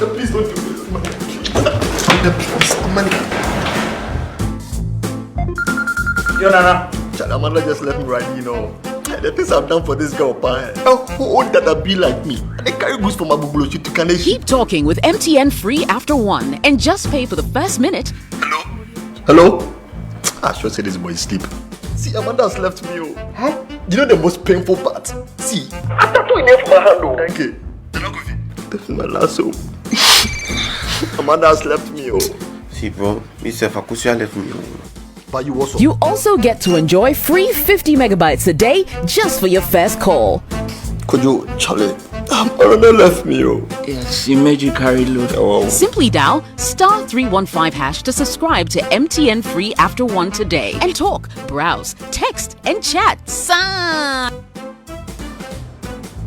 Please don't do this, Amanda. Please, Amanda. Yo, Nana. Amanda just left me right, The things I've done for this girl, who owned that be like me? I carry goods from Abubulo to Kaneshi. Keep talking with MTN free after 1 and just pay for the first minute. Hello? I should say this boy is asleep. See, Amanda has left me. Huh? You know the most painful part? See, after doing it for my hand, thank you. This is my last hope. Amanda has left me. See, bro, Mr. Fakusia left me. But you also get to enjoy free 50 megabytes a day just for your first call. Could you, Charlie? Amanda left me. Yes, she made you carry load. Oh. Simply dial *315# to subscribe to MTN free after 1 today and talk, browse, text, and chat.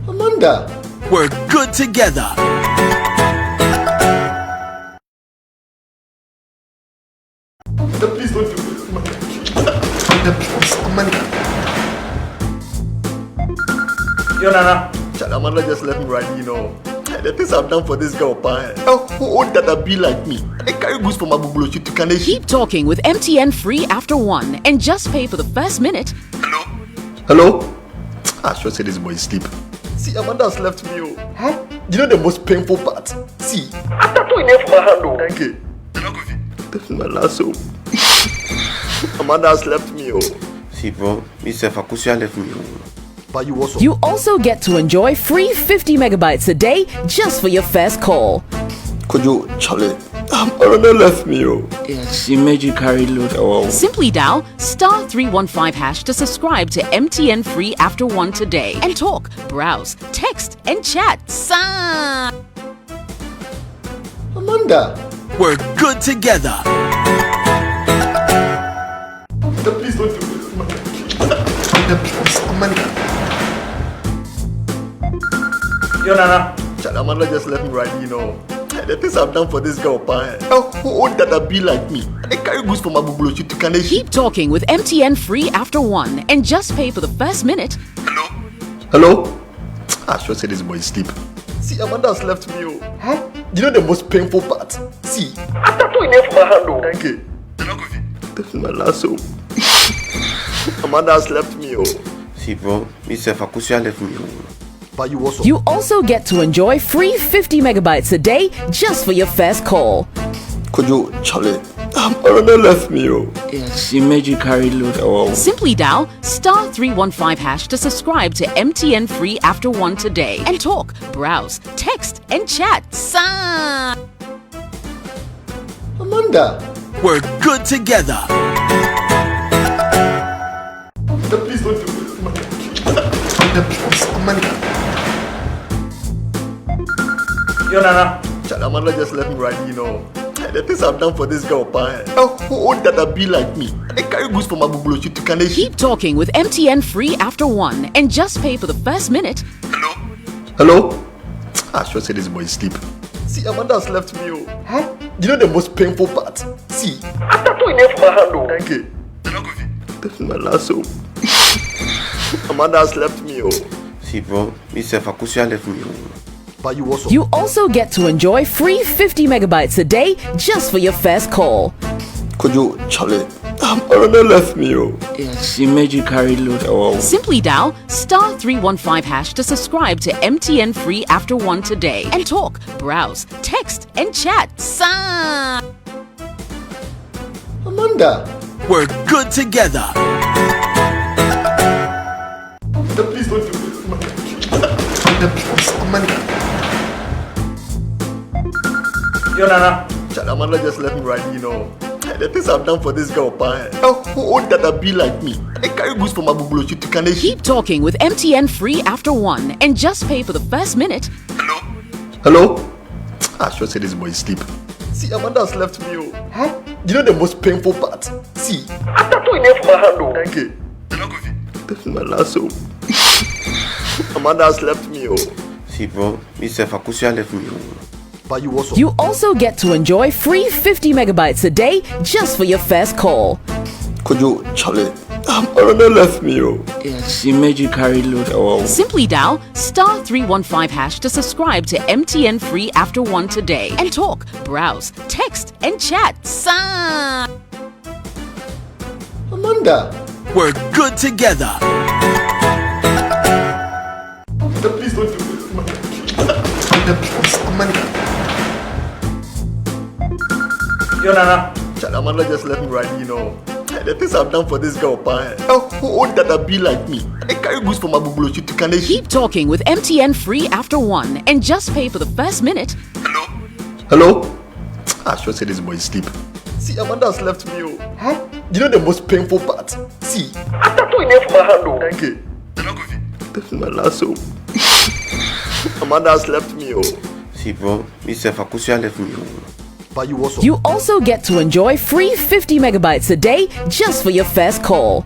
Amanda, we're good together. Please don't do this, Amanda. Yo, Nana. Amanda just left me right, The things I've done for this girl, who owned that be like me? I carry goods from Abubulo to Kaneshi. Keep talking with MTN free after 1 and just pay for the first minute. Hello? I should say this boy is asleep. See, Amanda has left me. Huh? You know the most painful part? See, after doing it for my hand, thank you. This is my last hope. Amanda has left me. See, bro, Mr. Fakusia left me. But you also get to enjoy free 50 megabytes a day just for your first call. Could you, Charlie? Amanda left me. Yes, she made you carry load. Oh. Simply dial *315# to subscribe to MTN free after 1 today and talk, browse, text, and chat. Amanda, we're good together. Please don't do this, Amanda. Yo, Nana. Amanda just left me right, The things I've done for this girl, who owned that be like me? I carry goods from Abubulo to Kaneshi. Keep talking with MTN free after 1 and just pay for the first minute. Hello? I should say this boy is asleep. See, Amanda has left me. Huh? You know the most painful part? See, after doing it for my hand, thank you. This is my last hope. Amanda has left me. See, bro, Mr. Fakusia left me. But you also get to enjoy free 50 megabytes a day just for your first call. Could you, Charlie? Amanda left me. Yes, she made you carry load. Oh. Simply dial *315# to subscribe to MTN free after 1 today and talk, browse, text, and chat. Amanda, we're good together. Please don't do this, Amanda. Yo, Nana. Amanda just left me right, The things I've done for this girl, who owned that be like me? I carry goods from Abubulo to Kaneshi. Keep talking with MTN free after 1 and just pay for the first minute. Hello? I should say this boy is asleep. See, Amanda has left me. Huh? You know the most painful part? See, after doing it for my hand, thank you. This is my last hope. Amanda has left me. See, bro, Mr. Fakusia left me. But you also get to enjoy free 50 megabytes a day just for your first call. Could you, Charlie? Amanda left me. Yes, she made you carry load. Oh. Simply dial *315# to subscribe to MTN free after 1 today and talk, browse, text, and chat. Amanda, we're good together. Please don't do this, Amanda. Yo, Nana. Amanda just left me right, The things I've done for this girl, who owned that be like me? I carry goods from Abubulo to Kaneshi. Keep talking with MTN free after 1 and just pay for the first minute. Hello? I should say this boy is asleep. See, Amanda has left me. Huh? You know the most painful part? See, after doing it for my hand, thank you. This is my last hope. Amanda has left me. See, bro, Mr. Fakusia left me. But you also get to enjoy free 50 megabytes a day just for your first call. Could you, Charlie? Amanda left me, oh. Yeah, she made you carry load. Oh. Simply dial *315# to subscribe to MTN Free After 1 today and talk, browse, text, and chat. Amanda! We're good together. Please don't do this, Amanda. Please, Amanda. Yo, Nana. Amanda just left me right, you know. The things I've done for this girl, pa. Who would that be like me? I carry goods from Abubulo to Kaneshi. Keep talking with MTN Free After 1 and just pay for the first minute. Hello? I should say this boy is asleep. See, Amanda has left me, oh. Huh? You know the most painful part? See, after two enough for my hand, oh. Thank you. This is my last hope. Amanda has left me, oh. See, bro, Mr. Fakusia left me. But you also. You also get to enjoy free 50 megabytes a day just for your first call.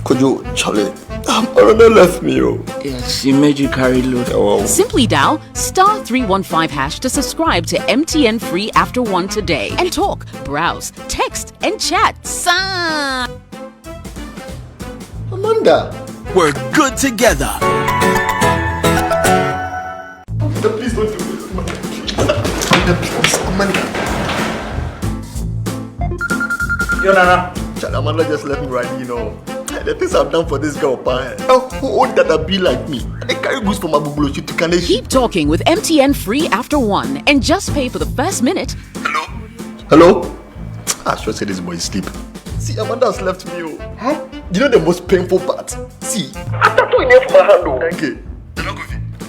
Could you, Charlie? Amanda left me, oh. Yeah, she made you carry load. Oh. Simply dial *315# to subscribe to MTN Free After 1 today and talk, browse, text, and chat. Amanda! We're good together. Please don't do this, Amanda. Please, Amanda. Yo, Nana. Amanda just left me right, you know. The things I've done for this girl, pa. Who would that be like me? I carry goods from Abubulo to Kaneshi. Keep talking with MTN Free After 1 and just pay for the first minute. Hello? I should say this boy is asleep. See, Amanda has left me, oh. Huh? You know the most painful part? See, after two enough for my hand, oh. Thank you.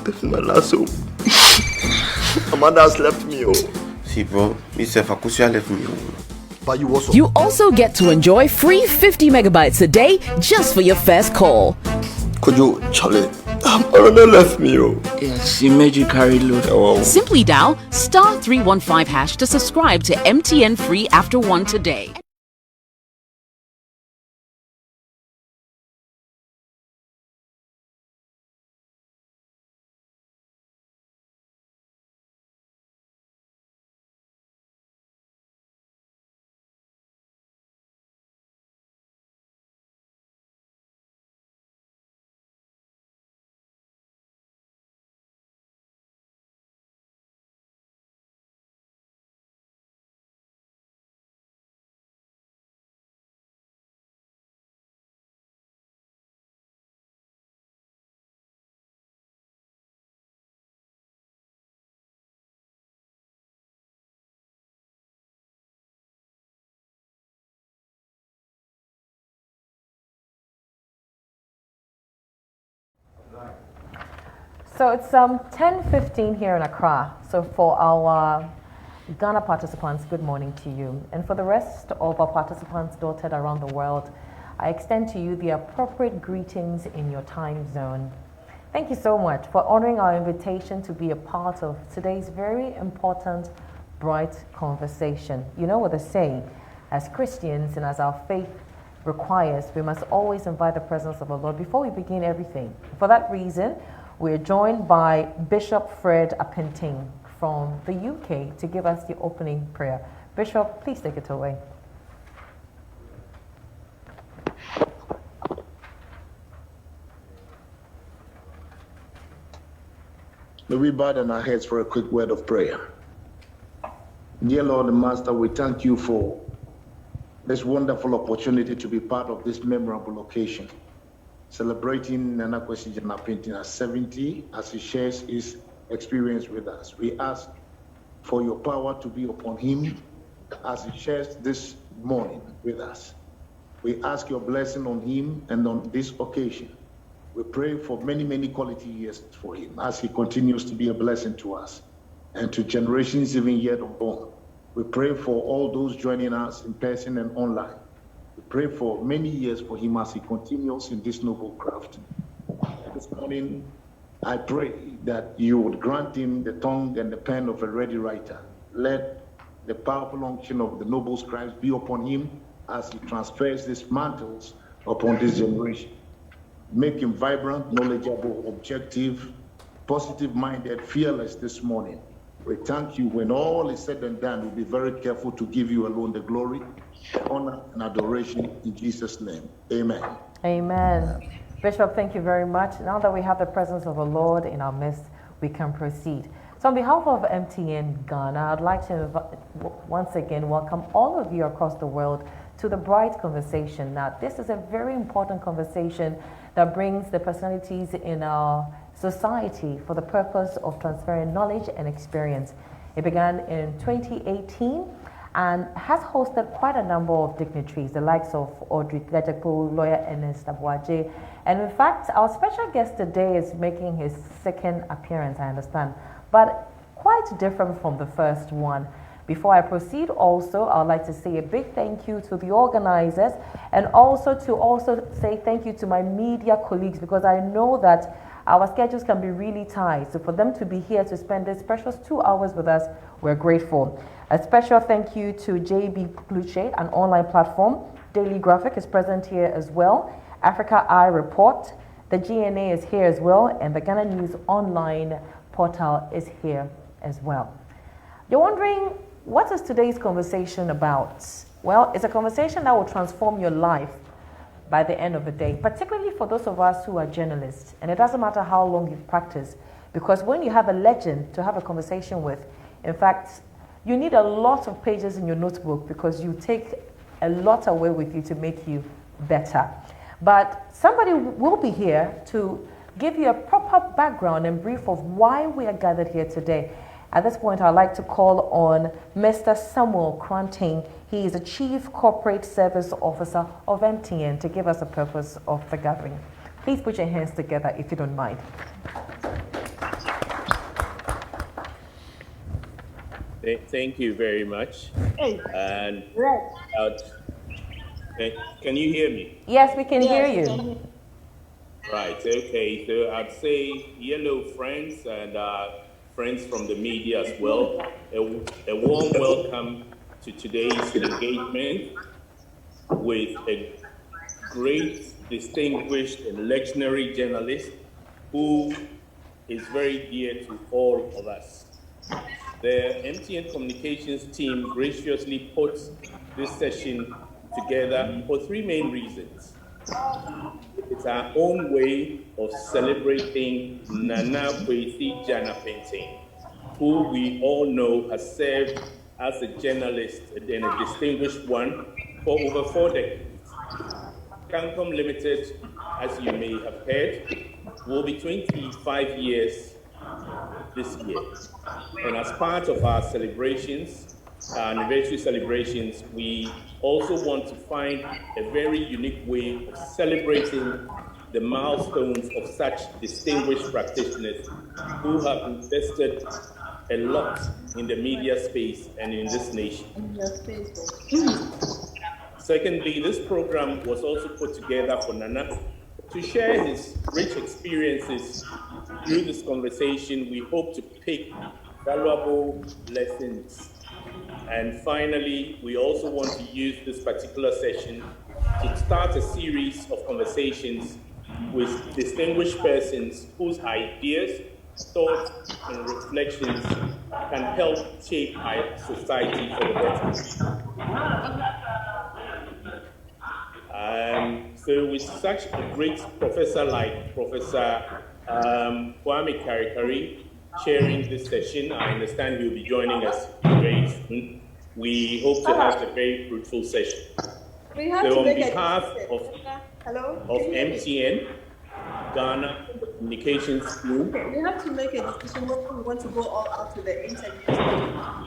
This is my last hope. Amanda has left me, oh. See, bro, Mr. Fakusia left me. But you also. You also get to enjoy free 50 megabytes a day just for your first call. Could you, Charlie? Amanda left me, oh. Yeah, she made you carry load. Oh. Simply dial *315# to subscribe to MTN Free After 1 today. So it's 10:15 here in Accra. So for our Ghana participants, good morning to you. And for the rest of our participants dotted around the world, I extend to you the appropriate greetings in your time zone. Thank you so much for honoring our invitation to be a part of today's very important Bright Conversation. You know what they say, as Christians and as our faith requires, we must always invite the presence of the Lord before we begin everything. For that reason, we're joined by Bishop Fred Appenteng from the UK to give us the opening prayer. Bishop, please take it away. May we bow down our heads for a quick word of prayer. Dear Lord and Master, we thank you for this wonderful opportunity to be part of this memorable occasion, celebrating Nana Kwasi Gyan-Appenteng at 70 as he shares his experience with us. We ask for your power to be upon him as he shares this morning with us. We ask your blessing on him and on this occasion. We pray for many, many quality years for him as he continues to be a blessing to us and to generations even yet unborn. We pray for all those joining us in person and online. We pray for many years for him as he continues in this noble craft. This morning, I pray that you would grant him the tongue and the pen of a ready writer. Let the powerful unction of the noble scribes be upon him as he transfers these mantles upon this generation. Make him vibrant, knowledgeable, objective, positive-minded, fearless this morning. We thank you. When all is said and done, we'll be very careful to give you alone the glory honor, and adoration in Jesus' name. Amen. Amen. Bishop, thank you very much. Now that we have the presence of the Lord in our midst, we can proceed. So on behalf of MTN Ghana, I'd like to once again welcome all of you across the world to the Bright Conversation. Now, this is a very important conversation that brings the personalities in our society for the purpose of transferring knowledge and experience. It began in 2018 and has hosted quite a number of dignitaries, the likes of Audrey Gajapo, lawyer Ernest Abuaje. And in fact, our special guest today is making his second appearance, I understand, but quite different from the first one. Before I proceed also, I would like to say a big thank you to the organizers and also say thank you to my media colleagues, because I know that our schedules can be really tight. So for them to be here to spend this precious 2 hours with us, we're grateful. A special thank you to JB Blueshade, an online platform. Daily Graphic is present here as well. Africa Eye Report. The GNA is here as well. And the Ghana News Online portal is here as well. You're wondering, what is today's conversation about? Well, it's a conversation that will transform your life by the end of the day, particularly for those of us who are journalists. And it doesn't matter how long you've practiced, because when you have a legend to have a conversation with, in fact, you need a lot of pages in your notebook because you take a lot away with you to make you better. But somebody will be here to give you a proper background and brief of why we are gathered here today. At this point, I'd like to call on Mr. Samuel Kranting. He is a Chief Corporate Service Officer of MTN to give us a purpose of the gathering. Please put your hands together if you don't mind. Thank you very much. And can you hear me? Yes, we can hear you. Right, okay. So I'd say yellow friends and friends from the media as well. A warm welcome to today's engagement with a great, distinguished and legendary journalist who is very dear to all of us. The MTN Communications team graciously puts this session together for three main reasons. It's our own way of celebrating Nana Kwasi Gyan-Appenteng, who we all know has served as a journalist and a distinguished one for over 4 decades. Cancom Limited, as you may have heard, will be 25 years this year. And as part of our celebrations, our anniversary celebrations, we also want to find a very unique way of celebrating the milestones of such distinguished practitioners who have invested a lot in the media space and in this nation. Secondly, this program was also put together for Nana to share his rich experiences. Through this conversation, we hope to pick valuable lessons. And finally, we also want to use this particular session to start a series of conversations with distinguished persons whose ideas, thoughts, and reflections can help shape our society for the better. So with such a great professor like Professor Kwame Karikari chairing this session, I understand he'll be joining us very soon. We hope to have a very fruitful session. So on behalf of MTN, Ghana Communications Group, we have to make a decision whether we want to go all out to the interview.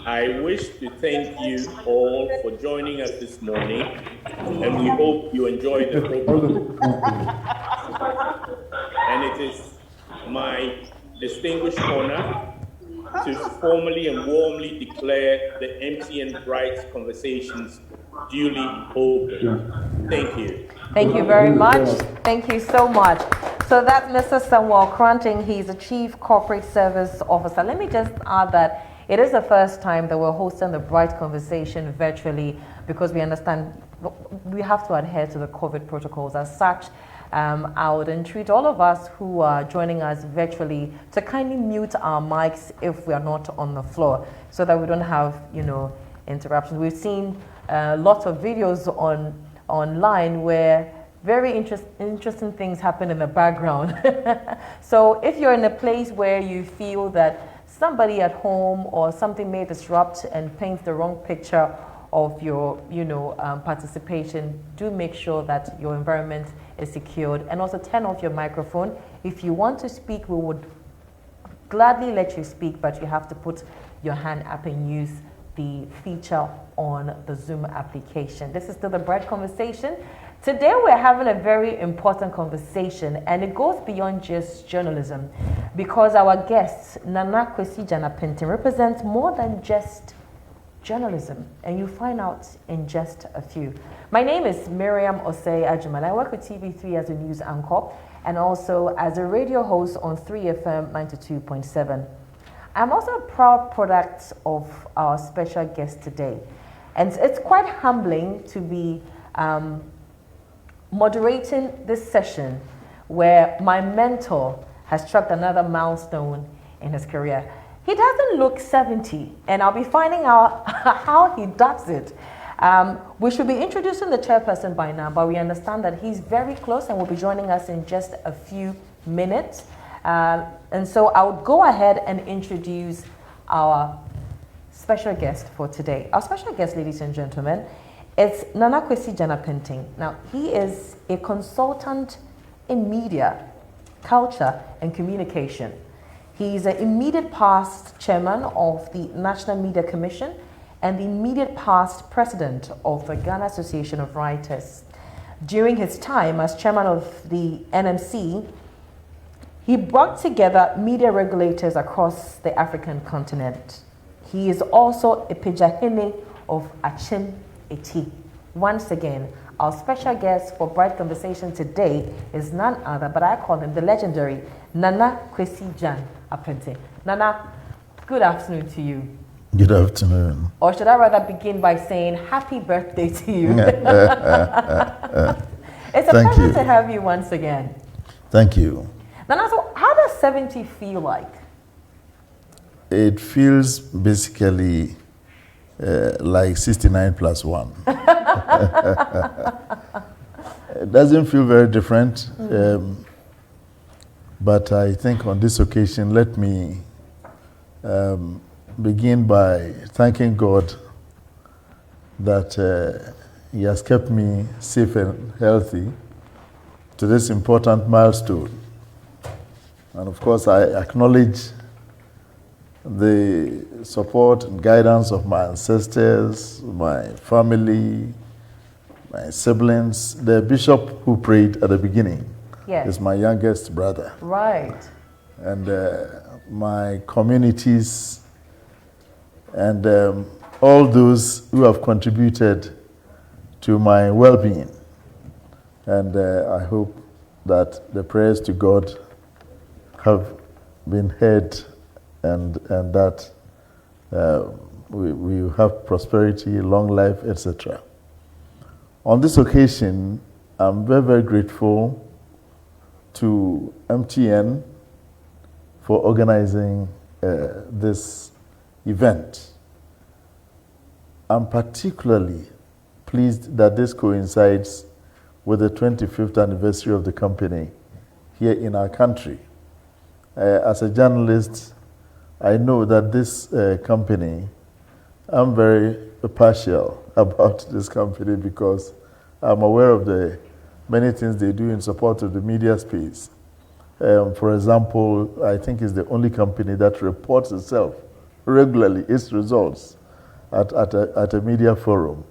I wish to thank you all for joining us this morning, and we hope you enjoy the program. And it is my distinguished honor to formally and warmly declare the MTN Bright Conversations duly open. Thank you. Thank you very much. Thank you so much. So that's Mr. Samuel Kranting. He's a Chief Corporate Service Officer. Let me just add that it is the first time that we're hosting the Bright Conversation virtually, because we understand we have to adhere to the COVID protocols. As such, I would entreat all of us who are joining us virtually to kindly mute our mics if we are not on the floor, so that we don't have, interruptions. We've seen lots of videos online where very interesting things happen in the background. So if you're in a place where you feel that somebody at home or something may disrupt and paint the wrong picture of your, participation, do make sure that your environment is secured, and also turn off your microphone. If you want to speak, we would gladly let you speak, but you have to put your hand up and use the feature on the Zoom application. This is still the Bright Conversation. Today we're having a very important conversation, and it goes beyond just journalism, because our guest, Nana Kwasi Gyan-Appenteng, represents more than just journalism, and you'll find out in just a few. My name is Miriam Osei Ajuman. I work with TV3 as a news anchor and also as a radio host on 3FM 92.7. I'm also a proud product of our special guest today, and it's quite humbling to be moderating this session where my mentor has struck another milestone in his career. He doesn't look 70, and I'll be finding out how he does it. We should be introducing the chairperson by now, but we understand that he's very close and will be joining us in just a few minutes. And so I would go ahead and introduce our special guest for today. Our special guest, ladies and gentlemen, is Nana Kwasi Gyan-Appenteng. Now, he is a consultant in media, culture, and communication. He is an immediate past chairman of the National Media Commission and the immediate past president of the Ghana Association of Writers. During his time as chairman of the NMC, he brought together media regulators across the African continent. He is also a Pejahene of Achim Eti. Once again, our special guest for Bright Conversation today is none other, but I call him the legendary Nana Kwasi Gyan-Appenteng. Nana, good afternoon to you. Good afternoon. Or should I rather begin by saying happy birthday to you? It's a pleasure to have you once again. Thank you. Nana, so how does 70 feel like? It feels basically like 69 plus 1. It doesn't feel very different, but I think on this occasion, let me begin by thanking God that He has kept me safe and healthy to this important milestone. And of course, I acknowledge the support and guidance of my ancestors, my family, my siblings. The bishop who prayed at the beginning is my youngest brother. Right. And my communities and all those who have contributed to my well-being. And I hope that the prayers to God have been heard, and that we have prosperity, long life, etc. On this occasion, I'm very, very grateful to MTN for organizing this event. I'm particularly pleased that this coincides with the 25th anniversary of the company here in our country. As a journalist, I know that this company, I'm very partial about this company because I'm aware of the many things they do in support of the media space. For example, I think it's the only company that reports itself regularly, its results, at a media forum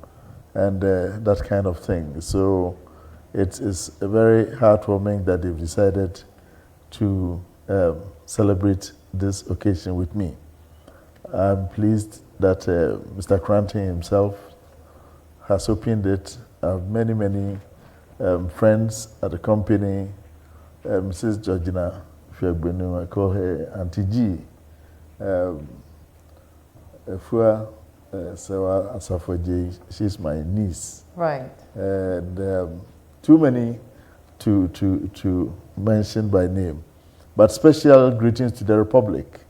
and that kind of thing. So it's very heartwarming that they've decided to celebrate this occasion with me. I'm pleased that Mr. Kranting himself has opened it. I have many, many friends at the company. Mrs. Georgina Fiagbenu, I call her Auntie G. Efua Sewa Asafoje, she's my niece. Right. And too many to mention by name. But special greetings to the Republic.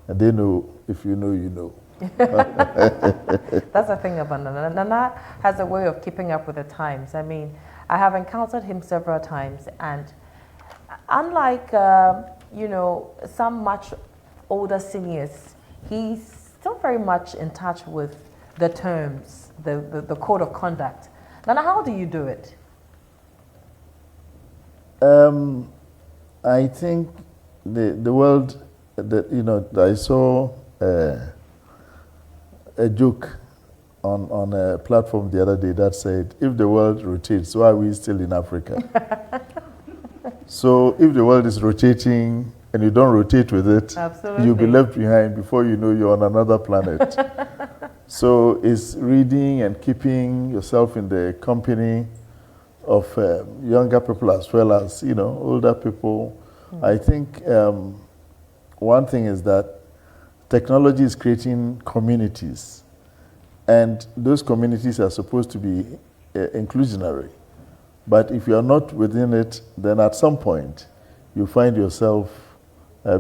And they know, if you know, you know. That's the thing about Nana. Nana has a way of keeping up with the times. I mean, I have encountered him several times, and unlike some much older seniors, he's still very much in touch with the terms, the code of conduct. Nana, how do you do it? I think the world that I saw a joke on a platform the other day that said, if the world rotates, why are we still in Africa? So if the world is rotating and you don't rotate with it, absolutely, you'll be left behind before you know you're on another planet. So it's reading and keeping yourself in the company of younger people as well as older people. I think one thing is that technology is creating communities, and those communities are supposed to be inclusionary. But if you are not within it, then at some point you find yourself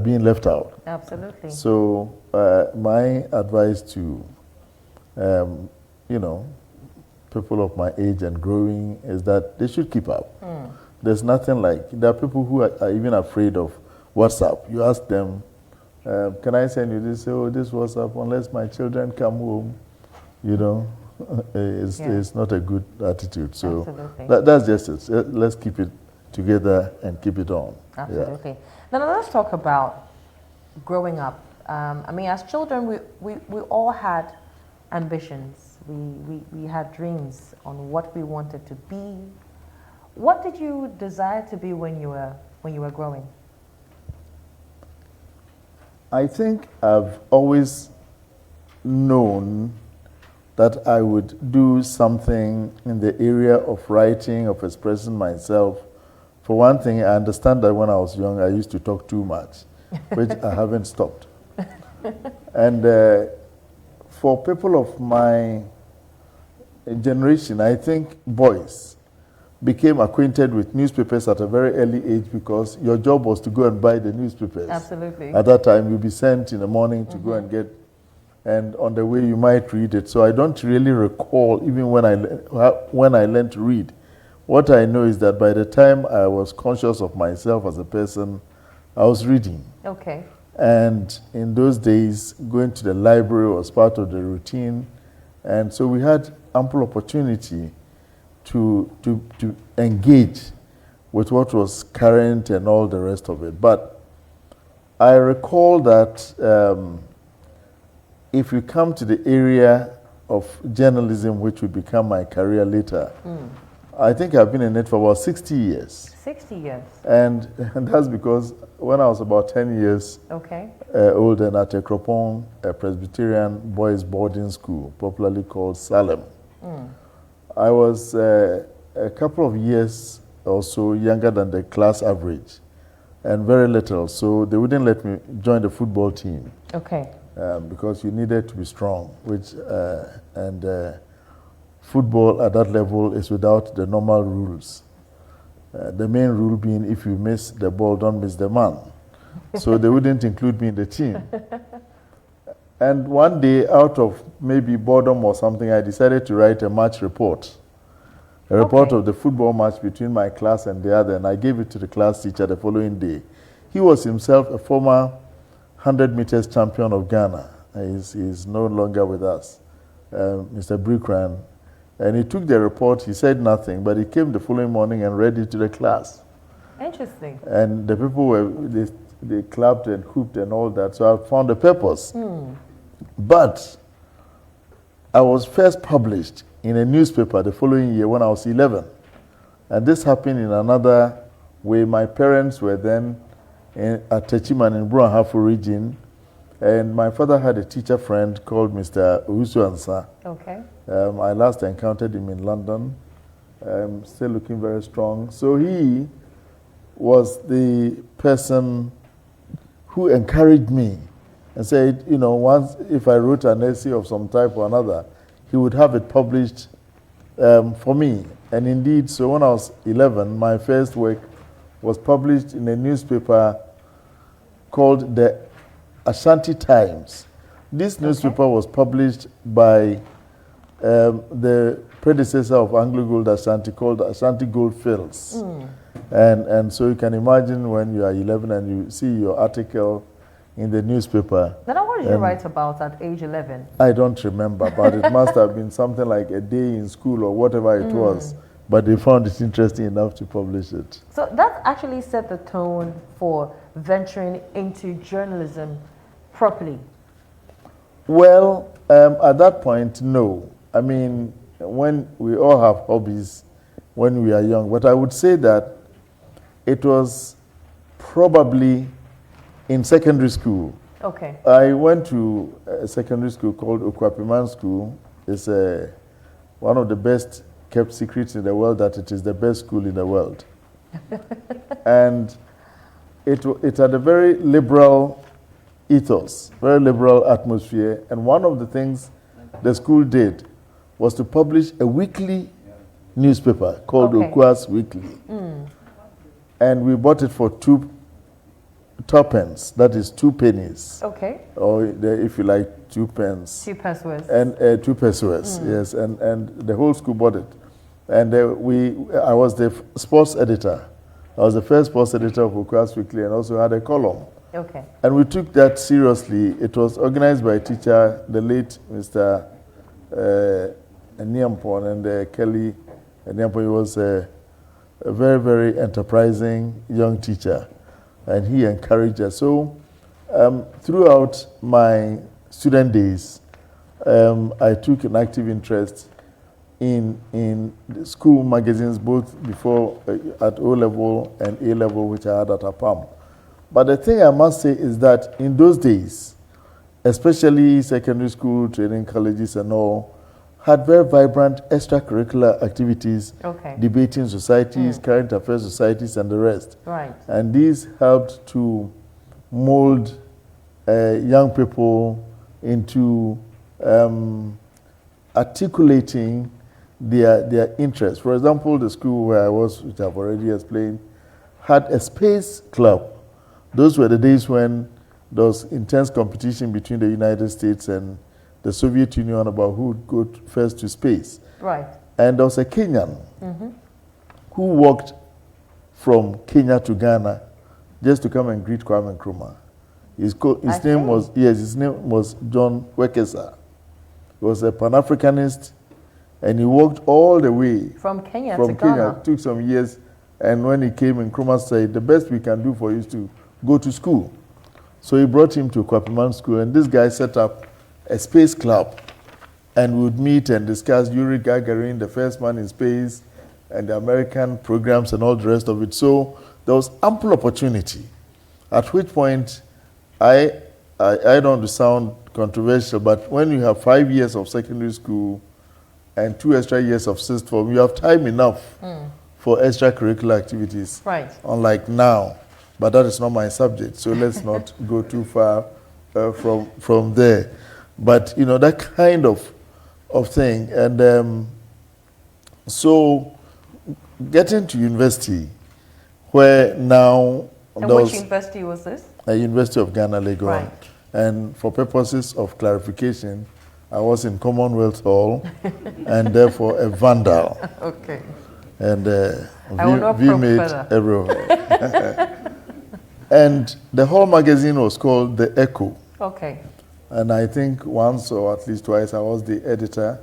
being left out. Absolutely. So my advice to people of my age and growing is that they should keep up. There's nothing like, there are people who are even afraid of WhatsApp. You ask them, can I send you this? Oh, this WhatsApp, unless my children come home, it's not a good attitude. So that's just it. Let's keep it together and keep it on. Absolutely. Now let's talk about growing up. I mean, as children, we all had ambitions. We had dreams on what we wanted to be. What did you desire to be when you were growing? I think I've always known that I would do something in the area of writing, of expressing myself. For one thing, I understand that when I was young, I used to talk too much, which I haven't stopped. And for people of my generation, I think boys became acquainted with newspapers at a very early age because your job was to go and buy the newspapers. Absolutely. At that time, you'd be sent in the morning to go and get, and on the way you might read it. So I don't really recall even when I learned to read. What I know is that by the time I was conscious of myself as a person, I was reading. Okay. And in those days, going to the library was part of the routine. And so we had ample opportunity to engage with what was current and all the rest of it. But I recall that if you come to the area of journalism, which would become my career later, I think I've been in it for about 60 years. 60 years. And that's because when I was about 10 years old and at Ekropon, a Presbyterian boys boarding school, popularly called Salem, I was a couple of years or so younger than the class average and very little. So they wouldn't let me join the football team. Okay. Because you needed to be strong, which football at that level is without the normal rules. The main rule being if you miss the ball, don't miss the man. So they wouldn't include me in the team. And one day, out of maybe boredom or something, I decided to write a match report. A report of the football match between my class and the other, and I gave it to the class teacher the following day. He was himself a former 100 meters champion of Ghana. He's no longer with us, Mr. Brickran. And he took the report, he said nothing, but he came the following morning and read it to the class. Interesting. And the people they clapped and hooped and all that, so I found a purpose. But I was first published in a newspaper the following year when I was 11. And this happened in another way. My parents were then at Techiman in Buranhafu region, and my father had a teacher friend called Mr. Usu Ansa. Okay. I last encountered him in London, still looking very strong. So he was the person who encouraged me and said, once if I wrote an essay of some type or another, he would have it published for me. And indeed, so when I was 11, my first work was published in a newspaper called the Ashanti Times. This newspaper was published by the predecessor of Anglo Gold Ashanti called Ashanti Gold Fields. And so you can imagine when you are 11 and you see your article in the newspaper. Then what did you write about at age 11? I don't remember, but it must have been something like a day in school or whatever it was. But they found it interesting enough to publish it. So that actually set the tone for venturing into journalism properly. Well, at that point, no. I mean, when we all have hobbies when we are young, but I would say that it was probably in secondary school. Okay. I went to a secondary school called Okwapiman School. It's one of the best kept secrets in the world that it is the best school in the world. And it had a very liberal ethos, very liberal atmosphere. And one of the things the school did was to publish a weekly newspaper called Okwa's Weekly. And we bought it for 2.2 that is 2 pennies. Okay. Or if you like, 2 pence. 2 pesos. And 2 pesos, yes. And the whole school bought it. And I was the sports editor. I was the first sports editor of Okwa's Weekly and also had a column. Okay. And we took that seriously. It was organized by a teacher, the late Mr. Niampon and Kelly Niampon. He was a very, very enterprising young teacher, and he encouraged us. So throughout my student days, I took an active interest in the school magazines, both before at O-level and A-level, which I had at APAM. But the thing I must say is that in those days, especially secondary school, training colleges and all, had very vibrant extracurricular activities, debating societies, current affairs societies, and the rest. Right. And these helped to mold young people into articulating their interests. For example, the school where I was, which I've already explained, had a space club. Those were the days when there was intense competition between the United States and the Soviet Union about who would go first to space. Right. And there was a Kenyan who walked from Kenya to Ghana just to come and greet Kwame Nkrumah. His name was John Wekesa. He was a Pan-Africanist, and he walked all the way from Kenya to Ghana. It took some years, and when he came, Nkrumah said, the best we can do for you is to go to school. So he brought him to Kwapiman School, and this guy set up a space club, and we would meet and discuss Yuri Gagarin, the first man in space, and the American programs and all the rest of it. So there was ample opportunity, at which point I don't want to sound controversial, but when you have 5 years of secondary school and 2 extra years of sixth form, you have time enough for extracurricular activities. Right. Unlike now, but that is not my subject, so let's not go too far from there. But you know, that kind of thing, and so getting to university, where now. And which university was this? University of Ghana, Legon. Right. And for purposes of clarification, I was in Commonwealth Hall, and therefore a vandal. Okay. And I will not probe further. everywhere. And the whole magazine was called The Echo. Okay. And I think once or at least twice I was the editor.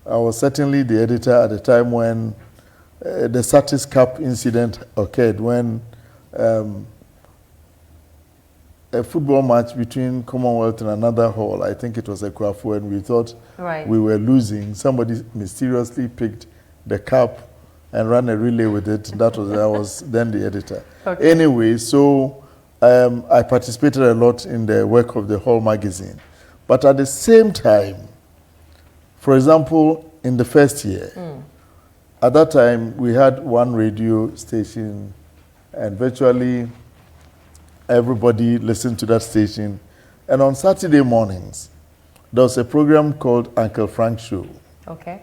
I was certainly the editor at the time when the Satis Cup incident occurred, when a football match between Commonwealth and another hall, I think it was a Kwafu, and we thought we were losing. Somebody mysteriously picked the cup and ran a relay with it. I was then the editor. Okay. Anyway, so I participated a lot in the work of the whole magazine. But at the same time, for example, in the first year, at that time we had one radio station, and virtually everybody listened to that station. And on Saturday mornings, there was a program called Uncle Frank Show. Okay.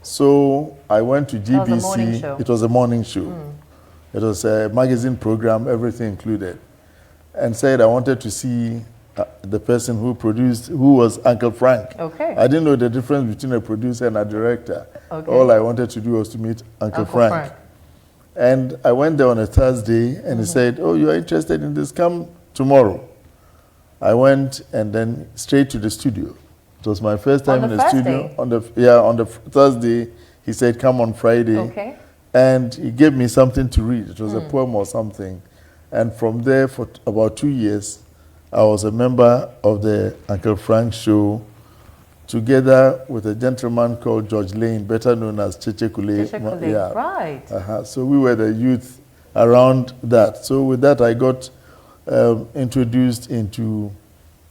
So I went to GBC. That was a morning show. It was a morning show. It was a magazine program, everything included. And said I wanted to see the person who was Uncle Frank. Okay. I didn't know the difference between a producer and a director. Okay. All I wanted to do was to meet Uncle Frank. And I went there on a Thursday, and he said, "Oh, you are interested in this? Come tomorrow." I went and then straight to the studio. It was my first time in the studio. On the Thursday, he said, "Come on Friday." Okay. And he gave me something to read. It was a poem or something. And from there, for about 2 years, I was a member of the Uncle Frank show, together with a gentleman called George Lane, better known as Cheche Kule. Yeah. Right. So we were the youth around that. So with that, I got introduced into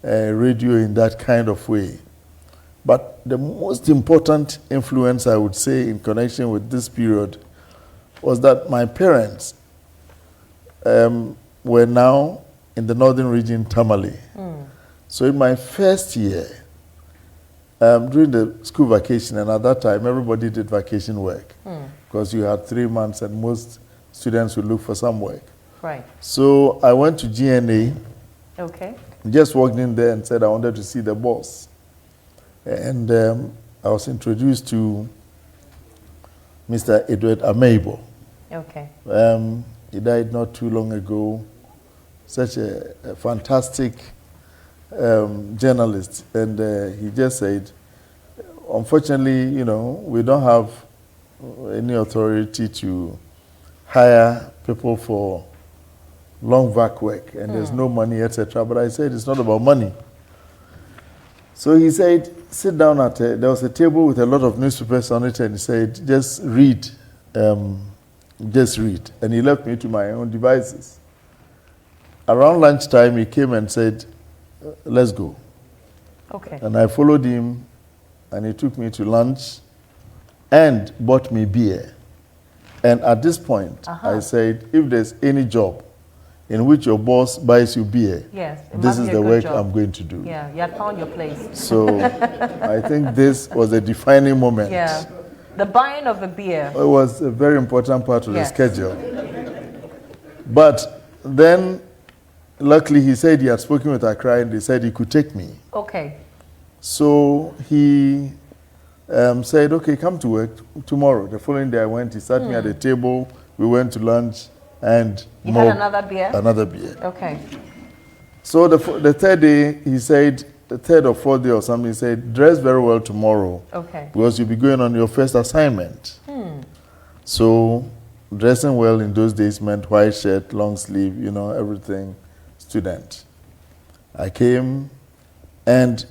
radio in that kind of way. But the most important influence, I would say, in connection with this period was that my parents were now in the northern region, Tamale. So in my first year, during the school vacation, and at that time, everybody did vacation work because you had 3 months and most students would look for some work. Right. So I went to GNA. Okay. Just walked in there and said I wanted to see the boss. And I was introduced to Mr. Edward Ameibo. Okay. He died not too long ago. Such a fantastic journalist. And he just said, unfortunately, we don't have any authority to hire people for long vac work, and there's no money, etc. But I said, it's not about money. So he said, sit down there was a table with a lot of newspapers on it, and he said, just read. Just read. And he left me to my own devices. Around lunchtime, he came and said, let's go. Okay. And I followed him, and he took me to lunch and bought me beer. And at this point, I said, if there's any job in which your boss buys you beer, yes, this is the work I'm going to do. Yeah, you had found your place. So I think this was a defining moment. Yeah, the buying of the beer. It was a very important part of the schedule. But then, luckily, he said he had spoken with Accra, and they said he could take me. Okay. So he said, okay, come to work tomorrow. The following day I went, he sat me at the table, we went to lunch, and you had another beer? Another beer. Okay. So the third day, he said, the third or fourth day or something, he said, dress very well tomorrow. Okay. Because you'll be going on your first assignment. So dressing well in those days meant white shirt, long sleeve, everything, student. I came, and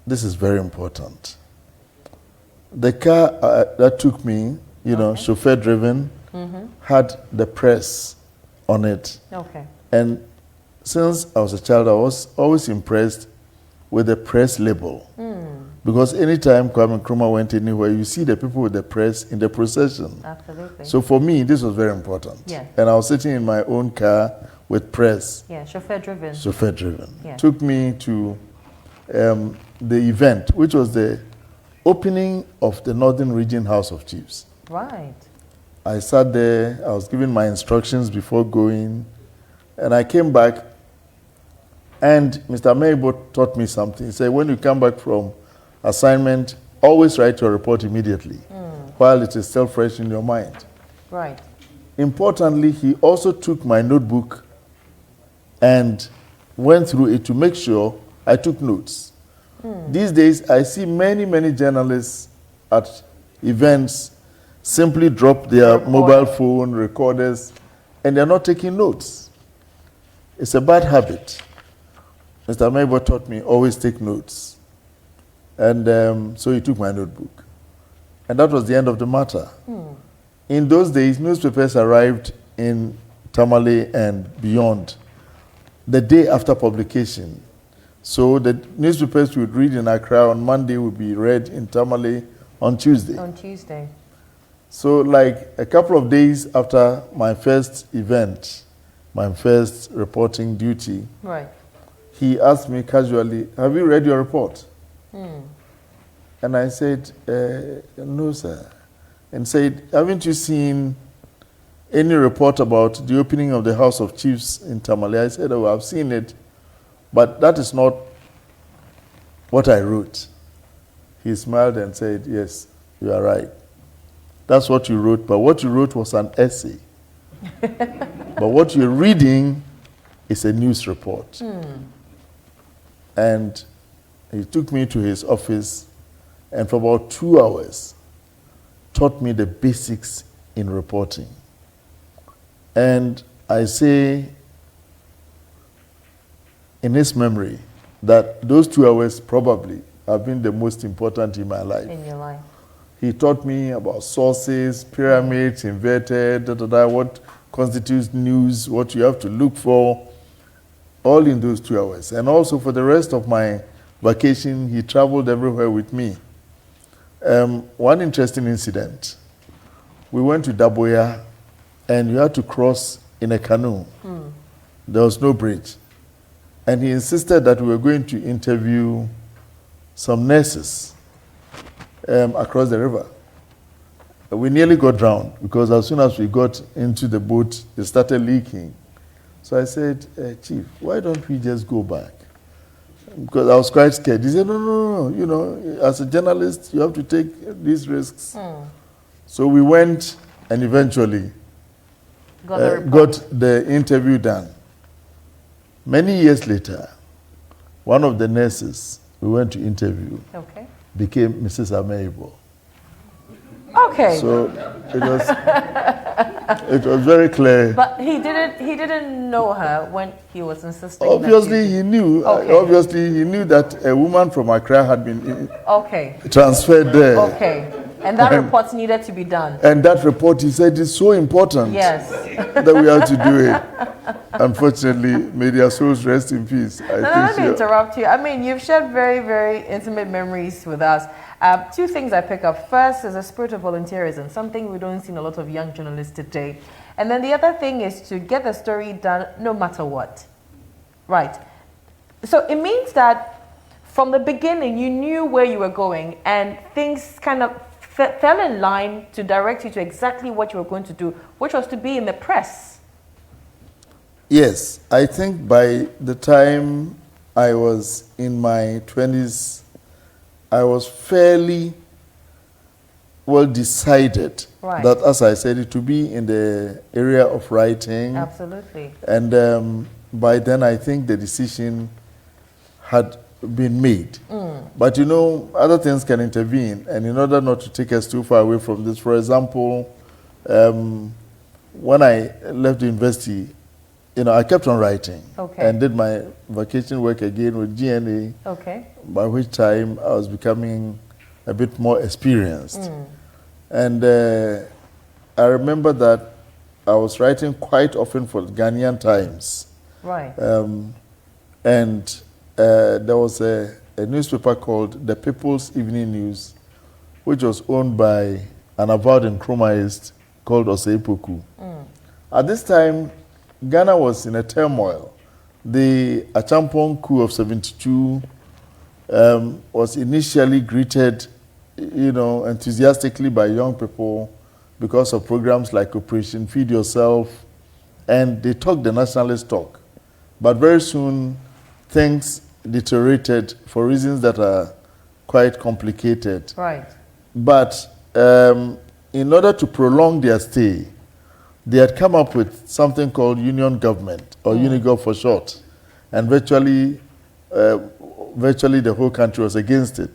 this is very important. The car that took me, chauffeur driven, had the press on it. Okay. And since I was a child, I was always impressed with the press label. Because anytime Kwame Nkrumah went anywhere, you see the people with the press in the procession. Absolutely. So for me, this was very important. Yeah. And I was sitting in my own car with press. Yeah, chauffeur driven. Chauffeur driven. Yeah. Took me to the event, which was the opening of the Northern Region House of Chiefs. Right. I sat there, I was given my instructions before going, and I came back, and Mr. Ameibo taught me something. He said, when you come back from assignment, always write your report immediately, while it is still fresh in your mind. Right. Importantly, he also took my notebook and went through it to make sure I took notes. These days, I see many, many journalists at events simply drop their mobile phone recorders, and they're not taking notes. It's a bad habit. Mr. Ameibo taught me always take notes. And so he took my notebook. And that was the end of the matter. In those days, newspapers arrived in Tamale and beyond the day after publication. So the newspapers would read in Accra on Monday, would be read in Tamale on Tuesday. On Tuesday. So like a couple of days after my first event, my first reporting duty, right, he asked me casually, have you read your report? And I said, no, sir. And said, haven't you seen any report about the opening of the House of Chiefs in Tamale? I said, oh, I've seen it. But that is not what I wrote. He smiled and said, yes, you are right. That's what you wrote, but what you wrote was an essay. But what you're reading is a news report. And he took me to his office and for about 2 hours taught me the basics in reporting. And I say in his memory that those 2 hours probably have been the most important in my life. In your life. He taught me about sources, pyramids, inverted, what constitutes news, what you have to look for, all in those 2 hours. And also for the rest of my vacation, he traveled everywhere with me. One interesting incident, we went to Daboya and you had to cross in a canoe. There was no bridge. And he insisted that we were going to interview some nurses across the river. We nearly got drowned because as soon as we got into the boat, it started leaking. So I said, Chief, why don't we just go back? Because I was quite scared. He said, no, you know, as a journalist, you have to take these risks. So we went and eventually got the interview done. Many years later, one of the nurses we went to interview became Mrs. Ameibo. Okay. So it was very clear. But he didn't know her when he was insisting. Obviously, he knew. Obviously, he knew that a woman from Accra had been transferred there. Okay. And that report needed to be done. And that report, he said, is so important. Yes. That we have to do it. Unfortunately, may their souls rest in peace. Let me interrupt you. I mean, you've shared very, very intimate memories with us. Two things I pick up. First is a spirit of volunteerism, something we don't see in a lot of young journalists today. And then the other thing is to get the story done no matter what. Right. So it means that from the beginning, you knew where you were going and things kind of fell in line to direct you to exactly what you were going to do, which was to be in the press. Yes, I think by the time I was in my 20s, I was fairly well decided that, as I said, it to be in the area of writing. Absolutely. And by then, I think the decision had been made. But you know, other things can intervene. And in order not to take us too far away from this, for example, when I left the university, you know, I kept on writing and did my vacation work again with GNA, by which time I was becoming a bit more experienced. And I remember that I was writing quite often for the Ghanaian Times. Right. And there was a newspaper called The People's Evening News, which was owned by an avowed Nkrumahist called Osei-Poku. At this time, Ghana was in a turmoil. The Achampong coup of 72 was initially greeted, you know, enthusiastically by young people because of programs like Operation Feed Yourself, and they talked the nationalist talk. But very soon, things deteriorated for reasons that are quite complicated. Right. But in order to prolong their stay, they had come up with something called union government, or Unigov for short, and virtually the whole country was against it.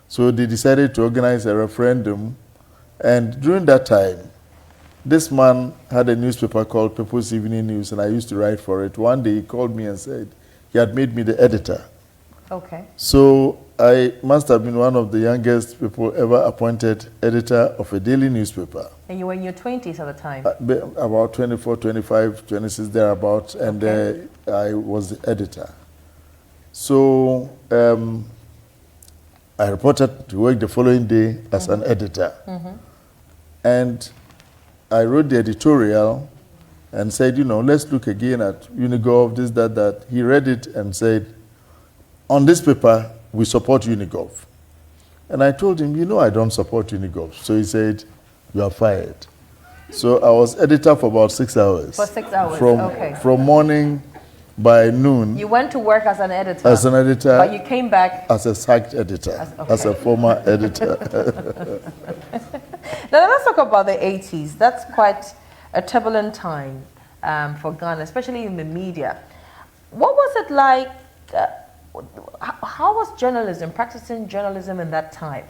So they decided to organize a referendum, and during that time, this man had a newspaper called People's Evening News, and I used to write for it. One day he called me and said he had made me the editor. Okay. So I must have been one of the youngest people ever appointed editor of a daily newspaper. And you were in your 20s at the time? About 24, 25, 26, thereabouts, and I was the editor. So I reported to work the following day as an editor. And I wrote the editorial and said, you know, let's look again at Unigov, this, that. He read it and said, on this paper, we support Unigov. And I told him, you know, I don't support Unigov. So he said, you are fired. So I was editor for about 6 hours. For 6 hours, From morning, by noon. You went to work as an editor. As an editor. But you came back as a sacked editor, as a former editor. Now let's talk about the 80s. That's quite a turbulent time for Ghana, especially in the media. What was it like? How was journalism, practicing journalism in that time?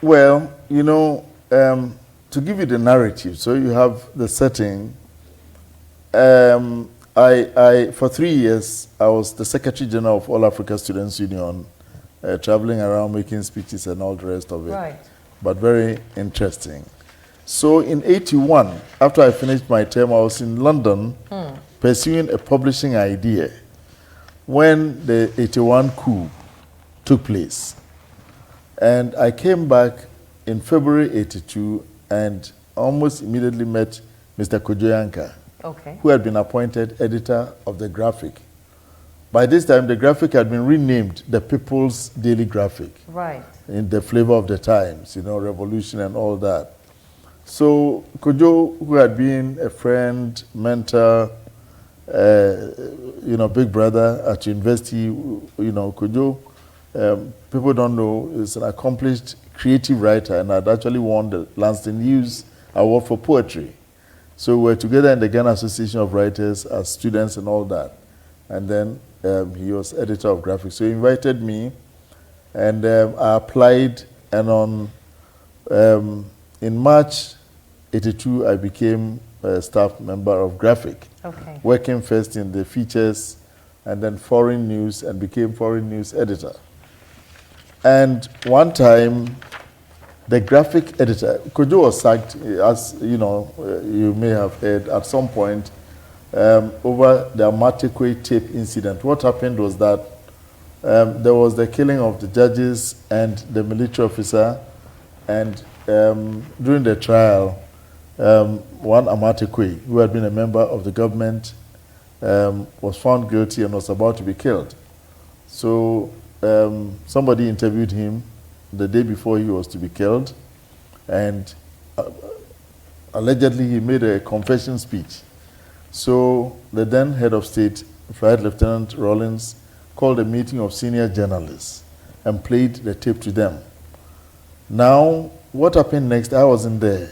Well, you know, to give you the narrative, so you have the setting. I for 3 years, I was the Secretary General of All Africa Students Union, traveling around making speeches and all the rest of it. Right. But very interesting. So in 81, after I finished my term, I was in London pursuing a publishing idea when the 81 coup took place. And I came back in February 82 and almost immediately met Mr. Kojo, who had been appointed editor of the Graphic. By this time, the Graphic had been renamed the People's Daily Graphic. Right. In the flavor of the times, you know, revolution and all that. So Kojo, who had been a friend, mentor, you know, big brother at university, you know, Kojo, people don't know, is an accomplished creative writer and had actually won the Lanston Hughes Award for Poetry. So we were together in the Ghana Association of Writers as students and all that. And then he was editor of Graphic. So he invited me, and I applied, and on in March 82, I became a staff member of Graphic, working first in the features and then foreign news, and became foreign news editor. And one time, the Graphic editor, Kojo was sacked, as you know, you may have heard at some point, over the Amatekwe tape incident. What happened was that there was the killing of the judges and the military officer, and during the trial, one Amatekwe, who had been a member of the government, was found guilty and was about to be killed. So somebody interviewed him the day before he was to be killed, and allegedly he made a confession speech. So the then head of state, Flight Lieutenant Rawlins, called a meeting of senior journalists and played the tape to them. Now, what happened next, I wasn't there.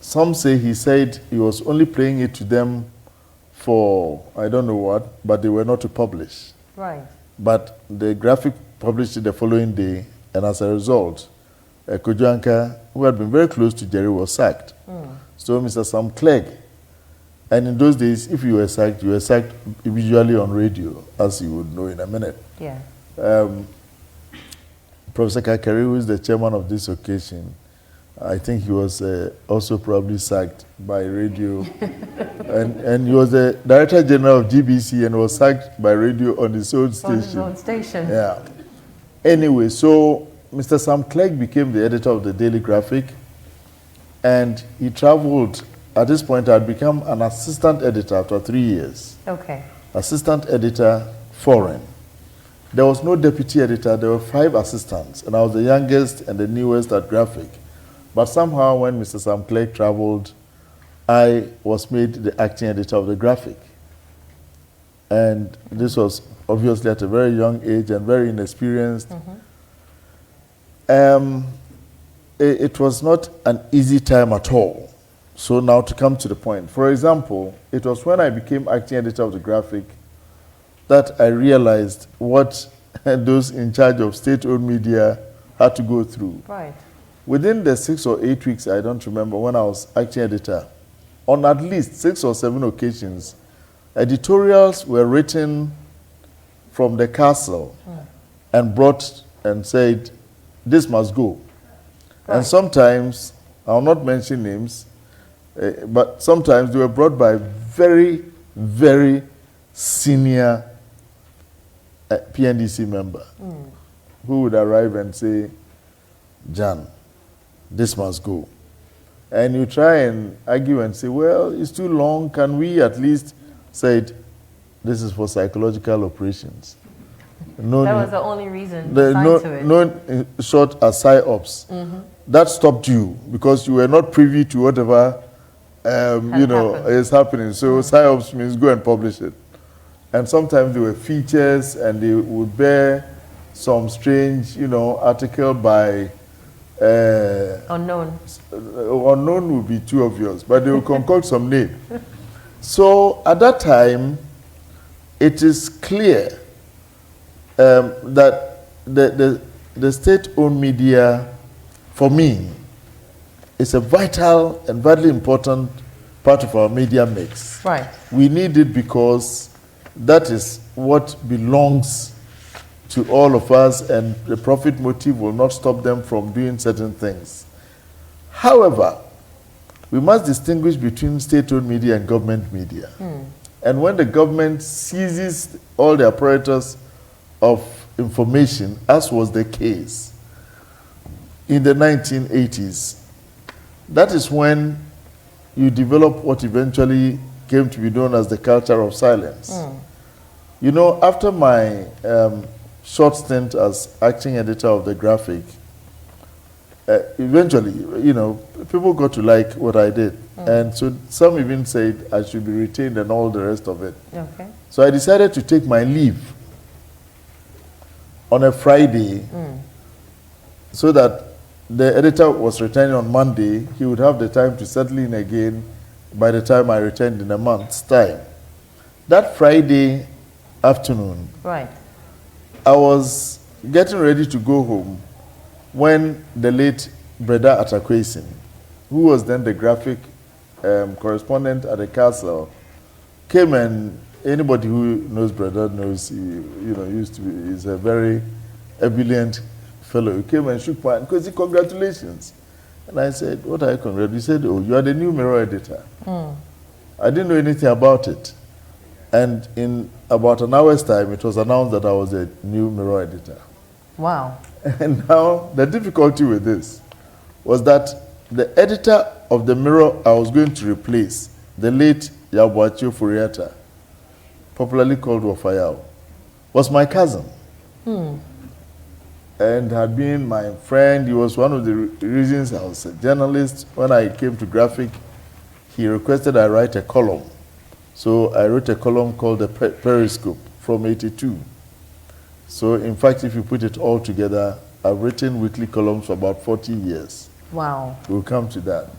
Some say he said he was only playing it to them for, I don't know what, but they were not to publish. Right. But the Graphic published it the following day, and as a result, Kojo, who had been very close to Jerry, was sacked. So Mr. Sam Clegg, and in those days, if you were sacked usually on radio, as you would know in a minute. Yeah. Professor Kakari, who is the chairman of this occasion, I think he was also probably sacked by radio. and he was the Director General of GBC and was sacked by radio on his own station. On his own station. Yeah. Anyway, so Mr. Sam Clegg became the editor of the Daily Graphic, and he traveled. At this point, I had become an assistant editor after 3 years. Okay. Assistant editor, foreign. There was no deputy editor, there were 5 assistants, and I was the youngest and the newest at Graphic. But somehow, when Mr. Sam Clegg traveled, I was made the acting editor of the Graphic. And this was obviously at a very young age and very inexperienced. It was not an easy time at all. So now to come to the point. For example, it was when I became acting editor of the Graphic that I realized what those in charge of state-owned media had to go through. Right. Within the 6 or 8 weeks, I don't remember, when I was acting editor, on at least 6 or 7 occasions, editorials were written from the castle and brought and said, this must go. Right. And sometimes, I'll not mention names, but sometimes they were brought by very, very senior PNDC member who would arrive and say, Jan, this must go. And you try and argue and say, well, it's too long. Can we at least say, this is for psychological operations? No, that was the only reason to it. No short as PSYOPs. That stopped you because you were not privy to whatever is happening. So PSYOPs means go and publish it. And sometimes there were features, and they would bear some strange, article by unknown. Unknown would be too obvious, but they will concoct some name. So at that time, it is clear that the state-owned media, for me, is a vital and vitally important part of our media mix. Right. We need it because that is what belongs to all of us, and the profit motive will not stop them from doing certain things. However, we must distinguish between state-owned media and government media. And when the government seizes all the apparatus of information, as was the case in the 1980s, that is when you develop what eventually came to be known as the culture of silence. After my short stint as acting editor of the Graphic, eventually, people got to like what I did. And so some even said I should be retained and all the rest of it. Okay. So I decided to take my leave on a Friday so that the editor was returning on Monday. He would have the time to settle in again by the time I returned in a month's time. That Friday afternoon, right, I was getting ready to go home when the late Breda Atakwesin, who was then the Graphic correspondent at the Castle, came, and anybody who knows Breda knows he's a very ebullient fellow. He came and shook my hand because he congratulations. And I said, what are you congratulating? He said, oh, you are the new Mirror editor. I didn't know anything about it. And in about an hour's time, it was announced that I was a new Mirror editor. Wow. And now the difficulty with this was that the editor of the Mirror I was going to replace, the late Yabuachi Furiata, popularly called Wafayao, was my cousin. And had been my friend. He was one of the reasons I was a journalist. When I came to Graphic, he requested I write a column. So I wrote a column called the Periscope from '82. So in fact, if you put it all together, I've written weekly columns for about 40 years. Wow. We'll come to that.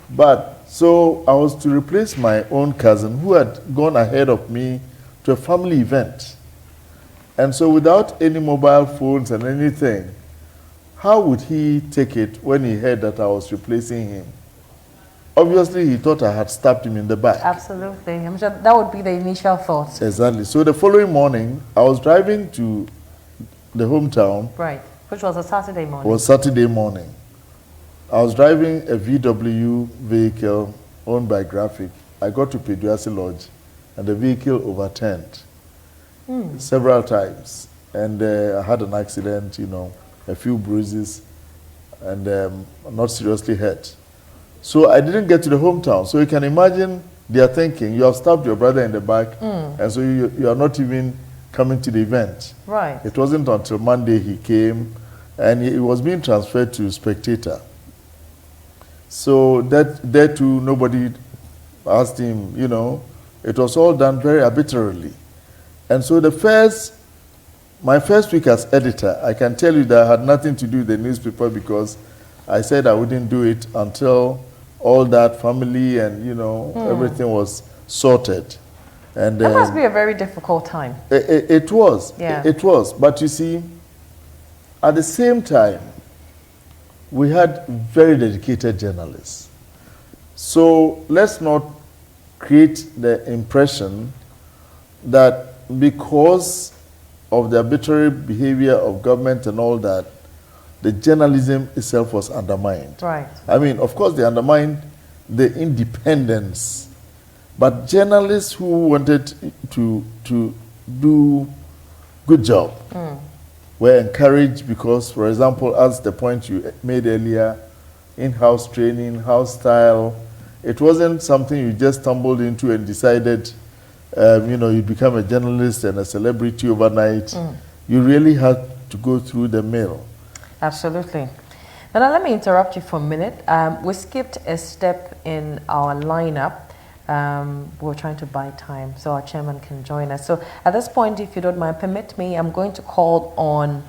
But so I was to replace my own cousin who had gone ahead of me to a family event. And so without any mobile phones and anything, how would he take it when he heard that I was replacing him? Obviously, he thought I had stabbed him in the back. Absolutely. I'm sure that would be the initial thought. Exactly. So the following morning, I was driving to the hometown. Right. Which was a Saturday morning. It was Saturday morning. I was driving a VW vehicle owned by Graphic. I got to Peduasi Lodge, and the vehicle overturned several times. And I had an accident, a few bruises, and not seriously hurt. So I didn't get to the hometown. So you can imagine they are thinking, you have stabbed your brother in the back, and so you are not even coming to the event. Right. It wasn't until Monday he came, and he was being transferred to Spectator. So there too, nobody asked him, it was all done very arbitrarily. And so my first week as editor, I can tell you that I had nothing to do with the newspaper because I said I wouldn't do it until all that family and, everything was sorted. And that must be a very difficult time. It was. Yeah. It was. But you see, at the same time, we had very dedicated journalists. So let's not create the impression that because of the arbitrary behavior of government and all that, the journalism itself was undermined. Right. I mean, of course, they undermined the independence, but journalists who wanted to do good job were encouraged because, for example, as the point you made earlier, in-house training, house style, it wasn't something you just stumbled into and decided, you'd become a journalist and a celebrity overnight. You really had to go through the mill. Absolutely. Now, let me interrupt you for a minute. We skipped a step in our lineup. We're trying to buy time so our chairman can join us. So at this point, if you don't mind, permit me, I'm going to call on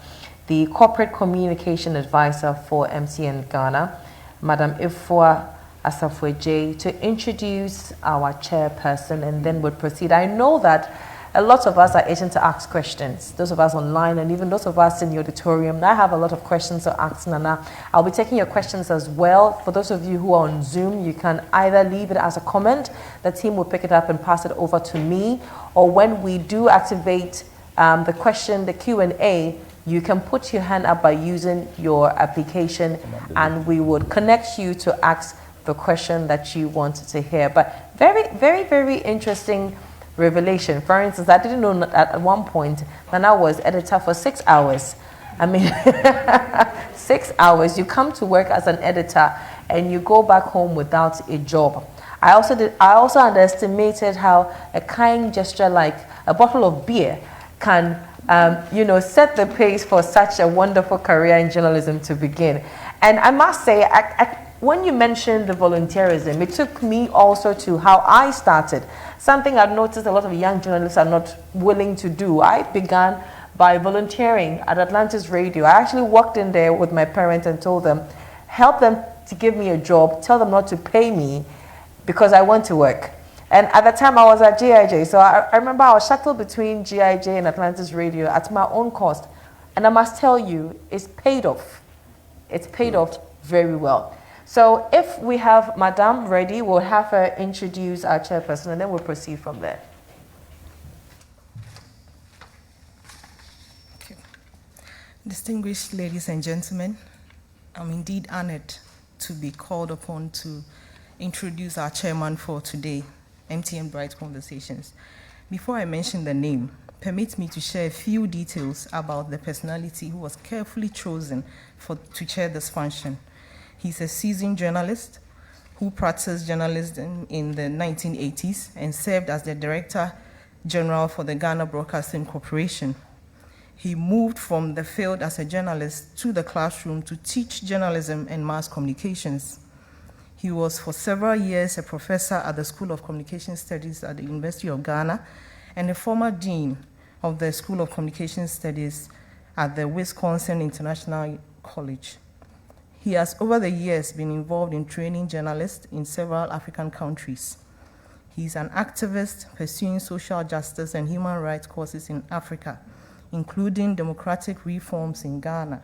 the corporate communication advisor for MTN Ghana, Madam Ifua Asafwe-J, to introduce our chairperson, and then we'll proceed. I know that a lot of us are itching to ask questions, those of us online and even those of us in the auditorium. I have a lot of questions to ask Nana. I'll be taking your questions as well. For those of you who are on Zoom, you can either leave it as a comment, the team will pick it up and pass it over to me, or when we do activate the question, the Q&A, you can put your hand up by using your application and we would connect you to ask the question that you wanted to hear. But very, very, very interesting revelation. For instance, I didn't know that at one point Nana was editor for 6 hours. I mean, 6 hours. You come to work as an editor and you go back home without a job. I also underestimated how a kind gesture like a bottle of beer can, set the pace for such a wonderful career in journalism to begin. And I must say, when you mentioned the volunteerism, it took me also to how I started. Something I've noticed a lot of young journalists are not willing to do. I began by volunteering at Atlantis Radio. I actually walked in there with my parents and told them, help them to give me a job, tell them not to pay me because I want to work. And at the time I was at GIJ, so I remember I was shuttled between GIJ and Atlantis Radio at my own cost. And I must tell you, it's paid off. It's paid off very well. So if we have Madame ready, we'll have her introduce our chairperson and then we'll proceed from there. Okay. Distinguished ladies and gentlemen, I'm indeed honored to be called upon to introduce our chairman for today, Mtn Bright Conversations. Before I mention the name, permit me to share a few details about the personality who was carefully chosen to chair this function. He's a seasoned journalist who practiced journalism in the 1980s and served as the Director General for the Ghana Broadcasting Corporation. He moved from the field as a journalist to the classroom to teach journalism and mass communications. He was for several years a professor at the School of Communication Studies at the University of Ghana and a former dean of the School of Communication Studies at the Wisconsin International College. He has over the years been involved in training journalists in several African countries. He's an activist pursuing social justice and human rights causes in Africa, including democratic reforms in Ghana.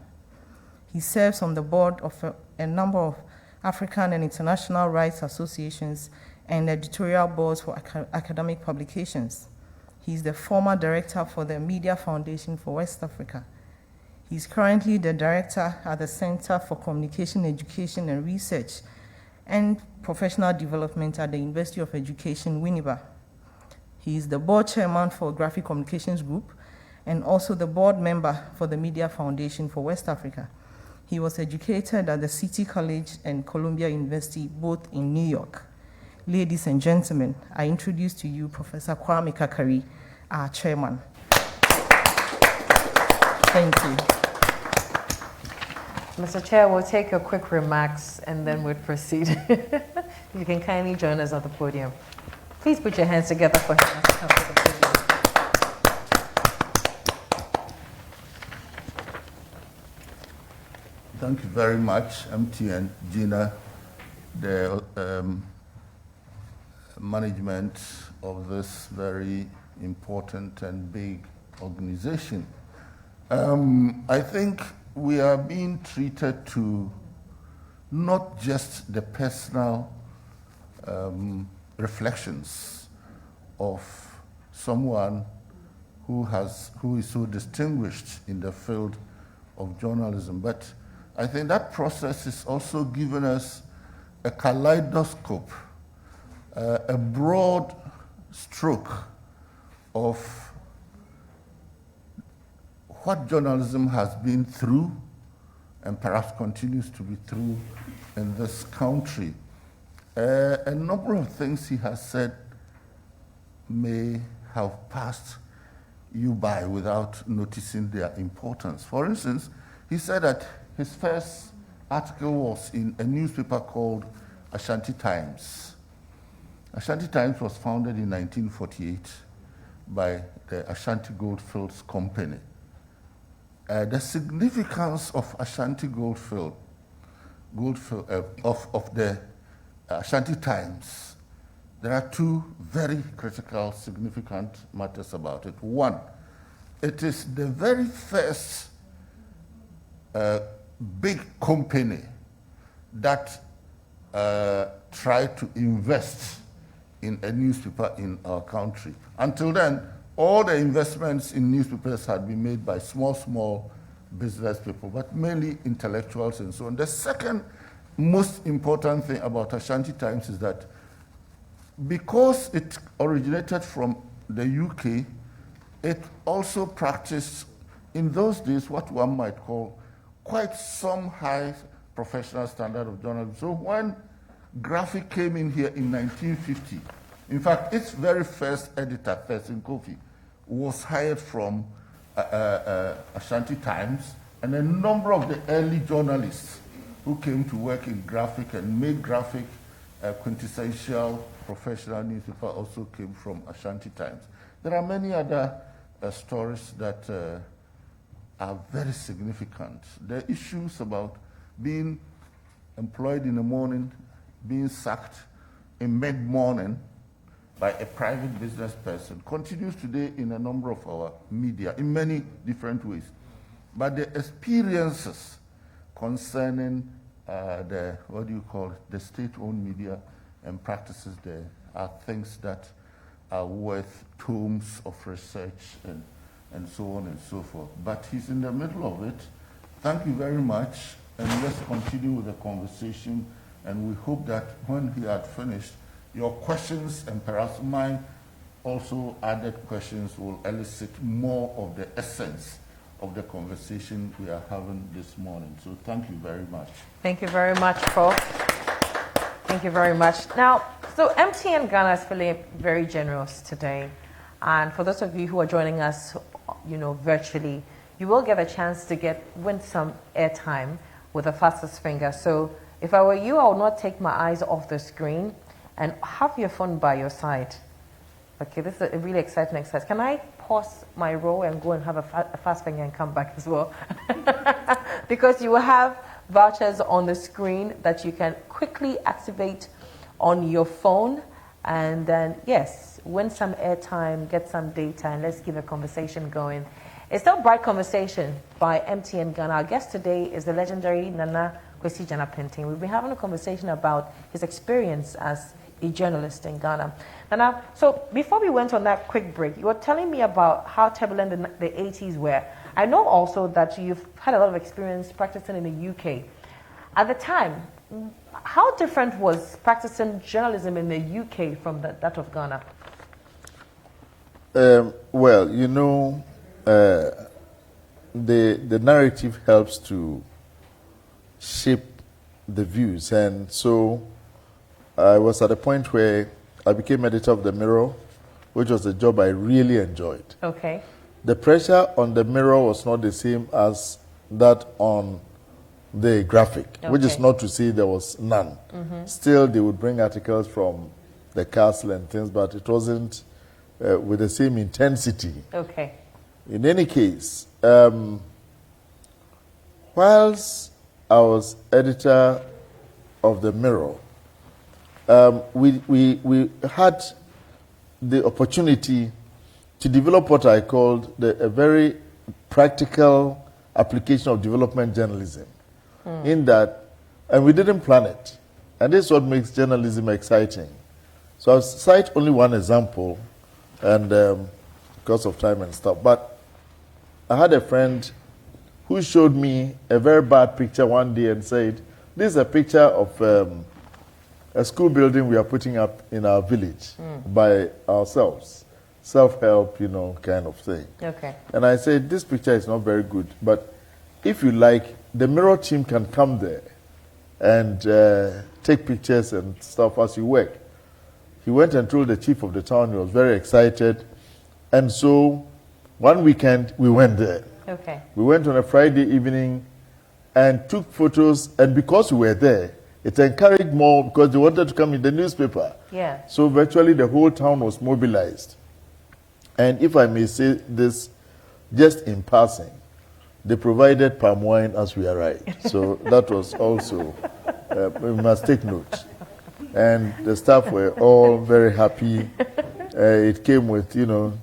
He serves on the board of a number of African and international rights associations and editorial boards for academic publications. He's the former director for the Media Foundation for West Africa. He's currently the director at the Center for Communication, Education and Research and Professional Development at the University of Education, Winneba. He is the board chairman for Graphic Communications Group and also the board member for the Media Foundation for West Africa. He was educated at the City College and Columbia University, both in New York. Ladies and gentlemen, I introduce to you Professor Kwame Kakari, our chairman. Thank you. Mr. Chair, we'll take your quick remarks and then we'll proceed. You can kindly join us at the podium. Please put your hands together for him as he comes to the podium. Thank you very much, MTN, Gina, the management of this very important and big organization. I think we are being treated to not just the personal reflections of someone who is so distinguished in the field of journalism, but I think that process is also giving us a kaleidoscope, a broad stroke of what journalism has been through and perhaps continues to be through in this country. A number of things he has said may have passed you by without noticing their importance. For instance, he said that his first article was in a newspaper called Ashanti Times. Ashanti Times was founded in 1948 by the Ashanti Goldfields Company. The significance of Ashanti Goldfield, of the Ashanti Times, there are two very critical, significant matters about it. One, it is the very first big company that tried to invest in a newspaper in our country. Until then, all the investments in newspapers had been made by small business people, but mainly intellectuals and so on. The second most important thing about Ashanti Times is that because it originated from the UK, it also practiced, in those days, what one might call quite some high professional standard of journalism. So when Graphic came in here in 1950, in fact, its very first editor, Percy Kofi, was hired from Ashanti Times, and a number of the early journalists who came to work in Graphic and made Graphic a quintessential professional newspaper also came from Ashanti Times. There are many other stories that are very significant. The issues about being employed in the morning, being sacked in mid-morning by a private business person continues today in a number of our media in many different ways. But the experiences concerning the state-owned media and practices there are things that are worth tomes of research and so on and so forth. But he's in the middle of it. Thank you very much, and let's continue with the conversation. And we hope that when he had finished, your questions and perhaps mine also added questions will elicit more of the essence of the conversation we are having this morning. So thank you very much. Thank you very much, folks. Thank you very much. Now, so MTN Ghana is feeling very generous today. And for those of you who are joining us, virtually, you will get a chance to win some airtime with the fastest finger. So if I were you, I would not take my eyes off the screen and have your phone by your side. Okay, this is a really exciting exercise. Can I pause my roll and go and have a fast finger and come back as well? Because you will have vouchers on the screen that you can quickly activate on your phone, and then, yes, win some airtime, get some data, and let's keep a conversation going. It's still Bright Conversation by MTN Ghana. Our guest today is the legendary Nana Kwasi Gyan-Appenteng. We've been having a conversation about his experience as a journalist in Ghana. Nana, so before we went on that quick break, you were telling me about how turbulent the 80s were. I know also that you've had a lot of experience practicing in the UK. At the time, how different was practicing journalism in the UK from that of Ghana? The narrative helps to shape the views, and so I was at a point where I became editor of the Mirror, which was a job I really enjoyed. Okay. The pressure on the Mirror was not the same as that on the Graphic, which is not to say there was none. Mm-hmm. Still, they would bring articles from the castle and things, but it wasn't with the same intensity. Okay. In any case, whilst I was editor of the Mirror, we had the opportunity to develop what I called a very practical application of development journalism. In that, and we didn't plan it, and this is what makes journalism exciting. So I'll cite only one example, and because of time and stuff, but I had a friend who showed me a very bad picture one day and said, this is a picture of a school building we are putting up in our village by ourselves. Self-help, kind of thing. Okay. And I said, this picture is not very good, but if you like, the Mirror team can come there and take pictures and stuff as you work. He went and told the chief of the town. He was very excited. And so one weekend, we went there. Okay. We went on a Friday evening and took photos. And because we were there, it encouraged more because they wanted to come in the newspaper. Yeah. So virtually the whole town was mobilized. And if I may say this, just in passing, they provided palm wine as we arrived. So that was also, we must take note. And the staff were all very happy. It came with,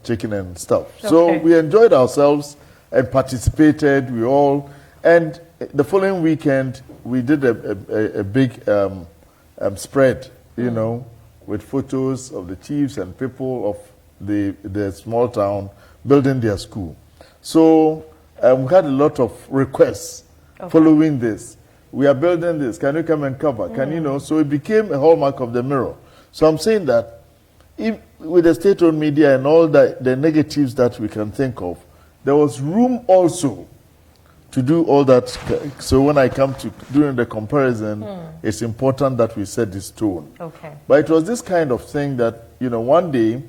chicken and stuff. Okay. So we enjoyed ourselves and participated. We all, and the following weekend, we did a big spread, with photos of the chiefs and people of the small town building their school. So we had a lot of requests following this. We are building this. Can you come and cover? Can So it became a hallmark of the Mirror. So I'm saying that if, with the state-owned media and all the negatives that we can think of, there was room also to do all that. So when I come to doing the comparison, it's important that we set this tone. Okay. But it was this kind of thing that, one day,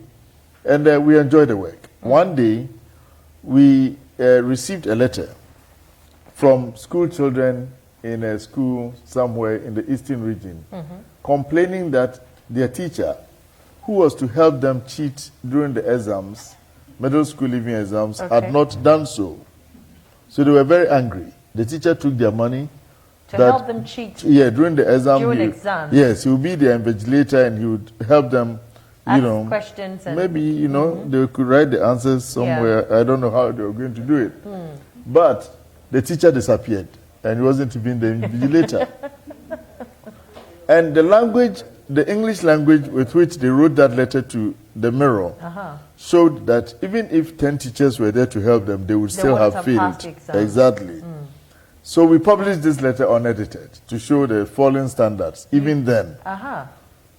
and we enjoyed the work. One day, we received a letter from school children in a school somewhere in the eastern region, complaining that their teacher, who was to help them cheat during the exams, middle school leaving exams, had not done so. So they were very angry. The teacher took their money. To help them cheat? Yeah, during the exam. During exams? Yes, he would be the invigilator and he would help them, ask questions. And maybe, they could write the answers somewhere. Yeah. I don't know how they were going to do it. But the teacher disappeared and he wasn't even the invigilator. And the language, the English language with which they wrote that letter to the Mirror showed that even if 10 teachers were there to help them, they would still have failed. Exactly. So we published this letter unedited to show the falling standards, even then.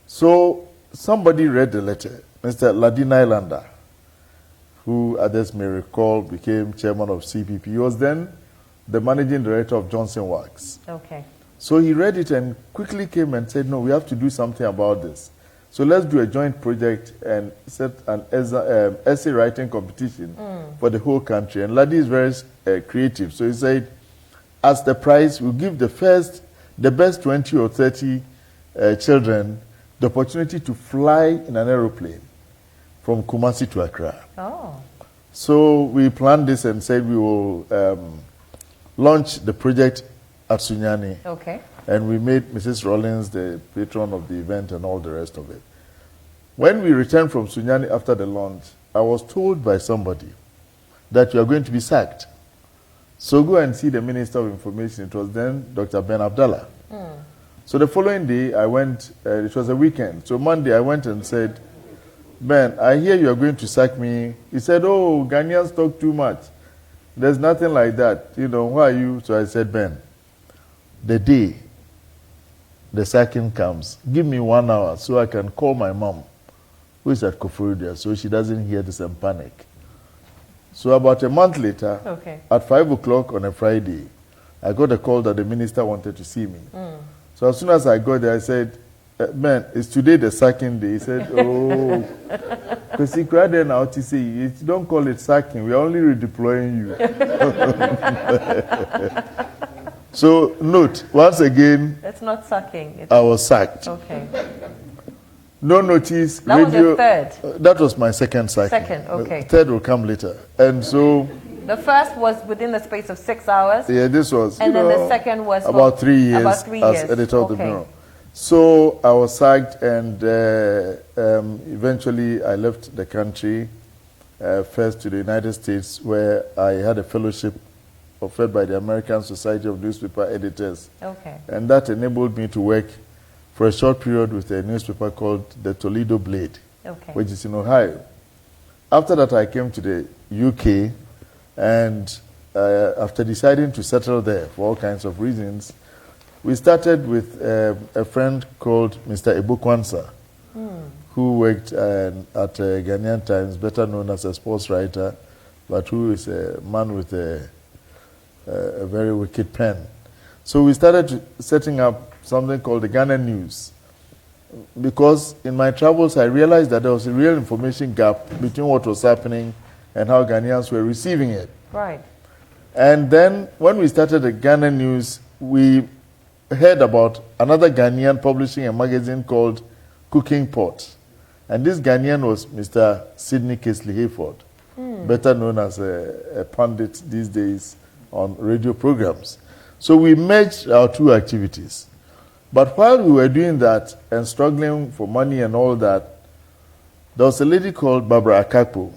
So somebody read the letter, Mr. Ladin Islander, who others may recall became chairman of CPP. He was then the managing director of Johnson Wax. Okay. So he read it and quickly came and said, no, we have to do something about this. So let's do a joint project and set an essay writing competition for the whole country. And Ladi is very creative. So he said, as the prize, we'll give the best 20 or 30 children the opportunity to fly in an aeroplane from Kumasi to Accra. Oh. So we planned this and said we will launch the project at Sunyani. Okay. And we made Mrs. Rollins the patron of the event and all the rest of it. When we returned from Sunyani after the launch, I was told by somebody that you are going to be sacked. So go and see the Minister of Information. It was then Dr. Ben Abdallah. So the following day, I went, it was a weekend. So Monday, I went and said, Ben, I hear you are going to sack me. He said, oh, Ghanaians talk too much. There's nothing like that. Who are you? So I said, Ben, the day the sacking comes, give me 1 hour so I can call my mom, who is at Koforidua, so she doesn't hear this and panic. So about a month later, at 5 o'clock on a Friday, I got a call that the minister wanted to see me. So as soon as I got there, I said, man, is today the sacking day? He said, oh, because he cried then out to say, you don't call it sacking, we're only redeploying you. So note, once again, it's not sacking. I was sacked. Okay. No notice. That was your third? That was my second sacking. Second, okay. Third will come later. And so... The first was within the space of 6 hours. Yeah, this was, and then the second was... About 3 years, about 3 years as editor of the Mirror. So I was sacked and eventually I left the country, first to the United States, where I had a fellowship offered by the American Society of Newspaper Editors. Okay. And that enabled me to work for a short period with a newspaper called the Toledo Blade, which is in Ohio. After that, I came to the UK, and after deciding to settle there for all kinds of reasons, we started with a friend called Mr. Ebo Kwanzaa, who worked at Ghanaian Times, better known as a sports writer, but who is a man with a very wicked pen. So we started setting up something called the Ghana News, because in my travels I realized that there was a real information gap between what was happening and how Ghanaians were receiving it. Right. And then when we started the Ghana News, we heard about another Ghanaian publishing a magazine called Cooking Pot. And this Ghanaian was Mr. Sidney Kesley Hayford, better known as a pundit these days on radio programs. So we merged our two activities. But while we were doing that and struggling for money and all that, there was a lady called Barbara Akakpo,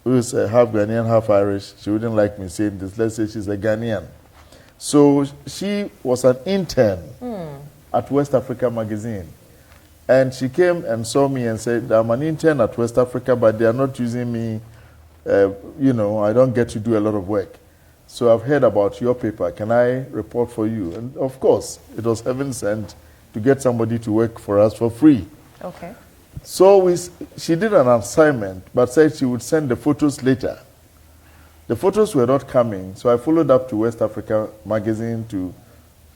who is half Ghanaian, half Irish. She wouldn't like me saying this. Let's say she's a Ghanaian. So she was an intern at West Africa magazine. And she came and saw me and said, I'm an intern at West Africa, but they are not using me. I don't get to do a lot of work. So I've heard about your paper. Can I report for you? And of course, it was heaven sent to get somebody to work for us for free. Okay. So she did an assignment, but said she would send the photos later. The photos were not coming, so I followed up to West Africa magazine to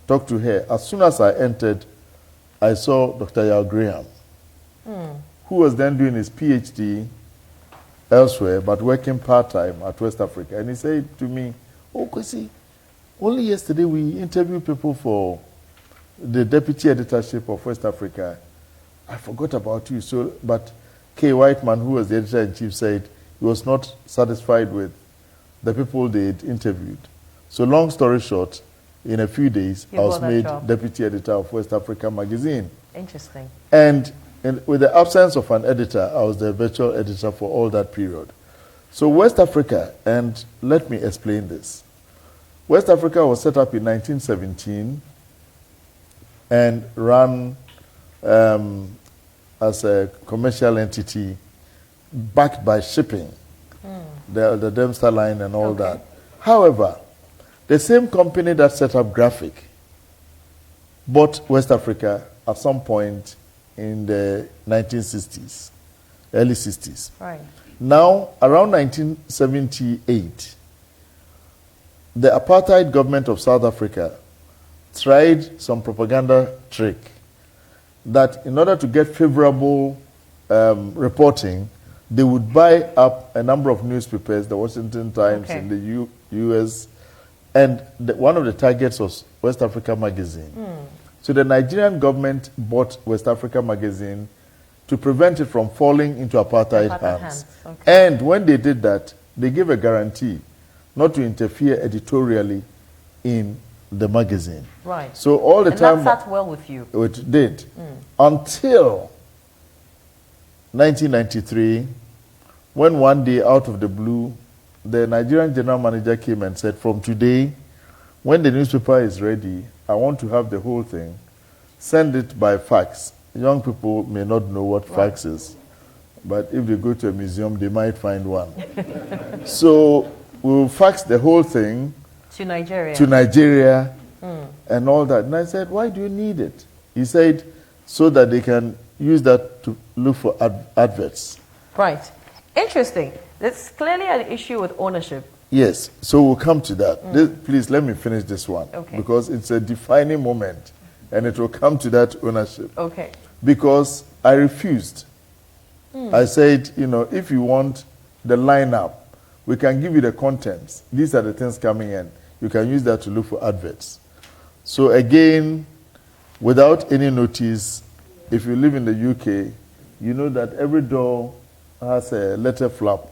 talk to her. As soon as I entered, I saw Dr. Yao Graham, who was then doing his PhD elsewhere, but working part-time at West Africa. And he said to me, oh, Kwasi, only yesterday we interviewed people for the deputy editorship of West Africa. I forgot about you. So, but K. Whiteman, who was the editor-in-chief, said he was not satisfied with the people they had interviewed. So long story short, in a few days, I was made deputy editor of West Africa magazine. Interesting. And with the absence of an editor, I was the virtual editor for all that period. So West Africa, and let me explain this. West Africa was set up in 1917 and ran as a commercial entity backed by shipping, the Dempster line and all that. However, the same company that set up Graphic bought West Africa at some point in the 1960s, early 60s. Right. Now, around 1978, the apartheid government of South Africa tried some propaganda trick that in order to get favorable reporting, they would buy up a number of newspapers, the Washington Times in the U.S., and one of the targets was West Africa magazine. So the Nigerian government bought West Africa magazine to prevent it from falling into apartheid hands. Okay. And when they did that, they gave a guarantee not to interfere editorially in the magazine. Right. So all the time... And that sat well with you. It did. Until 1993, when one day, out of the blue, the Nigerian general manager came and said, from today, when the newspaper is ready, I want to have the whole thing. Send it by fax. Young people may not know what fax is, but if they go to a museum, they might find one. So we'll fax the whole thing to Nigeria, and all that. And I said, why do you need it? He said, so that they can use that to look for adverts. Right. Interesting. There's clearly an issue with ownership. Yes, so we'll come to that. Please, let me finish this one. Okay. Because it's a defining moment, and it will come to that ownership. Okay. Because I refused. I said, if you want the lineup, we can give you the contents. These are the things coming in. You can use that to look for adverts. So again, without any notice, if you live in the UK, you know that every door has a letter flap.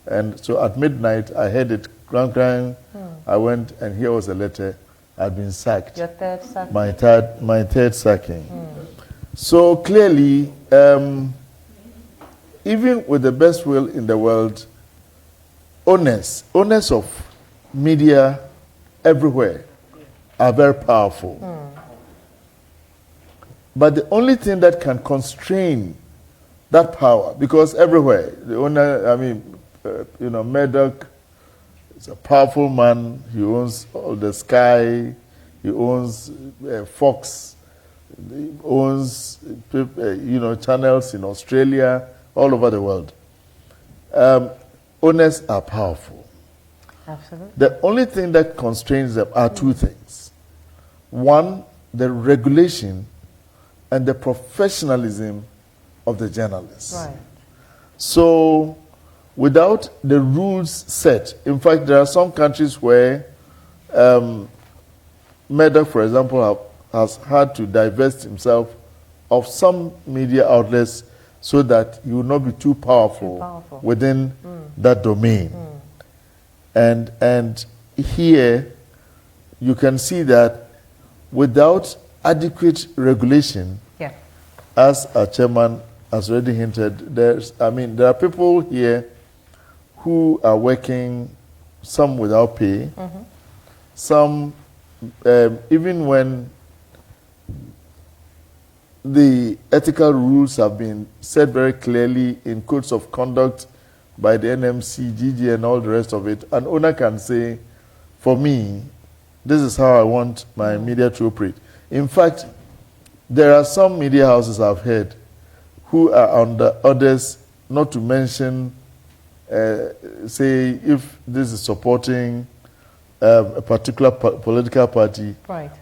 And so at midnight, I heard it clang, clang. I went, and here was a letter. I'd been sacked. Your third sacking? My third sacking. So clearly, even with the best will in the world, owners of media everywhere are very powerful. But the only thing that can constrain that power, because everywhere, the owner, Murdoch is a powerful man. He owns all the Sky. He owns Fox. He owns, channels in Australia, all over the world. Owners are powerful. Absolutely. The only thing that constrains them are two things. One, the regulation and the professionalism of the journalists. Right. So, without the rules set, in fact, there are some countries where Medak, for example, has had to divest himself of some media outlets so that he will not be too powerful within that domain. And here you can see that without adequate regulation, as our chairman has already hinted, there are people here who are working, some without pay, some even when the ethical rules have been set very clearly in codes of conduct by the NMC, GG, and all the rest of it, an owner can say, for me, this is how I want my media to operate. In fact, there are some media houses I've heard who are under orders not to mention, say, if this is supporting a particular political party,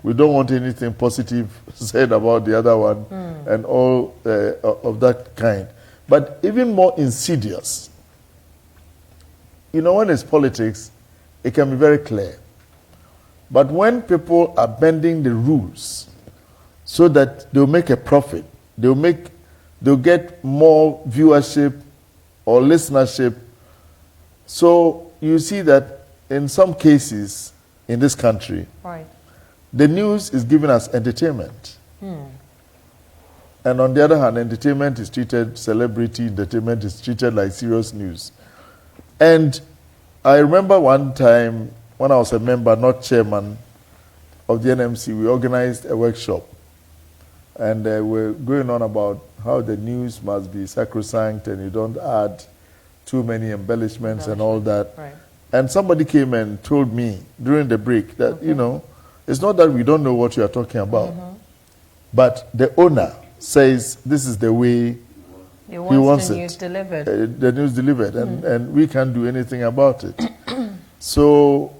we don't want anything positive said about the other one and all of that kind. But even more insidious, when it's politics, it can be very clear. But when people are bending the rules so that they'll make a profit, they'll get more viewership or listenership. So you see that in some cases in this country, the news is given as entertainment. And on the other hand, entertainment is treated, celebrity entertainment is treated like serious news. And I remember one time when I was a member, not chairman of the NMC, we organized a workshop. And we're going on about how the news must be sacrosanct and you don't add too many embellishments and all that. And somebody came and told me during the break that, it's not that we don't know what you are talking about, but the owner says this is the way he wants the news delivered. The news delivered, and we can't do anything about it. So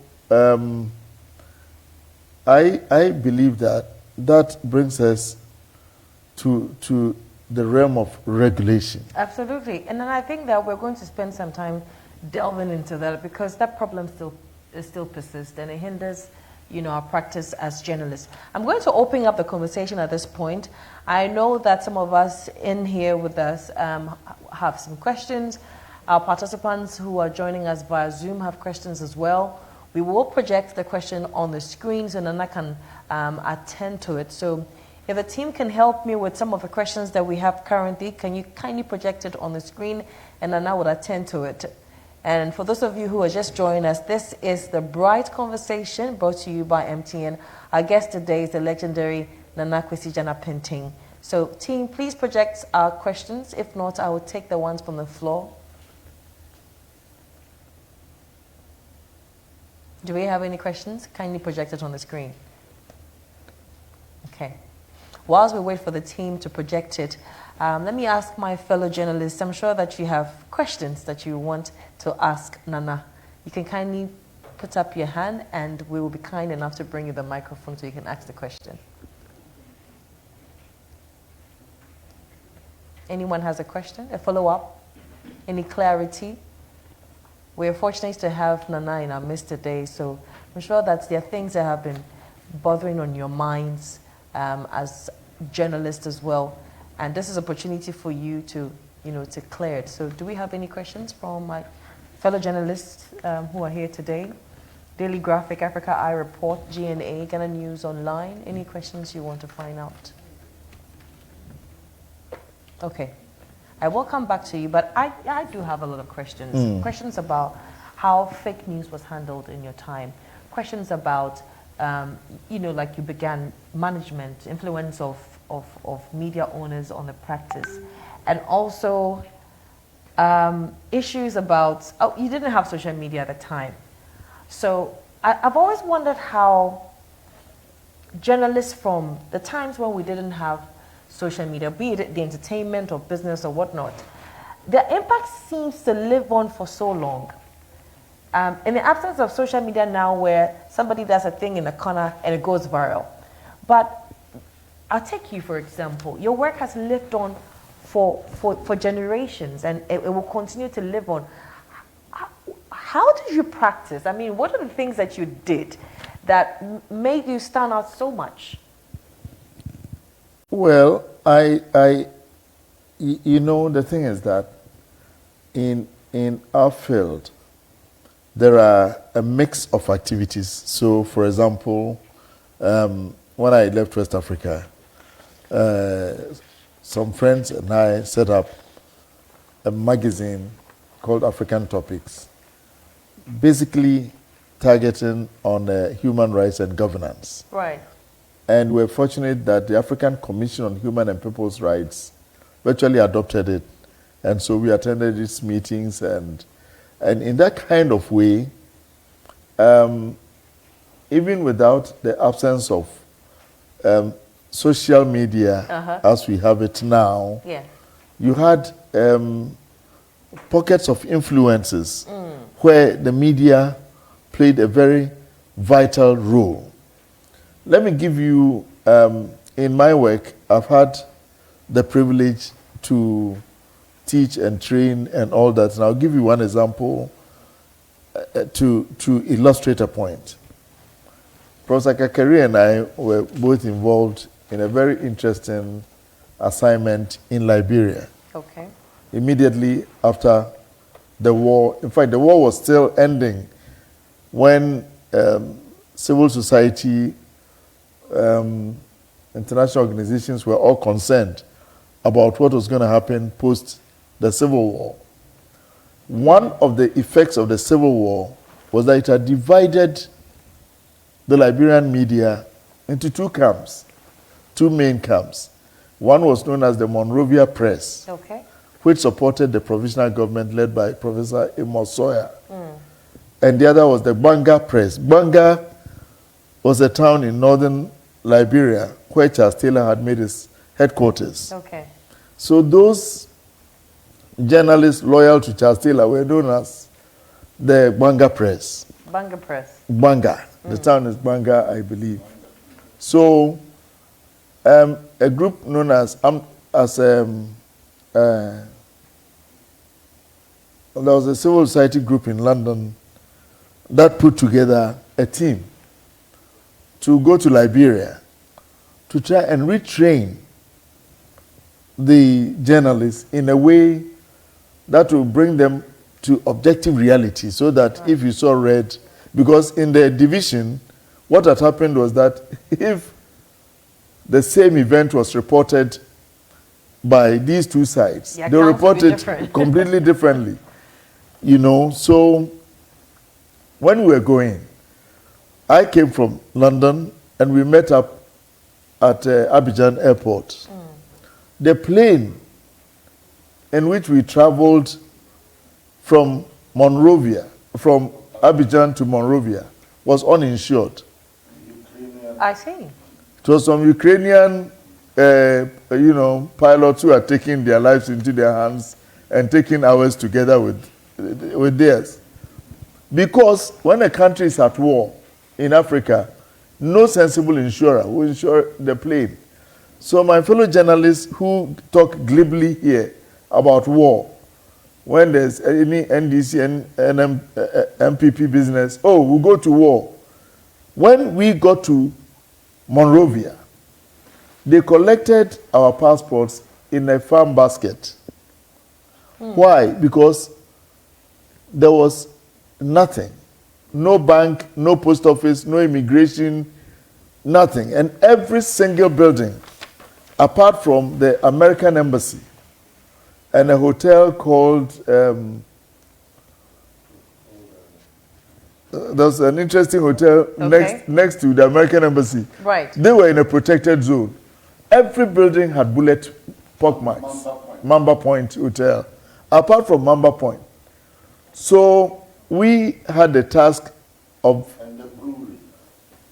I believe that brings us to the realm of regulation. Absolutely. And then I think that we're going to spend some time delving into that because that problem still persists and it hinders our practice as journalists. I'm going to open up the conversation at this point. I know that some of us in here with us have some questions. Our participants who are joining us via Zoom have questions as well. We will project the question on the screen so Nana can attend to it. So if the team can help me with some of the questions that we have currently, can you kindly project it on the screen and Nana will attend to it. And for those of you who are just joining us, this is the Bright Conversation brought to you by MTN. Our guest today is the legendary Kwasi Gyan-Appenteng. So team, please project our questions. If not, I will take the ones from the floor. Do we have any questions? Kindly project it on the screen. Okay. Whilst we wait for the team to project it, let me ask my fellow journalists. I'm sure that you have questions that you want to ask Nana. You can kindly put up your hand and we will be kind enough to bring you the microphone so you can ask the question. Anyone has a question, a follow-up? Any clarity? We're fortunate to have Nana in our midst today, so I'm sure that there are things that have been bothering on your minds as journalists as well. And this is an opportunity for you to, to clear it. So do we have any questions from my fellow journalists who are here today? Daily Graphic, Africa Eye Report, GNA, Ghana News Online. Any questions you want to find out? Okay. I will come back to you, but I do have a lot of questions. Questions about how fake news was handled in your time. Questions about, like you began management, influence of media owners on the practice. And also issues about, you didn't have social media at the time. So I've always wondered how journalists from the times when we didn't have social media, be it the entertainment or business or whatnot, their impact seems to live on for so long. In the absence of social media now where somebody does a thing in a corner and it goes viral. But I'll take you, for example. Your work has lived on for generations and it will continue to live on. how did you practice? I mean, what are the things that you did that made you stand out so much? Well, you know, the thing is that in our field, there are a mix of activities. So, for example, when I left West Africa, some friends and I set up a magazine called African Topics, basically targeting on human rights and governance. Right. And we're fortunate that the African Commission on Human and People's Rights virtually adopted it. And so we attended its meetings, and in that kind of way, even without the absence of social media as we have it now, you had pockets of influences where the media played a very vital role. Let me give you, in my work, I've had the privilege to teach and train and all that. And I'll give you one example to illustrate a point. Professor Kakari and I were both involved in a very interesting assignment in Liberia. Okay. Immediately after the war, in fact, the war was still ending when civil society, international organizations were all concerned about what was going to happen post the Civil War. One of the effects of the Civil War was that it had divided the Liberian media into two camps, two main camps. One was known as the Monrovia Press, which supported the provisional government led by Professor Amos Sawyer. And the other was the Banga Press. Banga was a town in northern Liberia where Charles Taylor had made his headquarters. So those journalists loyal to Charles Taylor were known as the Banga Press. Banga Press. Banga. The town is Banga, I believe. So a group known as there was a civil society group in London that put together a team to go to Liberia to try and retrain the journalists in a way that will bring them to objective reality, so that if you saw red, because in the division, what had happened was that if the same event was reported by these two sides, they report it completely differently. You know, so when we were going, I came from London and we met up at Abidjan Airport. The plane in which we traveled from Monrovia, from Abidjan to Monrovia, was uninsured. I see. It was some Ukrainian, pilots who are taking their lives into their hands and taking ours together with theirs. Because when a country is at war in Africa, no sensible insurer will insure the plane. So my fellow journalists who talk glibly here about war, when there's any NDC and MPP business, we'll go to war. When we got to Monrovia, they collected our passports in a farm basket. Why? Because there was nothing. No bank, no post office, no immigration, nothing. And every single building, apart from the American Embassy and a hotel called, there's an interesting hotel next to the American Embassy. Right. They were in a protected zone. Every building had bullet pockmarks. Mamba Point Hotel. Apart from Mamba Point. So we had the task of...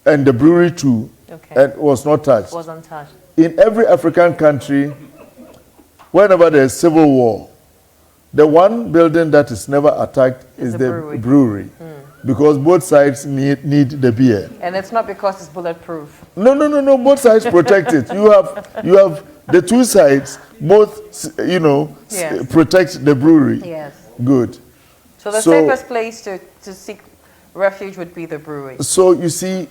And the brewery too. And was not touched. Was untouched. In every African country, whenever there's civil war, the one building that is never attacked is the brewery. Because both sides need the beer. And it's not because it's bulletproof. No. Both sides protect it. You have the two sides, both, protect the brewery. Yes. Good. So the safest place to seek refuge would be the brewery. So you see,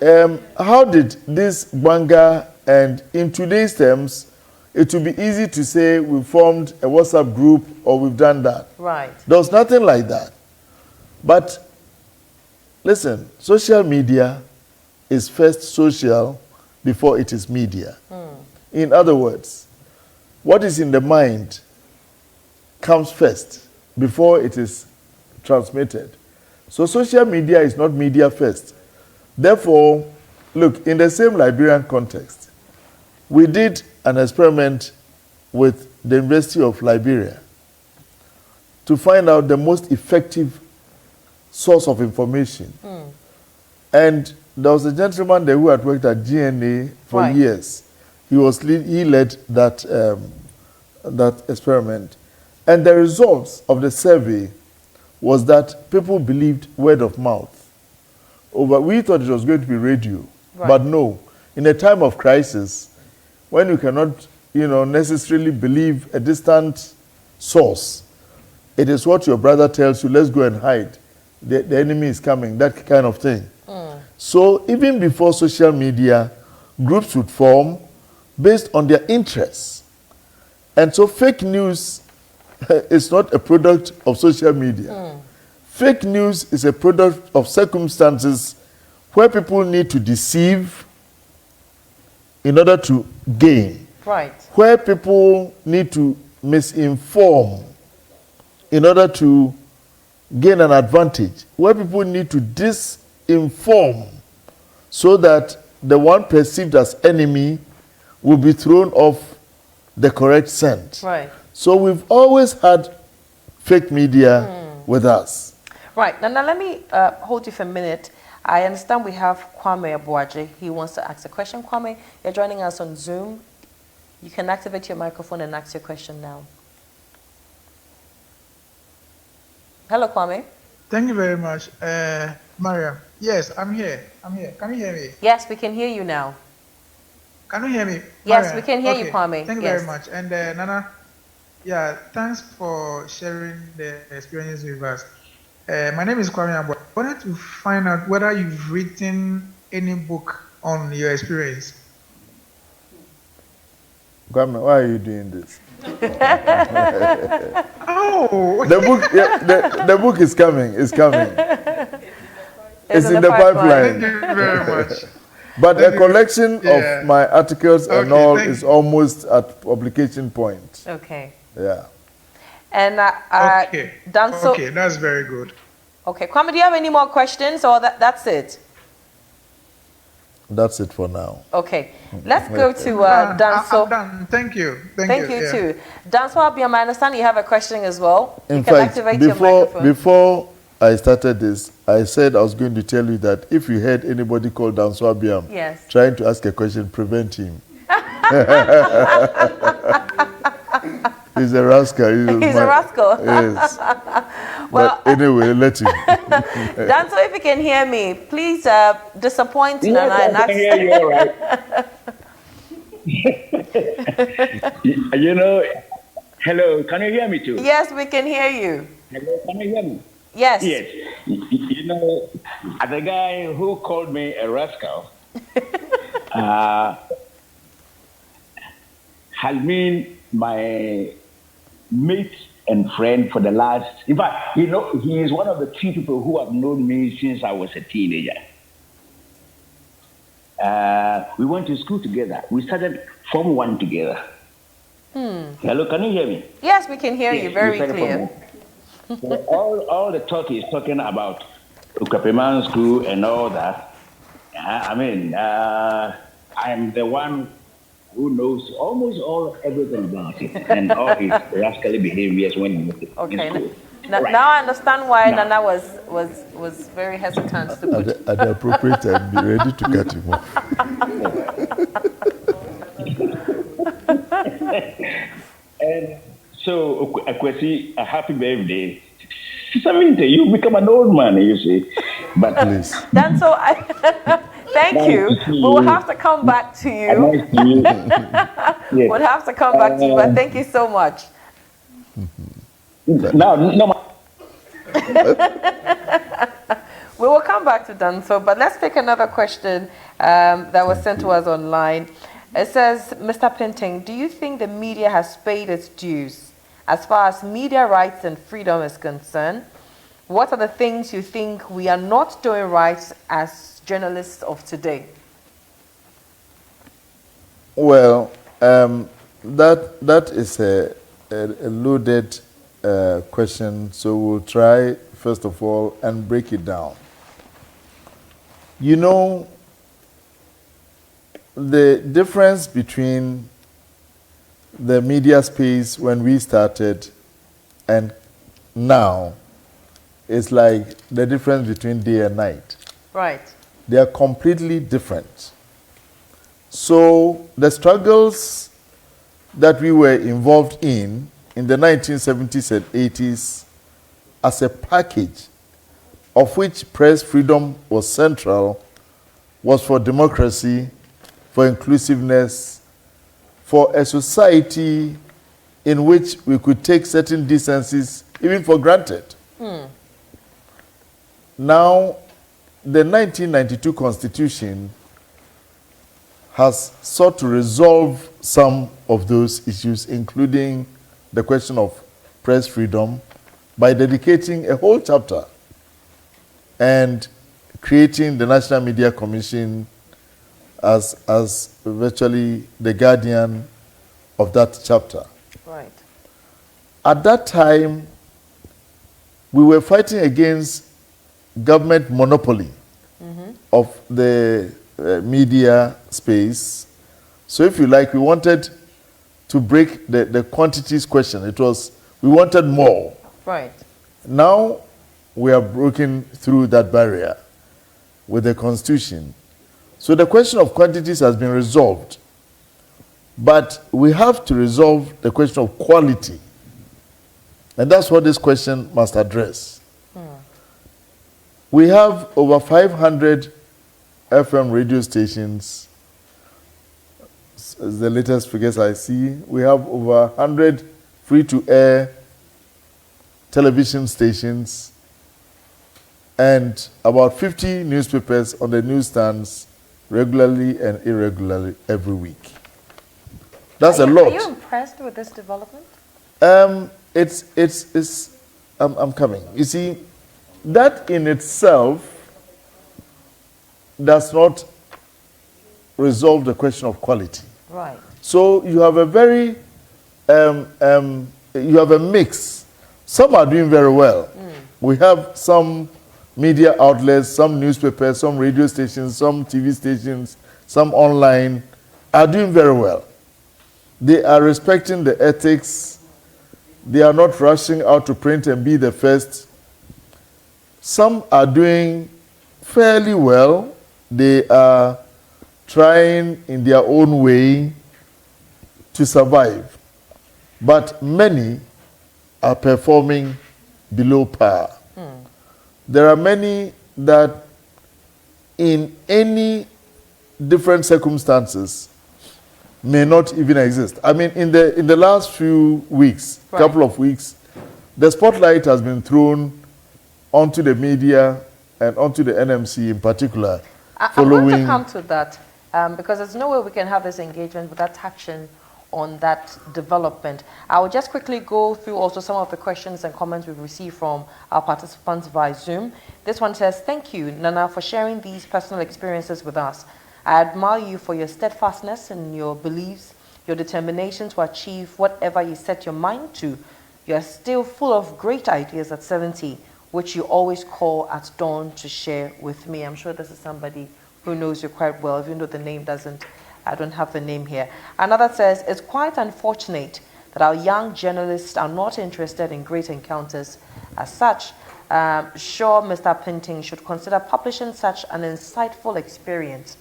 how did this banga, and in today's terms, it would be easy to say we formed a WhatsApp group or we've done that. Right. There was nothing like that. But listen, social media is first social before it is media. In other words, what is in the mind comes first before it is transmitted. So social media is not media first. Therefore, look, in the same Liberian context, we did an experiment with the University of Liberia to find out the most effective source of information. And there was a gentleman there who had worked at GNA for years. He led that that experiment. And the results of the survey was that people believed word of mouth. We thought it was going to be radio, but no. In a time of crisis, when you cannot, necessarily believe a distant source, it is what your brother tells you, let's go and hide. The enemy is coming, that kind of thing. So even before social media, groups would form based on their interests. And so fake news is not a product of social media. Fake news is a product of circumstances where people need to deceive in order to gain. Right. Where people need to misinform in order to gain an advantage. Where people need to disinform so that the one perceived as enemy will be thrown off the correct scent. Right. So we've always had fake media with us. Right. Now let me hold you for a minute. I understand we have Kwame Abuaje. He wants to ask a question. Kwame, you're joining us on Zoom. You can activate your microphone and ask your question now. Hello, Kwame. Thank you very much. Maria, yes, I'm here. Can you hear me? Yes, we can hear you now. Can you hear me? Yes, Maria? we can hear you, Kwame. Thank you very much. And Nana, thanks for sharing the experience with us. My name is Kwame Abuaje. I wanted to find out whether you've written any book on your experience. Kwame, why are you doing this? Oh, the book is coming. It's coming. It's in the pipeline. Thank you very much. But a collection of my articles and all is almost at publication point. Okay. Yeah. And okay, Danso. That's very good. Okay, Kwame, do you have any more questions, or that's it? That's it for now. Okay, let's go to Danso. I'm done. Thank you. Thank you too. Danso Abiam, I understand you have a question as well. In you can fact, activate your microphone. before I started this, I said I was going to tell you that if you heard anybody called Danso Abiam trying to ask a question, prevent him. He's a rascal. He's a rascal. Yes. Well, but anyway, let him. Danso, if you can hear me, please disappoint Nana and I can hear you all right. Hello, can you hear me too? Yes, we can hear you. Hello, can you hear me? Yes. Yes. The guy who called me a rascal has been my mate and friend for the last, in fact, he is one of the few people who have known me since I was a teenager. We went to school together. We started Form 1 together. Hello, can you hear me? Yes, we can hear you very clear. So all the talk is talking about Ukapeman School and all that. I'm the one who knows almost everything about it and all his rascally behaviors when he was in school. Now I understand why Nana was very hesitant to put at the appropriate time, be ready to cut him off. And so, Kwasi, a happy birthday. 70, you become an old man, you see. But please. Then so thank you. We will have to come back to you. Nice to you. Yes. We'll have to come back to you, but thank you so much. We will come back to Danso, but let's take another question that was sent to us online. It says, Mr. Appenteng, do you think the media has paid its dues as far as media rights and freedom is concerned? What are the things you think we are not doing right as journalists of today? Well, that is a loaded question, so we'll try, first of all, and break it down. You know, the difference between the media space when we started and now is like the difference between day and night. Right. They are completely different. So the struggles that we were involved in the 1970s and 80s as a package, of which press freedom was central, was for democracy, for inclusiveness, for a society in which we could take certain decencies even for granted. Now, the 1992 Constitution has sought to resolve some of those issues, including the question of press freedom, by dedicating a whole chapter and creating the National Media Commission as virtually the guardian of that chapter. Right. At that time, we were fighting against government monopoly of the media space. So if you like, we wanted to break the quantities question. We wanted more. Right. Now we are breaking through that barrier with the Constitution. So the question of quantities has been resolved. But we have to resolve the question of quality. And that's what this question must address. We have over 500 FM radio stations, as the latest figures I see. We have over 100 free-to-air television stations and about 50 newspapers on the newsstands regularly and irregularly every week. That's a lot. Are you impressed with this development? I'm coming. You see, that in itself does not resolve the question of quality. Right. So you have a very, you have a mix. Some are doing very well. We have some media outlets, some newspapers, some radio stations, some TV stations, some online are doing very well. They are respecting the ethics. They are not rushing out to print and be the first. Some are doing fairly well. They are trying in their own way to survive. But many are performing below par. There are many that in any different circumstances may not even exist. I mean, in the last few weeks, couple of weeks, the spotlight has been thrown onto the media and onto the NMC in particular. I'm going to come to that because there's no way we can have this engagement without action on that development. I will just quickly go through also some of the questions and comments we've received from our participants via Zoom. This one says, thank you, Nana, for sharing these personal experiences with us. I admire you for your steadfastness and your beliefs, your determination to achieve whatever you set your mind to. You are still full of great ideas at 70, which you always call at dawn to share with me. I'm sure this is somebody who knows you quite well, even though the name doesn't, I don't have the name here. Another says, it's quite unfortunate that our young journalists are not interested in great encounters as such. Sure, Mr. Appenteng should consider publishing such an insightful experience.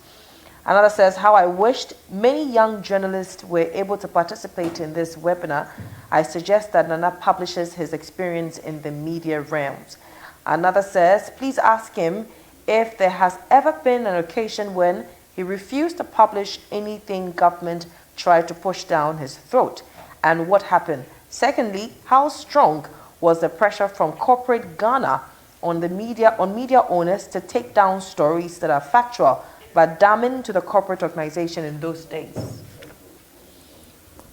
Another says, how I wished many young journalists were able to participate in this webinar. I suggest that Nana publishes his experience in the media realms. Another says, please ask him if there has ever been an occasion when he refused to publish anything government tried to push down his throat, and what happened. Secondly, how strong was the pressure from corporate Ghana on media owners to take down stories that are factual but damning to the corporate organization in those days?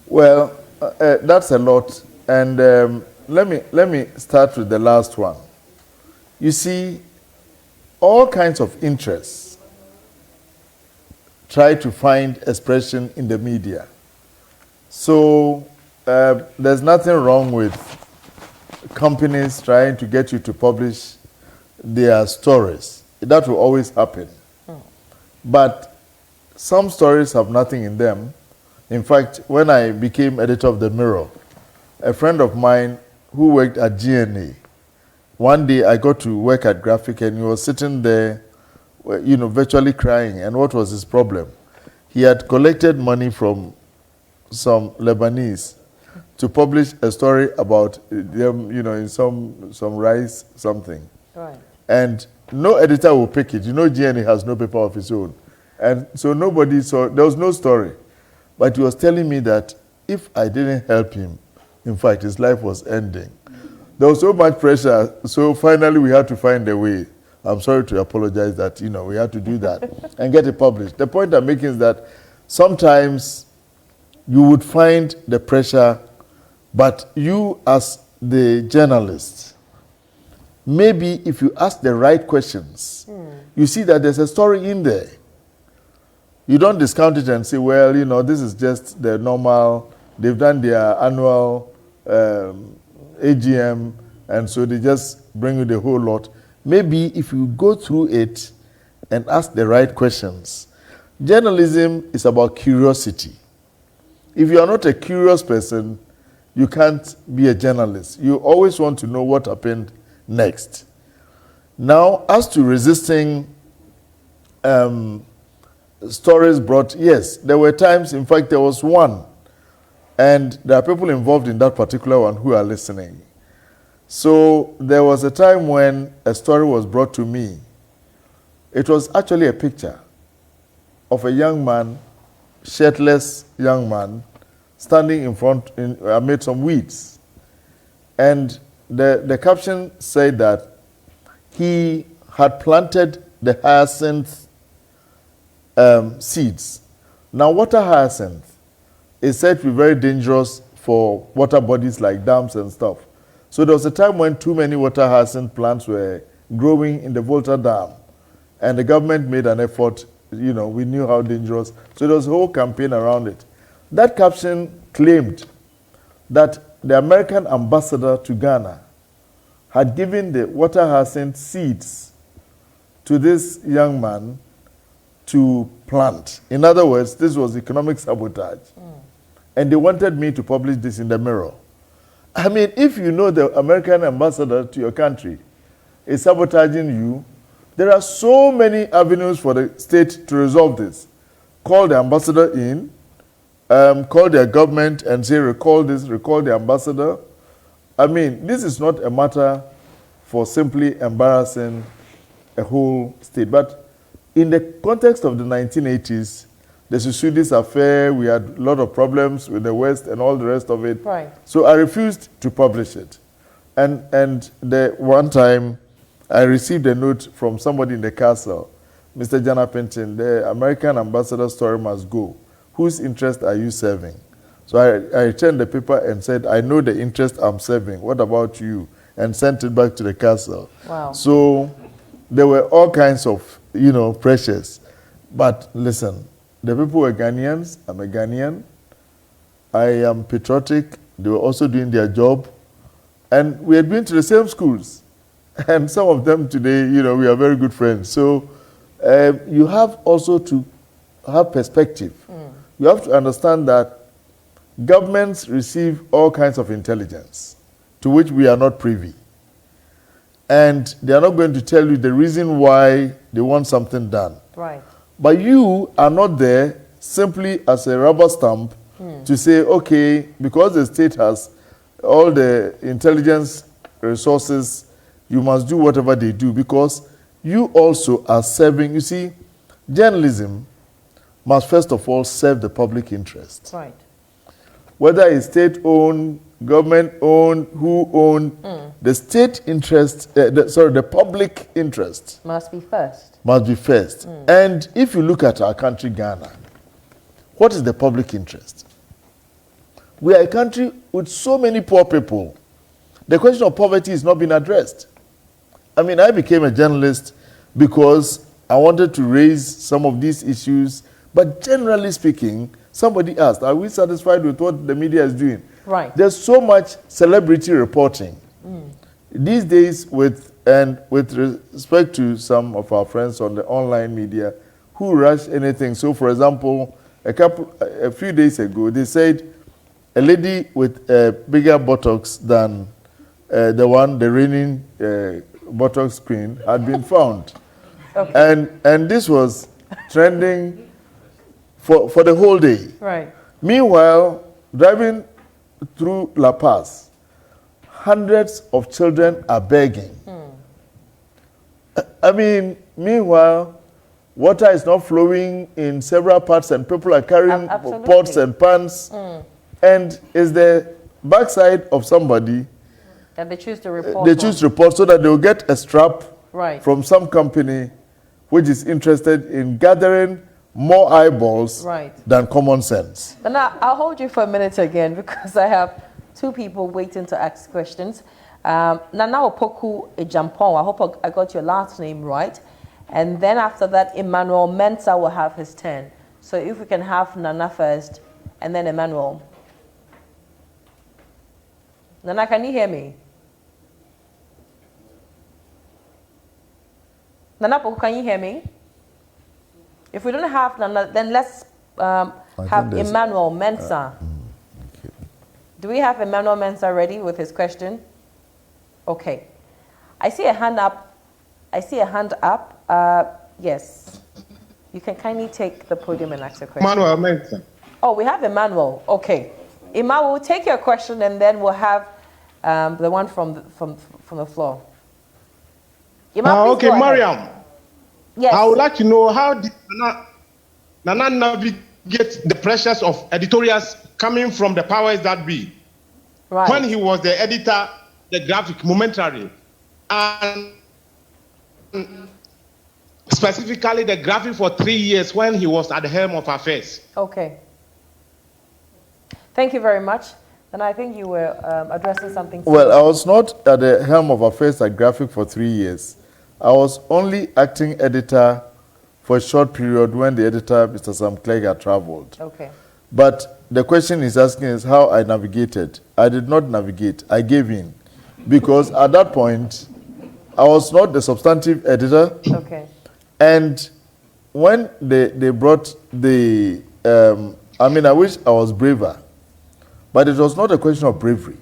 Well, that's a lot, and let me start with the last one. You see, all kinds of interests try to find expression in the media. So there's nothing wrong with companies trying to get you to publish their stories. That will always happen. But some stories have nothing in them. In fact, when I became editor of The Mirror, a friend of mine who worked at GNA, one day I got to work at Graphic and he was sitting there, virtually crying. And what was his problem? He had collected money from some Lebanese to publish a story about them, in some rice something. Right. And no editor will pick it. GNA has no paper of its own. And so nobody saw, there was no story. But he was telling me that if I didn't help him, in fact, his life was ending. There was so much pressure, so finally we had to find a way. I'm sorry to apologize that, we had to do that and get it published. The point I'm making is that sometimes you would find the pressure, but you as the journalist, maybe if you ask the right questions, you see that there's a story in there. You don't discount it and say, well, this is just the normal, they've done their annual AGM, and so they just bring you the whole lot. Maybe if you go through it and ask the right questions. Journalism is about curiosity. If you are not a curious person, you can't be a journalist. You always want to know what happened next. Now, as to resisting stories brought, yes, there were times, in fact, there was one, and there are people involved in that particular one who are listening. So there was a time when a story was brought to me. It was actually a picture of a young man, shirtless young man, standing in front amid some weeds. And the caption said that he had planted the hyacinth seeds. Now, water hyacinth is said to be very dangerous for water bodies like dams and stuff. So there was a time when too many water hyacinth plants were growing in the Volta Dam, and the government made an effort. We knew how dangerous. So there was a whole campaign around it. That caption claimed that the American ambassador to Ghana had given the water hyacinth seeds to this young man to plant. In other words, this was economic sabotage. And they wanted me to publish this in The Mirror. I mean, if you know the American ambassador to your country is sabotaging you, there are so many avenues for the state to resolve this. Call the ambassador in, call their government and say, recall this, recall the ambassador. I mean, this is not a matter for simply embarrassing a whole state. But in the context of the 1980s, the Susudis affair, we had a lot of problems with the West and all the rest of it. Right. So I refused to publish it. And the one time, I received a note from somebody in the castle, Mr. Gyan-Appenteng, the American ambassador story must go. Whose interest are you serving? So I returned the paper and said, I know the interest I'm serving. What about you? And sent it back to the castle. Wow. So there were all kinds of, pressures. But listen, the people were Ghanaians. I'm a Ghanaian. I am patriotic. They were also doing their job. And we had been to the same schools. And some of them today, we are very good friends. So you have also to have perspective. You have to understand that governments receive all kinds of intelligence to which we are not privy. And they are not going to tell you the reason why they want something done. Right. But you are not there simply as a rubber stamp to say, okay, because the state has all the intelligence resources, you must do whatever they do, because you also are serving. You see, journalism must first of all serve the public interest. Right. Whether it's state-owned, government-owned, who owned, the state interest, the public interest Must be first. must be first. And if you look at our country, Ghana, what is the public interest? We are a country with so many poor people. The question of poverty is not being addressed. I mean, I became a journalist because I wanted to raise some of these issues, but generally speaking, somebody asked, are we satisfied with what the media is doing? Right. There's so much celebrity reporting. These days, with respect to some of our friends on the online media who rush anything. So, for example, a few days ago, they said a lady with a bigger buttocks than the reigning Botox queen had been found. Okay. And this was trending for the whole day. Right. Meanwhile, driving through La Paz, hundreds of children are begging. I mean, meanwhile, water is not flowing in several parts and people are carrying pots and pans. And is the backside of somebody that they choose to report. They choose to report so that they will get a strap from some company which is interested in gathering more eyeballs than common sense. And I'll hold you for a minute again because I have two people waiting to ask questions. Nana Opoku Ejampon, I hope I got your last name right. And then after that, Emmanuel Mensah will have his turn. So if we can have Nana first and then Emmanuel. Nana, can you hear me? Nana Opoku, can you hear me? If we don't have Nana, then let's have Emmanuel Mensah. Okay. Do we have Emmanuel Mensah ready with his question? Okay. I see a hand up. Yes. You can kindly take the podium and ask a question. Emmanuel Mensah. Oh, we have Emmanuel. Okay. Emmanuel, we'll take your question and then we'll have the one from the floor. Okay, Mariam. Yes. I would like to know how did Nana navigate the pressures of editorials coming from the powers that be. Right. When he was the editor, the graphic momentary, and specifically the graphic for 3 years when he was at the helm of affairs. Okay. Thank you very much. And I think you were addressing something. Well, I was not at the helm of affairs at graphic for 3 years. I was only acting editor for a short period when the editor, Mr. Sam Klega, traveled. Okay. But the question he's asking is how I navigated. I did not navigate. I gave in. Because at that point, I was not the substantive editor. Okay. And when they brought the, I wish I was braver. But it was not a question of bravery.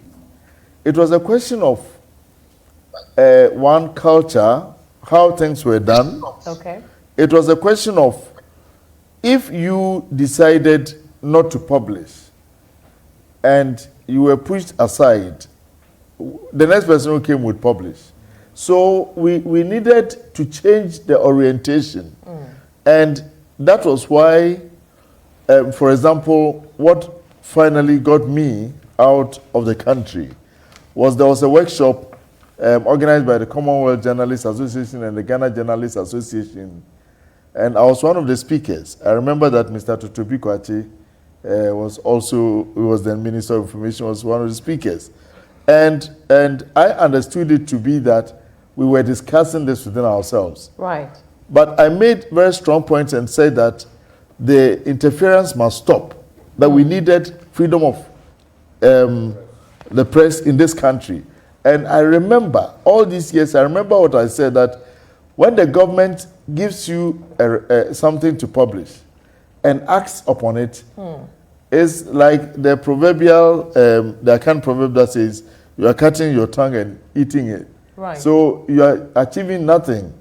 It was a question of one culture, how things were done. Okay. It was a question of if you decided not to publish and you were pushed aside, the next person who came would publish. So we needed to change the orientation. And that was why, for example, what finally got me out of the country was there was a workshop organized by the Commonwealth Journalists Association and the Ghana Journalists Association. And I was one of the speakers. I remember that Mr. Tutubi Kwachi was the Minister of Information, was one of the speakers. And I understood it to be that we were discussing this within ourselves. Right. But I made very strong points and said that the interference must stop, that we needed freedom of the press in this country. And I remember all these years, I remember what I said, that when the government gives you something to publish and acts upon it, it's like the proverbial, the Akan proverb that says, you are cutting your tongue and eating it. Right. So you are achieving nothing.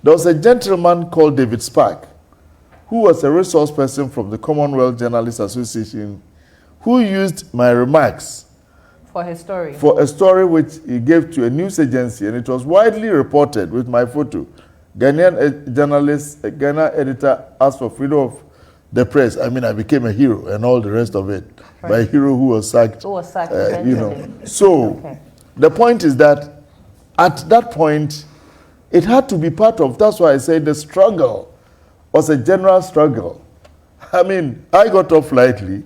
There was a gentleman called David Spark, who was a resource person from the Commonwealth Journalists Association, who used my remarks for his story. For a story which he gave to a news agency, and it was widely reported with my photo. Ghanaian journalist, Ghana editor asked for freedom of the press. I mean, I became a hero and all the rest of it. Right. By a hero who was sacked. Who was sacked, you know. So the point is that at that point, it had to be part of, that's why I say the struggle was a general struggle. I mean, I got off lightly.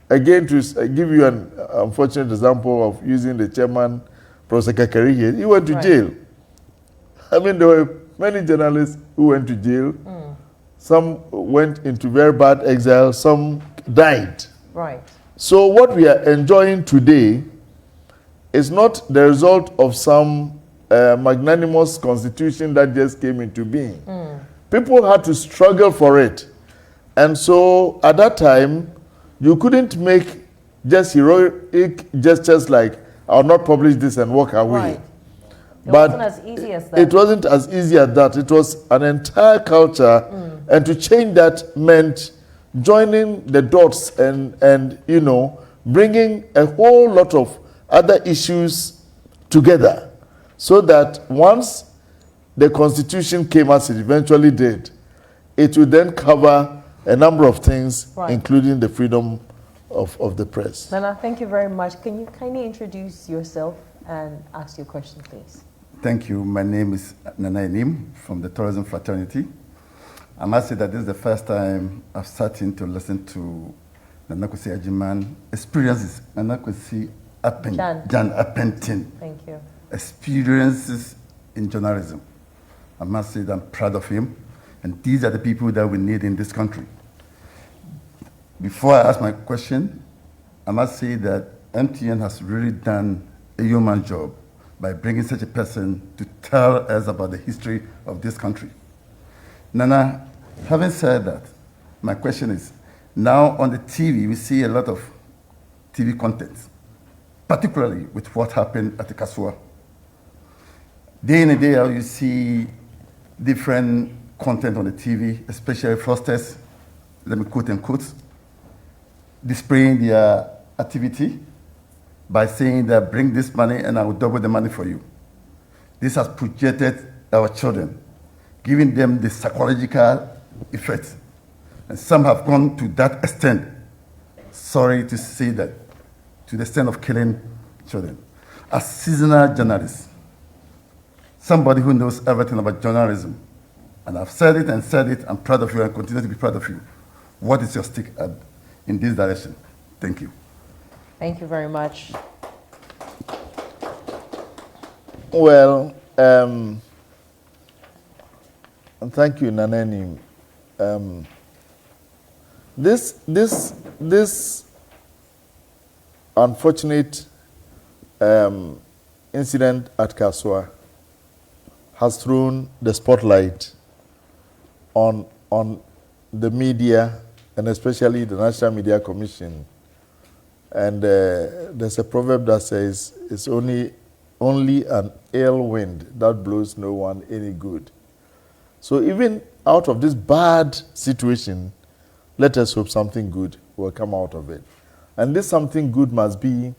Again, to give you an unfortunate example of using the chairman, Professor Kakari here, he went to jail. I mean, there were many journalists who went to jail. Some went into very bad exile. Some died. Right. So what we are enjoying today is not the result of some magnanimous constitution that just came into being. People had to struggle for it. And so at that time, you couldn't make just heroic gestures like, I'll not publish this and walk away. Right. It wasn't as easy as that. It wasn't as easy as that. It was an entire culture. And to change that meant joining the dots and you know, bringing a whole lot of other issues together so that once the Constitution came as it eventually did, it would then cover a number of things, including the freedom of the press. Nana, thank you very much. Can you kindly introduce yourself and ask your question, please? Thank you. My name is Nana Enim from the Tourism Fraternity. I must say that this is the first time I've sat in to listen to Nana Kwasi Agyeman experiences. Nana Kwasi Gyan-Appenteng. Thank you. Experiences in journalism. I must say that I'm proud of him. And these are the people that we need in this country. Before I ask my question, I must say that MTN has really done a human job by bringing such a person to tell us about the history of this country. Nana, having said that, my question is, now on the TV, we see a lot of TV content, particularly with what happened at the Kasua. Day in and day out, you see different content on the TV, especially fraudsters, let me quote and quote, displaying their activity by saying that bring this money and I will double the money for you. This has projected our children, giving them the psychological effect. And some have gone to that extent, sorry to say that, to the extent of killing children. As seasonal journalists, somebody who knows everything about journalism, and I've said it, I'm proud of you and continue to be proud of you. What is your stick in this direction? Thank you. Thank you very much. Well, thank you, Naneni. This unfortunate incident at Kasua has thrown the spotlight on the media, and especially the National Media Commission. And there's a proverb that says, it's only an ill wind that blows no one any good. So even out of this bad situation, let us hope something good will come out of it. And this something good must be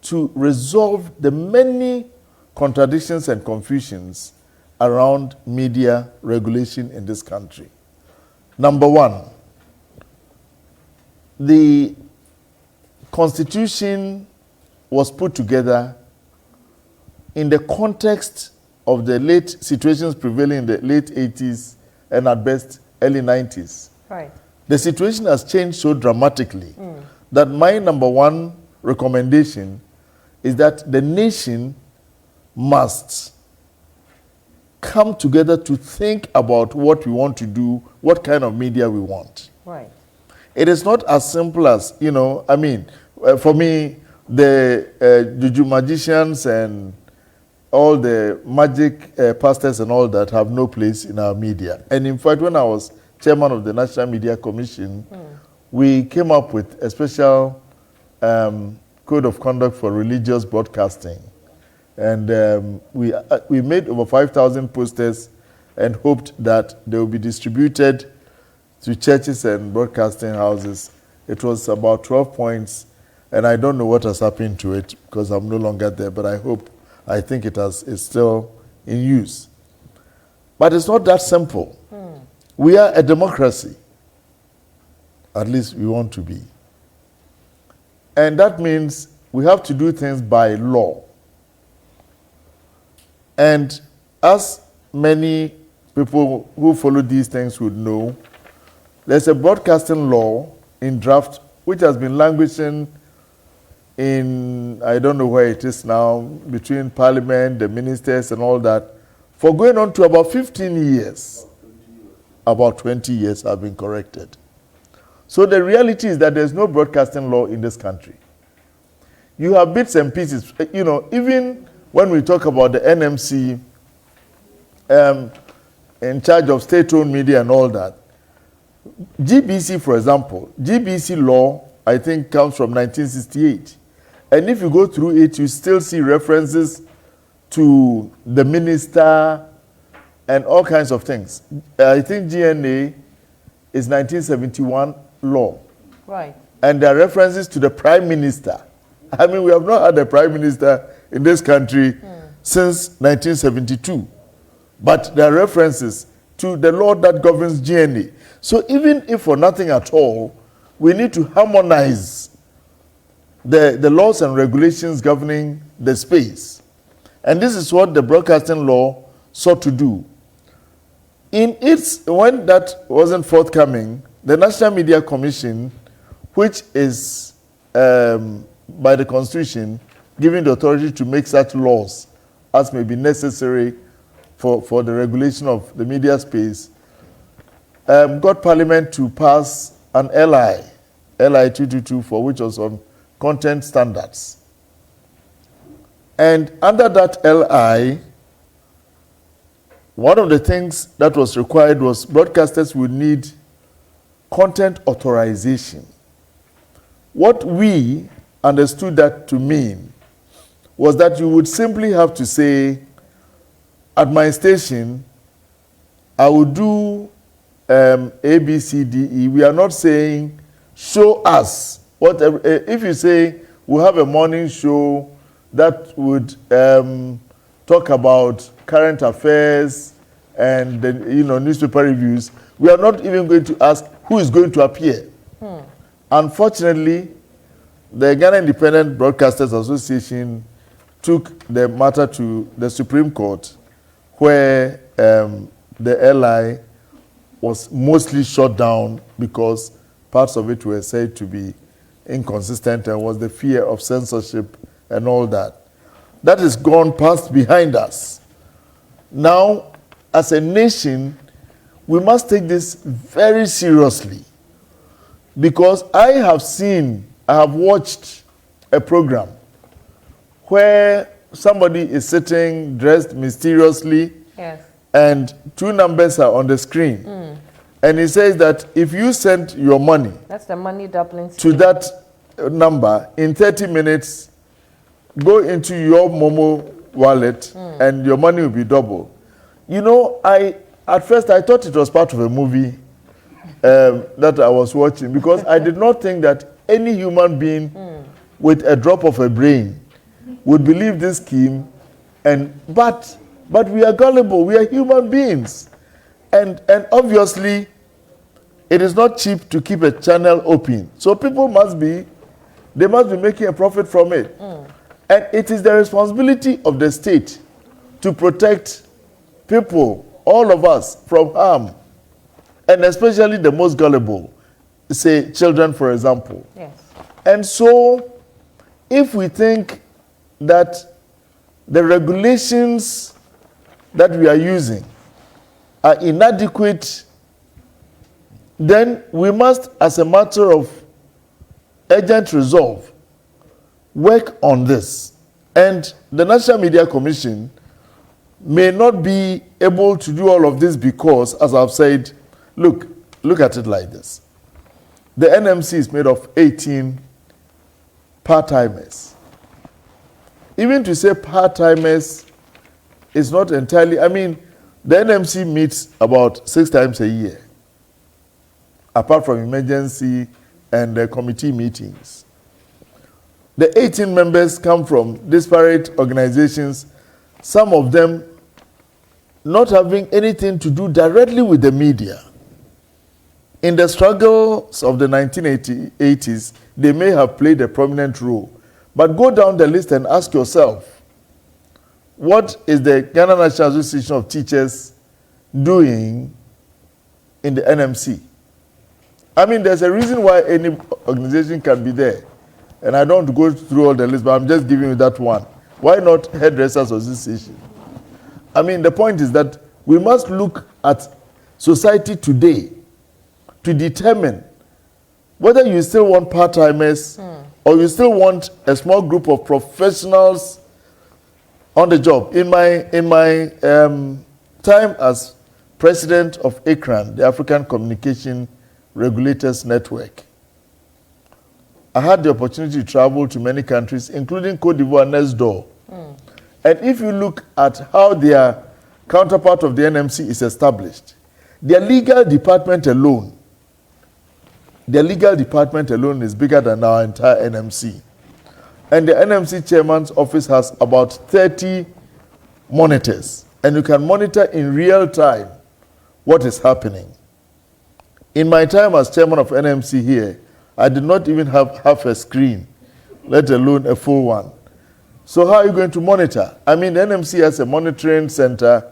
to resolve the many contradictions and confusions around media regulation in this country. Number one, the Constitution was put together in the context of the late situations prevailing in the late 80s and at best early 90s. Right. The situation has changed so dramatically that my number one recommendation is that the nation must come together to think about what we want to do, what kind of media we want. Right. It is not as simple as, you know, I mean, for me, the juju magicians and all the magic pastors and all that have no place in our media. And in fact, when I was chairman of the National Media Commission, we came up with a special code of conduct for religious broadcasting. And we made over 5,000 posters and hoped that they will be distributed to churches and broadcasting houses. It was about 12 points, and I don't know what has happened to it because I'm no longer there, but I think it's still in use. But it's not that simple. We are a democracy. At least we want to be. And that means we have to do things by law. And as many people who follow these things would know, there's a broadcasting law in draft which has been languishing in, I don't know where it is now, between Parliament, the ministers and all that, for going on to about 15 years. About 20 years have been corrected. So the reality is that there's no broadcasting law in this country. You have bits and pieces. You know, even when we talk about the NMC in charge of state-owned media and all that, GBC, for example, GBC law, I think, comes from 1968. And if you go through it, you still see references to the minister and all kinds of things. I think GNA is 1971 law. Right. And there are references to the prime minister. I mean, we have not had a prime minister in this country since 1972. But there are references to the law that governs GNA. So even if for nothing at all, we need to harmonize the laws and regulations governing the space. And this is what the broadcasting law sought to do. When that wasn't forthcoming, the National Media Commission, which is by the Constitution given the authority to make such laws as may be necessary for the regulation of the media space, got Parliament to pass an LI 222, for which was on content standards. And under that LI, one of the things that was required was broadcasters would need content authorization. What we understood that to mean was that you would simply have to say, at my station, I will do A, B, C, D, E. We are not saying, show us. Whatever. If you say, we'll have a morning show that would talk about current affairs and then, newspaper reviews, we are not even going to ask who is going to appear. Unfortunately, the Ghana Independent Broadcasters Association took the matter to the Supreme Court, where the LI was mostly shut down because parts of it were said to be inconsistent and was the fear of censorship and all that. That is gone past behind us. Now, as a nation, we must take this very seriously, because I have watched a program where somebody is sitting dressed mysteriously, yes, and two numbers are on the screen. And he says that if you send your money, that's the money doubling to that number in 30 minutes, go into your Momo wallet and your money will be double. At first I thought it was part of a movie that I was watching, because I did not think that any human being with a drop of a brain would believe this scheme. But we are gullible, we are human beings. And obviously, it is not cheap to keep a channel open. So people must be making a profit from it. And it is the responsibility of the state to protect people, all of us, from harm. And especially the most gullible, say children, for example. Yes. And so, if we think that the regulations that we are using are inadequate, then we must, as a matter of urgent resolve, work on this. And the National Media Commission may not be able to do all of this because, as I've said, look at it like this. The NMC is made of 18 part-timers. Even to say part-timers is not entirely, the NMC meets about 6 times a year, apart from emergency and committee meetings. The 18 members come from disparate organizations, some of them not having anything to do directly with the media. In the struggles of the 1980s, they may have played a prominent role. But go down the list and ask yourself, what is the Ghana National Association of Teachers doing in the NMC? I mean, there's a reason why any organization can be there. And I don't go through all the list, but I'm just giving you that one. Why not Hairdressers Association? I mean, the point is that we must look at society today to determine whether you still want part-timers or you still want a small group of professionals on the job. In my time as president of ACRAN, the African Communication Regulators Network, I had the opportunity to travel to many countries, including Cote d'Ivoire next door. And if you look at how their counterpart of the NMC is established, their legal department alone is bigger than our entire NMC. And the NMC chairman's office has about 30 monitors. And you can monitor in real time what is happening. In my time as chairman of NMC here, I did not even have half a screen, let alone a full one. So how are you going to monitor? I mean, the NMC has a monitoring center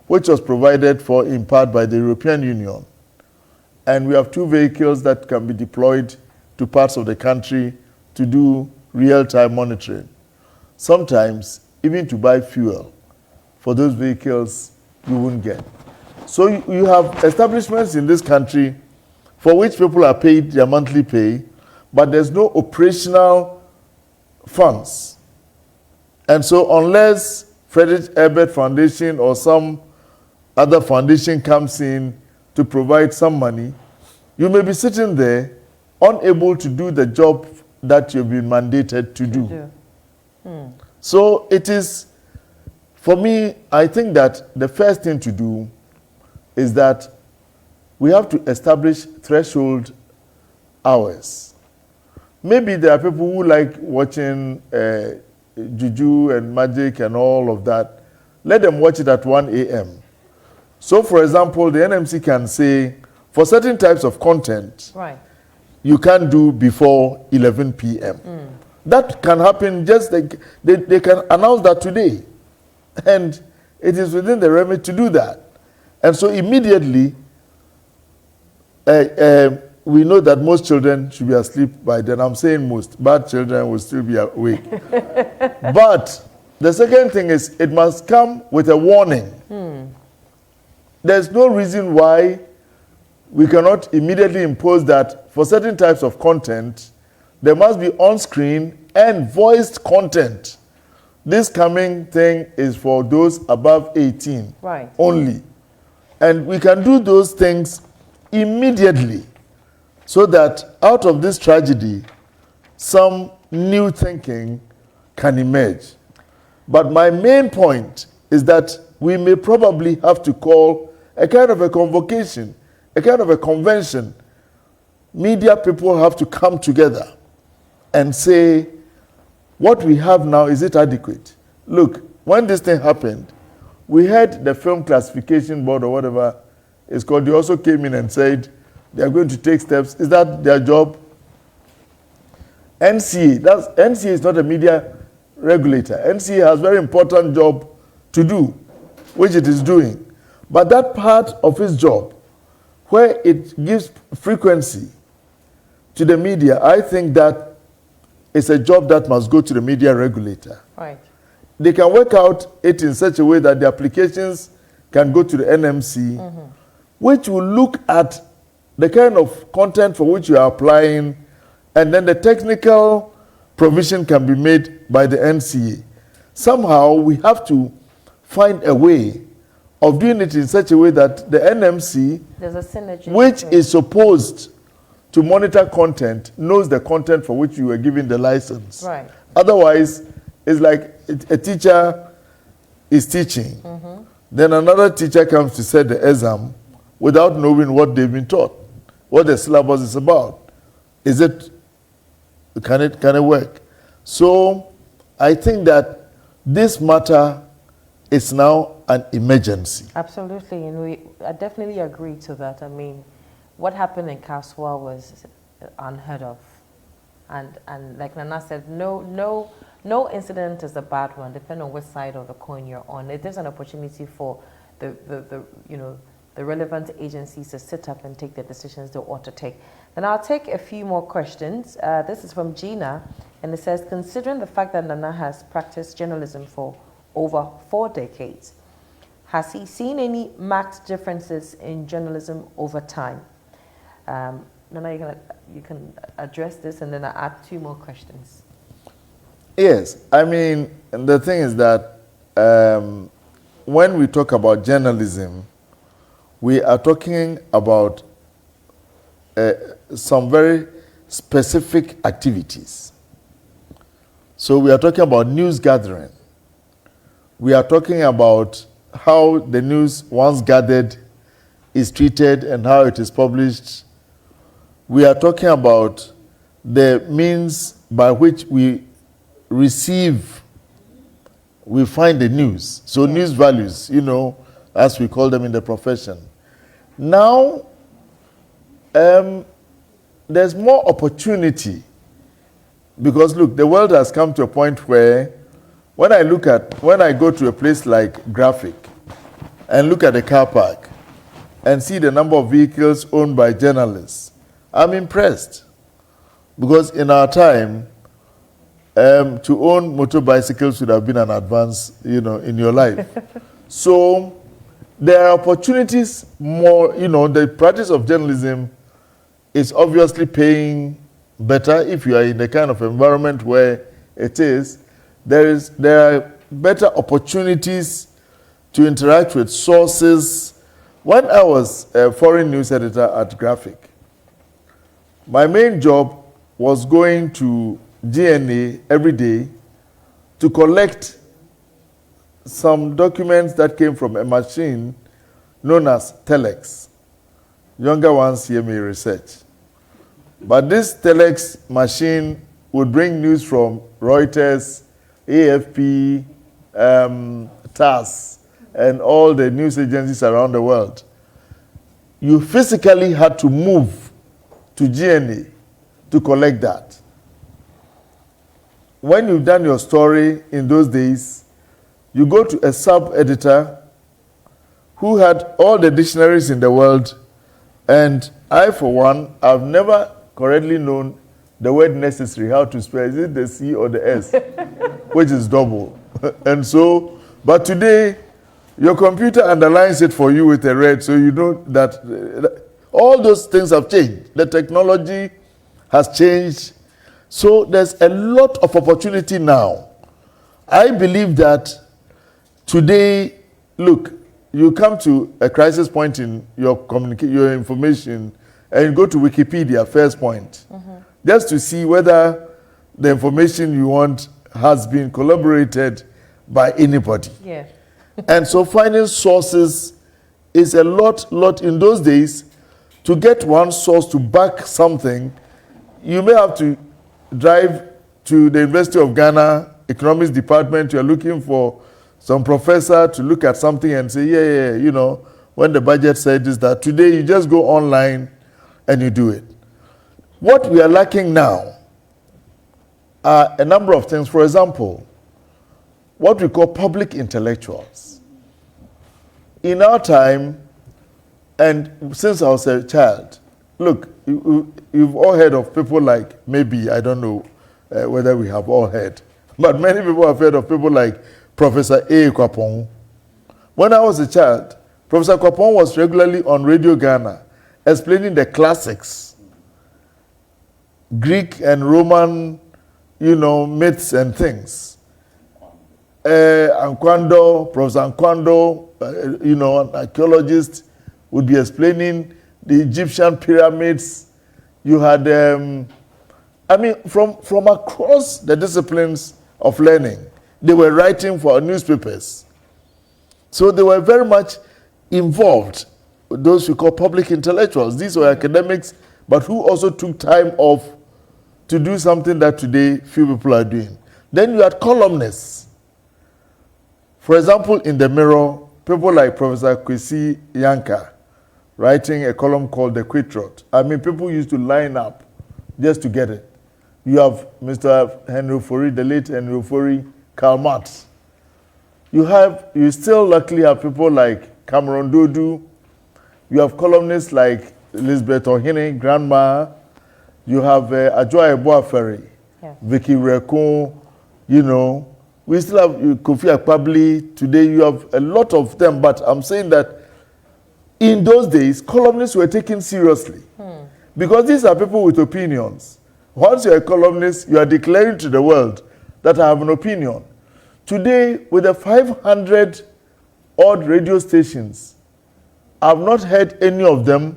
which was provided for in part by the European Union. And we have 2 vehicles that can be deployed to parts of the country to do real-time monitoring. Sometimes, even to buy fuel for those vehicles, you won't get. So you have establishments in this country for which people are paid their monthly pay, but there's no operational funds. And so unless Frederick Ebert Foundation or some other foundation comes in to provide some money, you may be sitting there unable to do the job that you've been mandated to do. So it is, for me, I think that the first thing to do is that we have to establish threshold hours. Maybe there are people who like watching juju and magic and all of that. Let them watch it at 1 a.m. So, for example, the NMC can say, for certain types of content, you can't do before 11 p.m. That can happen just like they can announce that today. And it is within the remit to do that. And so immediately, we know that most children should be asleep by then. I'm saying most. Bad children will still be awake. But the second thing is it must come with a warning. There's no reason why we cannot immediately impose that for certain types of content, there must be on-screen and voiced content. This coming thing is for those above 18 only. And we can do those things immediately so that out of this tragedy, some new thinking can emerge. But my main point is that we may probably have to call a kind of a convocation, a kind of a convention. Media people have to come together and say, what we have now, is it adequate? Look, when this thing happened, we had the Film Classification Board or whatever it's called. They also came in and said they are going to take steps. Is that their job? NCA, NCA is not a media regulator. NCA has a very important job to do, which it is doing. But that part of its job, where it gives frequency to the media, I think that it's a job that must go to the media regulator. They can work out it in such a way that the applications can go to the NMC, which will look at the kind of content for which you are applying, and then the technical provision can be made by the NCA. Somehow we have to find a way of doing it in such a way that the NMC, there's a synergy, which is supposed to monitor content, knows the content for which you were given the license. Otherwise, it's like a teacher is teaching. Then another teacher comes to set the exam without knowing what they've been taught, what the syllabus is about. Can it work? So I think that this matter is now an emergency. Absolutely, and I definitely agree to that. I mean, what happened in Kaswa was unheard of. And like Nana said, no incident is a bad one, depending on which side of the coin you're on. It is an opportunity for the relevant agencies to sit up and take the decisions they ought to take. Then I'll take a few more questions. This is from Gina, and it says, considering the fact that Nana has practiced journalism for over 4 decades, has he seen any marked differences in journalism over time? Nana, you can address this, and then I'll add 2 more questions. Yes, I mean, the thing is that when we talk about journalism, we are talking about some very specific activities. So we are talking about news gathering. We are talking about how the news, once gathered, is treated and how it is published. We are talking about the means by which we receive, we find the news. So news values, you know, as we call them in the profession. Now, there's more opportunity because look, the world has come to a point where when I go to a place like Graphic and look at the car park and see the number of vehicles owned by journalists, I'm impressed. Because in our time, to own motor bicycles would have been an advance, you know, in your life. So there are opportunities more, you know, the practice of journalism is obviously paying better if you are in the kind of environment where it is. There are better opportunities to interact with sources. When I was a foreign news editor at Graphic, my main job was going to GNA every day to collect some documents that came from a machine known as telex. Younger ones here may research. But this telex machine would bring news from Reuters, AFP, TASS, and all the news agencies around the world. You physically had to move to GNA to collect that. When you've done your story in those days, you go to a sub-editor who had all the dictionaries in the world, and I, for one, I've never correctly known the word necessary, how to spell. Is it the C or the S? Which is double. And so, but today, your computer underlines it for you with a red, so you know that all those things have changed. The technology has changed. So there's a lot of opportunity now. I believe that today, look, you come to a crisis point in your your information, and you go to Wikipedia, first point, just to see whether the information you want has been collaborated by anybody. Yeah. And so finding sources is a lot in those days. To get one source to back something, you may have to drive to the University of Ghana economics department. You're looking for some professor to look at something and say, yeah, you know, when the budget said this, that. Today you just go online and you do it. What we are lacking now are a number of things. For example, what we call public intellectuals. In our time, and since I was a child, look, you've all heard of people like, maybe, I don't know whether we have all heard, but many people have heard of people like Professor A. Kwapong. When I was a child, Professor Kwapong was regularly on Radio Ghana explaining the classics, Greek and Roman, you know, myths and things. Ankwando, Professor Ankwando, you know, an archaeologist, would be explaining the Egyptian pyramids. You had, I mean, from across the disciplines of learning, they were writing for newspapers. So they were very much involved, those we call public intellectuals. These were academics, but who also took time off to do something that today few people are doing. Then you had columnists. For example, in the Mirror, people like Professor Kwasi Gyan-Appenteng writing a column called The Quick Trot. I mean, people used to line up just to get it. You have Mr. Henry Ofori, the late Henry Ofori, Karl Marx. You still luckily have people like Cameron Dodu. You have columnists like Elizabeth Ohene, Grandma. You have Ajoa Eboafere, Vicky Rekon, you know. We still have Kofi Akpabli. Today you have a lot of them, but I'm saying that in those days, columnists were taken seriously. Because these are people with opinions. Once you're a columnist, you are declaring to the world that I have an opinion. Today, with the 500 odd radio stations, I've not heard any of them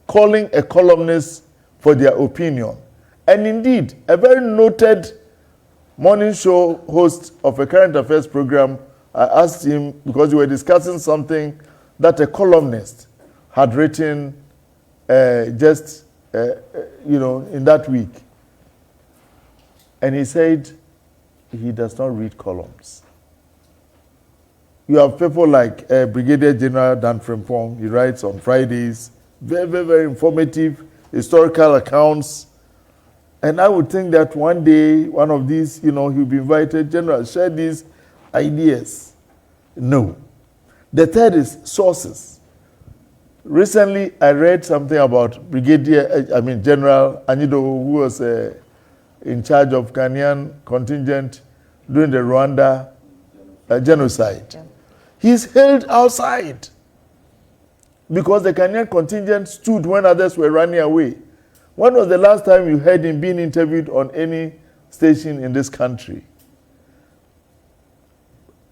calling a columnist for their opinion. And indeed, a very noted morning show host of a current affairs program, I asked him, because we were discussing something that a columnist had written in that week. And he said he does not read columns. You have people like Brigadier General Dan Frimpong. He writes on Fridays, very, very, very informative, historical accounts. And I would think that one day, one of these, he'll be invited, General, share these ideas. No. The third is sources. Recently, I read something about General Anido, who was in charge of Ghanaian contingent during the Rwanda genocide. Yeah. He's held outside because the Ghanaian contingent stood when others were running away. When was the last time you heard him being interviewed on any station in this country?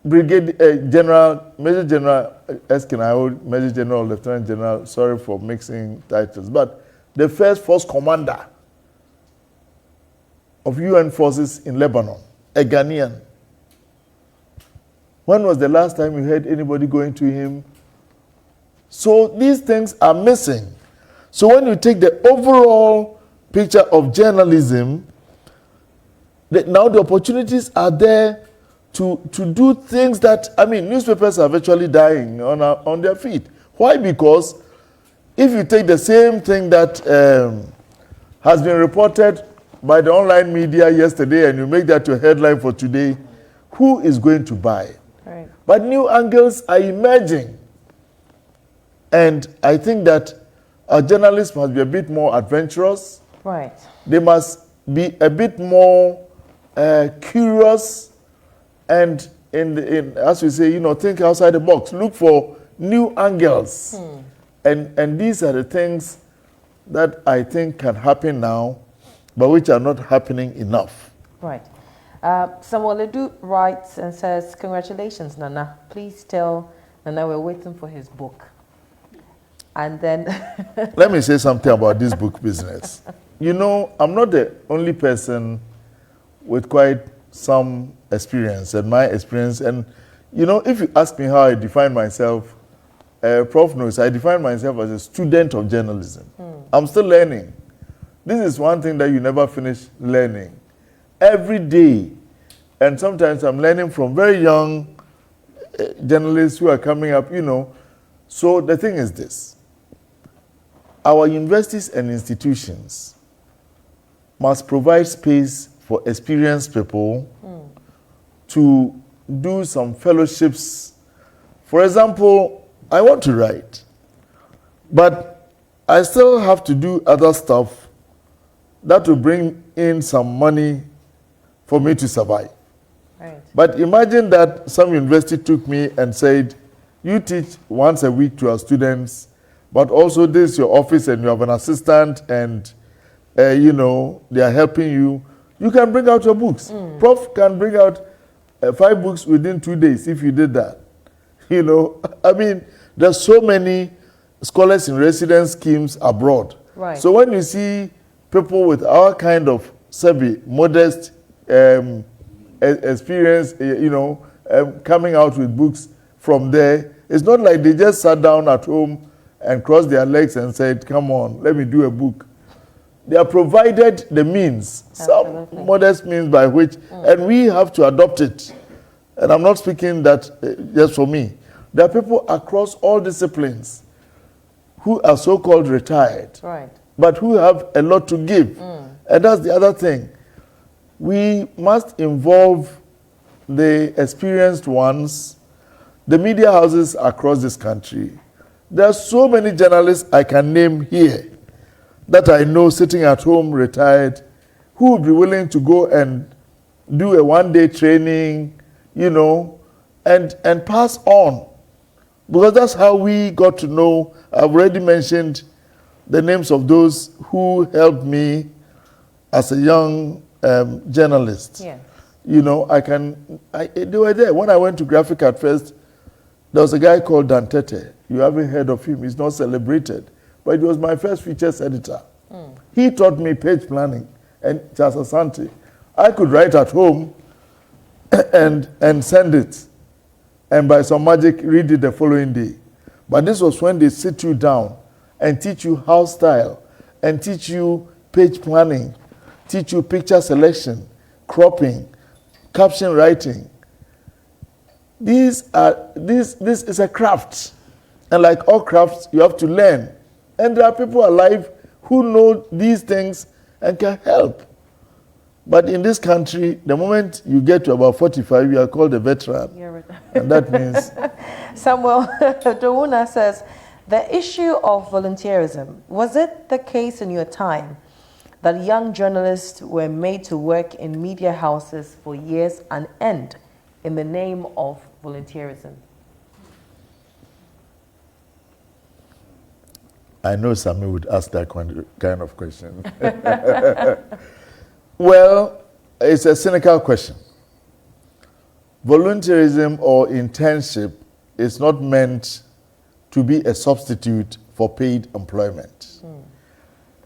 Major General Eskin, Major General, Lieutenant General, sorry for mixing titles, but the first force commander of UN forces in Lebanon, a Ghanaian. When was the last time you heard anybody going to him? So these things are missing. So when you take the overall picture of journalism, now the opportunities are there to do things that, newspapers are virtually dying on their feet. Why? Because if you take the same thing that has been reported by the online media yesterday and you make that your headline for today, who is going to buy? Right. But new angles are emerging. And I think that our journalists must be a bit more adventurous. Right. They must be a bit more curious and, as we say, think outside the box. Look for new angles. And these are the things that I think can happen now, but which are not happening enough. Right. Samuel Ledu writes and says, congratulations, Nana. Please tell Nana we're waiting for his book. And then... Let me say something about this book business. I'm not the only person with quite some experience, and my experience. And, if you ask me how I define myself, Prof knows, I define myself as a student of journalism. I'm still learning. This is one thing that you never finish learning. Every day. And sometimes I'm learning from very young journalists who are coming up, So the thing is this. Our universities and institutions must provide space for experienced people to do some fellowships. For example, I want to write, but I still have to do other stuff that will bring in some money for me to survive. Right. But imagine that some university took me and said, you teach once a week to our students, but also this is your office and you have an assistant and, they are helping you. You can bring out your books. Prof can bring out 5 books within 2 days if you did that. There's so many scholars in residence schemes abroad. Right. So when you see people with our kind of modest experience, coming out with books from there, it's not like they just sat down at home and crossed their legs and said, come on, let me do a book. They are provided the means, Absolutely. Some modest means by which, and we have to adopt it. And I'm not speaking that just for me. There are people across all disciplines who are so-called retired, Right. but who have a lot to give. And that's the other thing. We must involve the experienced ones, the media houses across this country. There are so many journalists I can name here that I know sitting at home retired who would be willing to go and do a one-day training, you know, and pass on. Because that's how we got to know. I've already mentioned the names of those who helped me as a young journalist. Yes. You know, they were there. When I went to graphic at first, there was a guy called Dantete. You haven't heard of him. He's not celebrated. But he was my first features editor. He taught me page planning and Charles Asante. I could write at home and send it. And by some magic, read it the following day. But this was when they sit you down and teach you house style and teach you page planning, teach you picture selection, cropping, caption writing. This is a craft. And like all crafts, you have to learn. And there are people alive who know these things and can help. But in this country, the moment you get to about 45, you are called a veteran. And that means... Samuel Dowuna says, the issue of volunteerism, was it the case in your time that young journalists were made to work in media houses for years on end in the name of volunteerism? I know Sammy would ask that kind of question. Well, it's a cynical question. Volunteerism or internship is not meant to be a substitute for paid employment.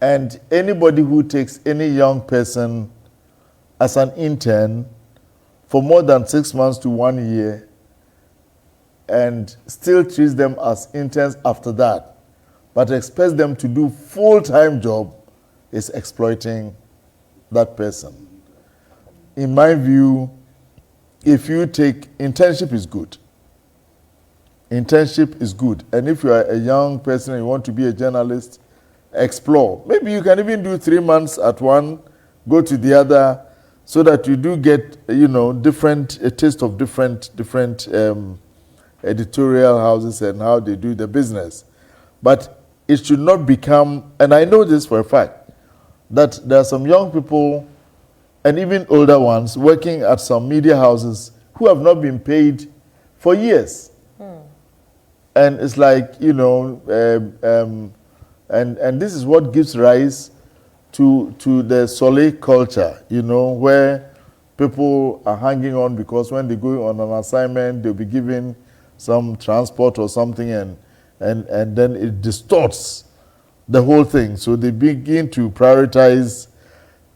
And anybody who takes any young person as an intern for more than 6 months to 1 year and still treats them as interns after that, but expects them to do full-time job, is exploiting that person. In my view, if you take, internship is good. Internship is good. And if you are a young person and you want to be a journalist, explore. Maybe you can even do 3 months at one, go to the other, so that you do get, you know, a taste of different editorial houses and how they do the business. But it should not become, and I know this for a fact, that there are some young people and even older ones working at some media houses who have not been paid for years. And it's like, you know, and this is what gives rise to the Soleil culture, you know, where people are hanging on because when they go on an assignment, they'll be given some transport or something, and then it distorts the whole thing. So they begin to prioritize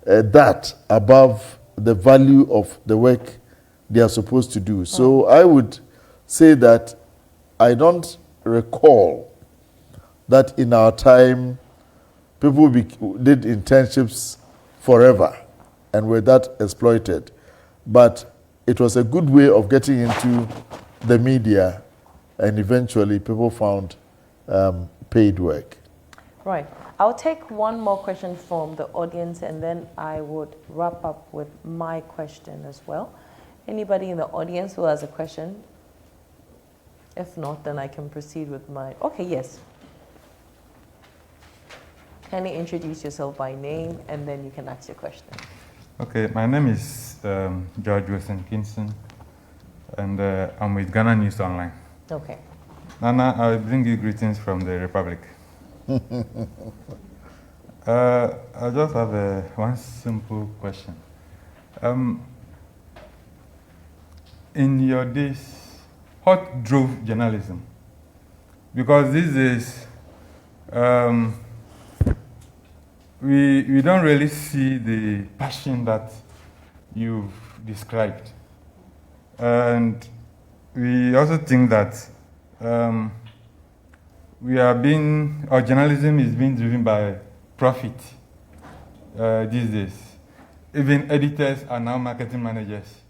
that above the value of the work they are supposed to do. So I would say that I don't recall that in our time people did internships forever and were that exploited. But it was a good way of getting into the media, and eventually people found paid work. Right. I'll take one more question from the audience, and then I would wrap up with my question as well. Anybody in the audience who has a question? If not, then I can proceed with my... Okay, yes. Can you introduce yourself by name, and then you can ask your question. Okay, my name is George Wilson Kingston, and I'm with Ghana News Online. Okay. Nana, I bring you greetings from the Republic. I just have one simple question. In your days, what drove journalism? Because these days, we don't really see the passion that you've described. And we also think that our journalism is being driven by profit these days. Even editors are now marketing managers.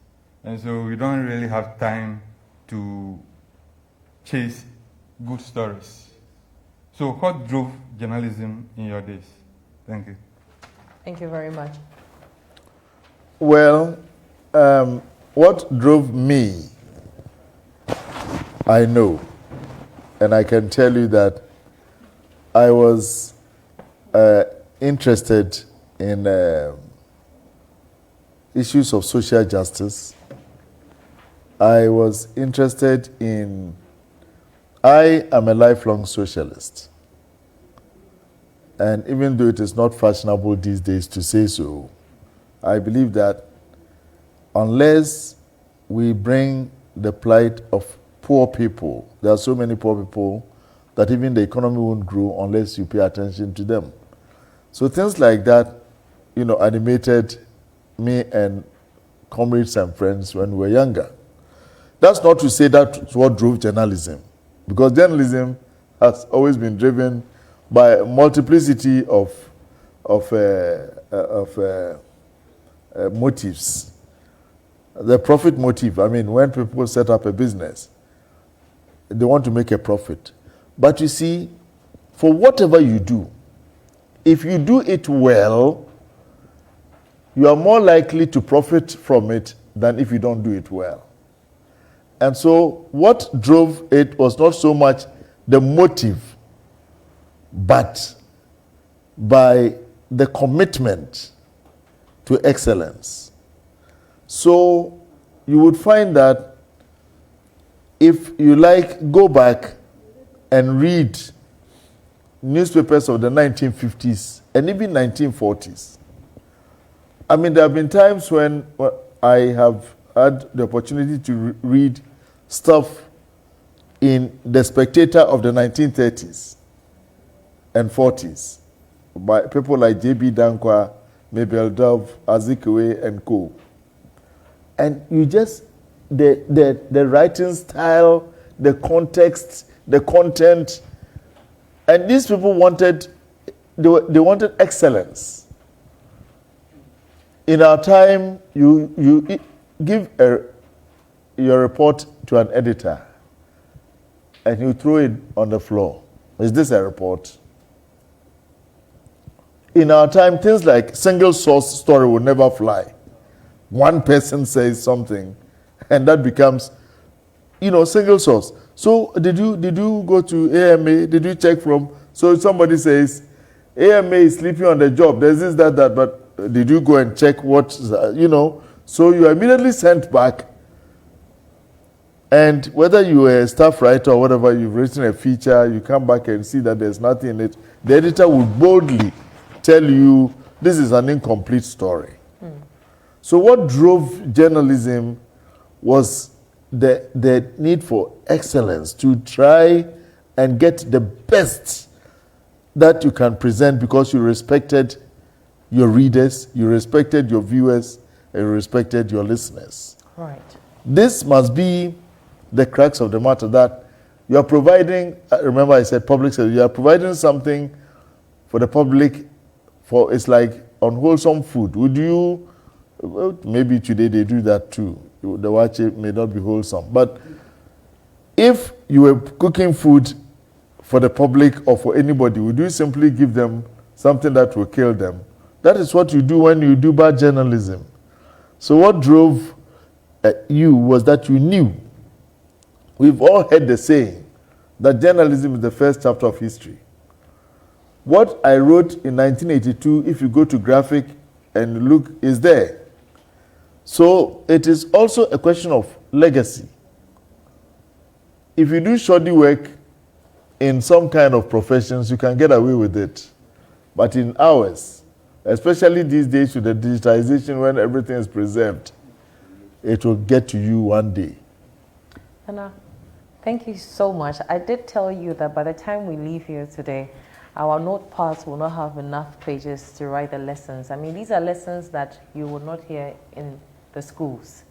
And so we don't really have time to chase good stories. So what drove journalism in your days? Thank you. Thank you very much. Well, what drove me, I know, and I can tell you that I was interested in issues of social justice. I was interested in, I am a lifelong socialist. And even though it is not fashionable these days to say so, I believe that unless we bring the plight of poor people, there are so many poor people that even the economy won't grow unless you pay attention to them. So things like that, animated me and comrades and friends when we were younger. That's not to say that's what drove journalism, because journalism has always been driven by a multiplicity of motives. The profit motive, when people set up a business, they want to make a profit. But you see, for whatever you do, if you do it well, you are more likely to profit from it than if you don't do it well. And so what drove it was not so much the motive, but by the commitment to excellence. So you would find that if you go back and read newspapers of the 1950s and even 1940s. There have been times when I have had the opportunity to read stuff in The Spectator of the 1930s and 40s by people like J.B. Dankwa, Mabel Dove, Azikiwe, and co. And you just, the writing style, the context, the content, and these people wanted excellence. In our time, you give your report to an editor and you throw it on the floor. Is this a report? In our time, things like single source story will never fly. One person says something and that becomes, single source. So did you go to AMA? Did you check from? So somebody says, AMA is sleeping on the job. There's this, that, but did you go and check what, So you are immediately sent back. And whether you are a staff writer or whatever, you've written a feature, you come back and see that there's nothing in it. The editor will boldly tell you, this is an incomplete story. So what drove journalism was the need for excellence, to try and get the best that you can present because you respected your readers, you respected your viewers, and you respected your listeners. Right. This must be the crux of the matter, that you are providing, remember I said public service, you are providing something for the public, it's like unwholesome food. Would you, maybe today they do that too. The wache may not be wholesome. But if you were cooking food for the public or for anybody, would you simply give them something that will kill them? That is what you do when you do bad journalism. So what drove you was that you knew. We've all heard the saying that journalism is the first chapter of history. What I wrote in 1982, if you go to graphic and look, is there. So it is also a question of legacy. If you do shoddy work in some kind of professions, you can get away with it. But in ours, especially these days with the digitization when everything is preserved, it will get to you one day. Anna, thank you so much. I did tell you that by the time we leave here today, our notepads will not have enough pages to write the lessons. These are lessons that you will not hear in the schools.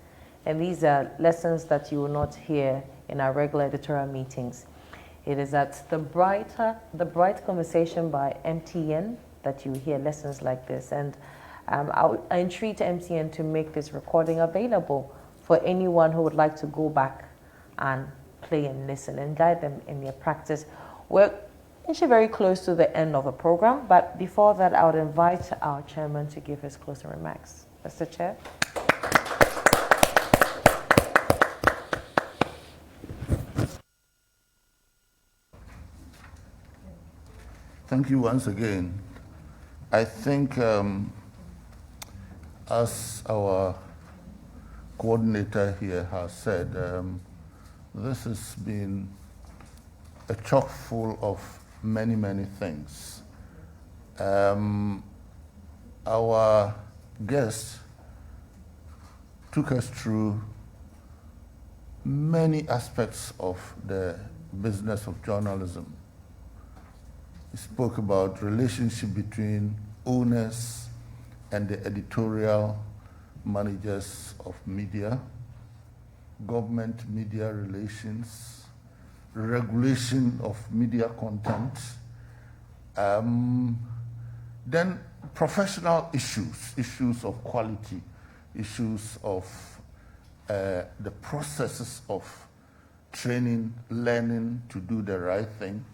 And these are lessons that you will not hear in our regular editorial meetings. It is at the Bright Conversation by MTN that you hear lessons like this. And I entreat MTN to make this recording available for anyone who would like to go back and play and listen and guide them in their practice. We're actually very close to the end of the program, but before that, I would invite our chairman to give his closing remarks. Mr. Chair. Thank you once again. I think as our coordinator here has said, this has been a chock full of many, many things. Our guest took us through many aspects of the business of journalism. He spoke about relationship between owners and the editorial managers of media, government media relations, regulation of media content, then professional issues of quality, issues of the processes of training, learning to do the right thing.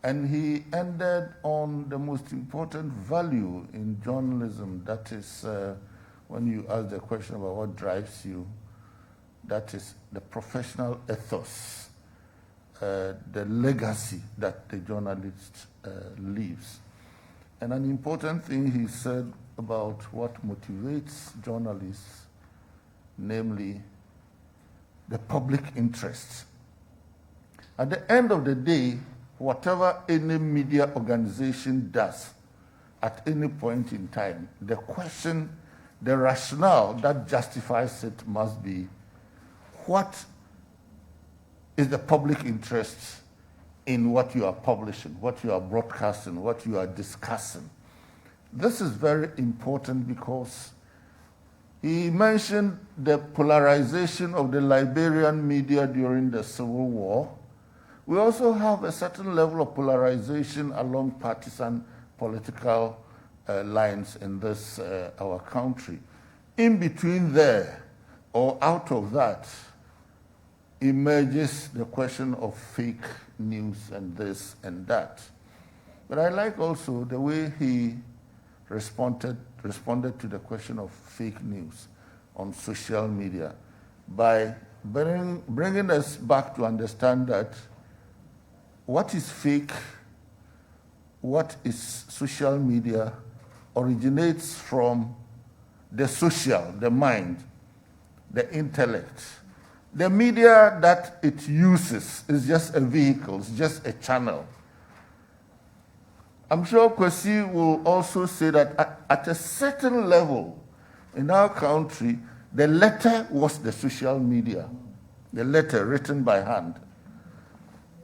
And he ended on the most important value in journalism, that is, when you ask the question about what drives you, that is the professional ethos, the legacy that the journalist leaves. And an important thing he said about what motivates journalists, namely the public interest. At the end of the day, whatever any media organization does at any point in time, the question, the rationale that justifies it must be, what is the public interest in what you are publishing, what you are broadcasting, what you are discussing? This is very important because he mentioned the polarization of the Liberian media during the Civil War. We also have a certain level of polarization along partisan political lines in this, our country. In between there, or out of that, emerges the question of fake news and this and that. But I like also the way he responded to the question of fake news on social media by bringing us back to understand that what is fake, what is social media, originates from the social, the mind, the intellect. The media that it uses is just a vehicle, it's just a channel. I'm sure Kwasi will also say that at a certain level in our country, the letter was the social media, the letter written by hand.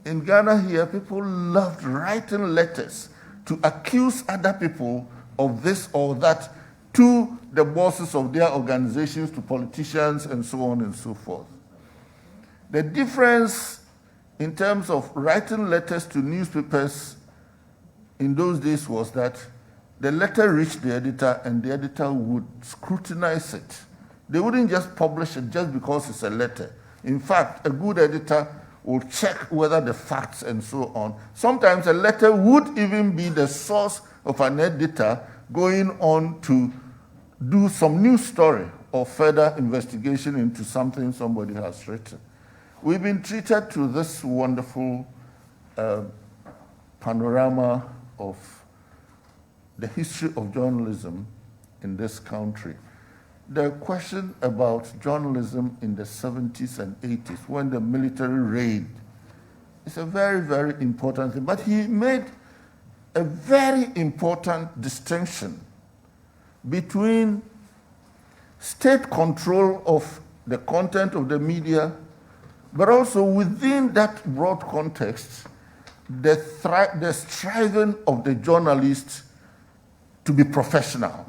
In Ghana here, people loved writing letters to accuse other people of this or that to the bosses of their organizations, to politicians, and so on and so forth. The difference in terms of writing letters to newspapers in those days was that the letter reached the editor and the editor would scrutinize it. They wouldn't just publish it just because it's a letter. In fact, a good editor will check whether the facts and so on. Sometimes a letter would even be the source of an editor going on to do some news story or further investigation into something somebody has written. We've been treated to this wonderful panorama of the history of journalism in this country. The question about journalism in the 70s and 80s, when the military raid, is a very, very important thing. But he made a very important distinction between state control of the content of the media, but also within that broad context, the striving of the journalist to be professional.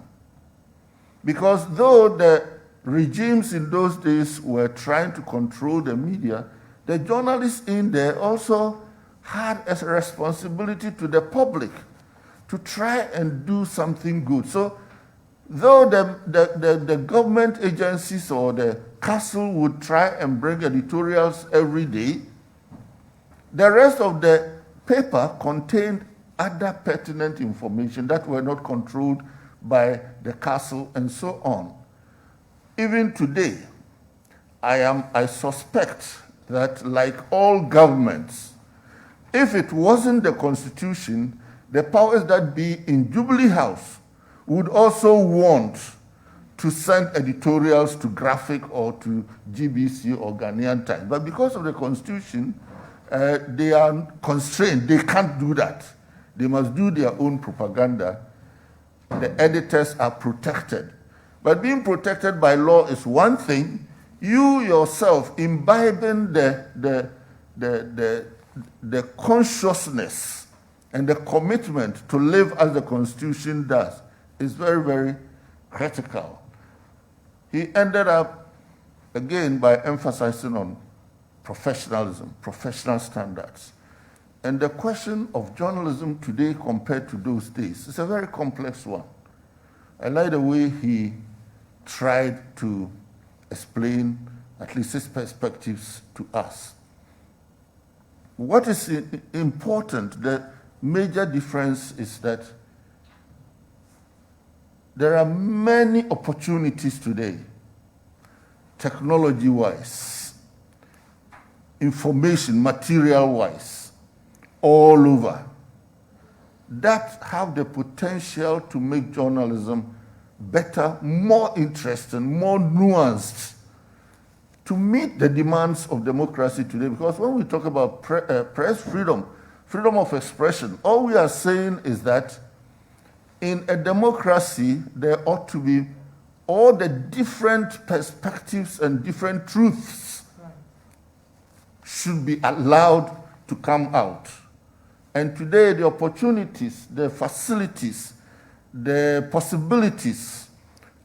Because though the regimes in those days were trying to control the media, the journalists in there also had a responsibility to the public to try and do something good. So though the government agencies or the castle would try and bring editorials every day, the rest of the paper contained other pertinent information that were not controlled by the castle and so on. Even today, I suspect that, like all governments, if it wasn't the Constitution, the powers that be in Jubilee House would also want to send editorials to Graphic or to GBC or Ghanaian Times. But because of the Constitution, they are constrained. They can't do that. They must do their own propaganda. The editors are protected. But being protected by law is one thing. You yourself imbibing the consciousness and the commitment to live as the Constitution does is very, very critical. He ended up, again, by emphasizing on professionalism, professional standards. And the question of journalism today compared to those days is a very complex one. I like the way he tried to explain at least his perspectives to us. What is important, the major difference is that there are many opportunities today, technology-wise, information, material-wise, all over, that have the potential to make journalism better, more interesting, more nuanced, to meet the demands of democracy today. Because when we talk about press freedom, freedom of expression, all we are saying is that in a democracy, there ought to be all the different perspectives and different truths should be allowed to come out. And today, the opportunities, the facilities, the possibilities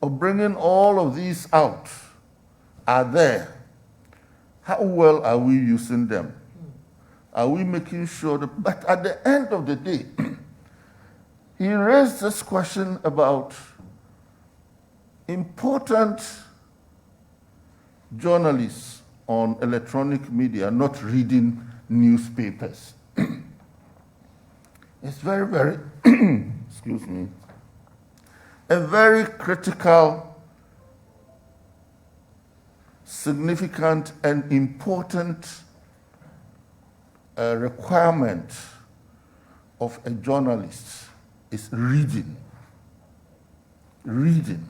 of bringing all of these out are there. How well are we using them? Are we making sure that, but at the end of the day, he raised this question about important journalists on electronic media not reading newspapers. It's very, very, excuse me, a very critical, significant, and important requirement of a journalist is reading. Reading.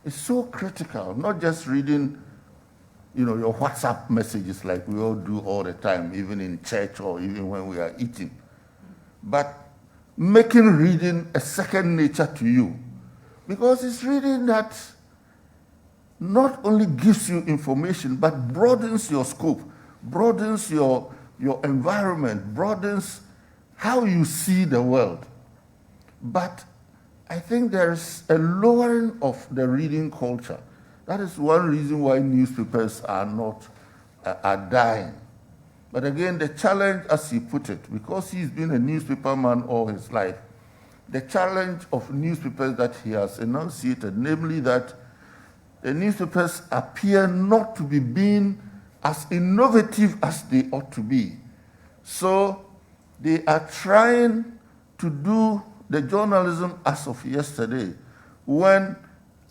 It's so critical, not just reading, your WhatsApp messages like we all do all the time, even in church or even when we are eating. But making reading a second nature to you. Because it's reading that not only gives you information, but broadens your scope, broadens your environment, broadens how you see the world. But I think there's a lowering of the reading culture. That is one reason why newspapers are dying. But again, the challenge, as he put it, because he's been a newspaperman all his life, the challenge of newspapers that he has enunciated, namely that the newspapers appear not to be being as innovative as they ought to be. So they are trying to do the journalism as of yesterday, when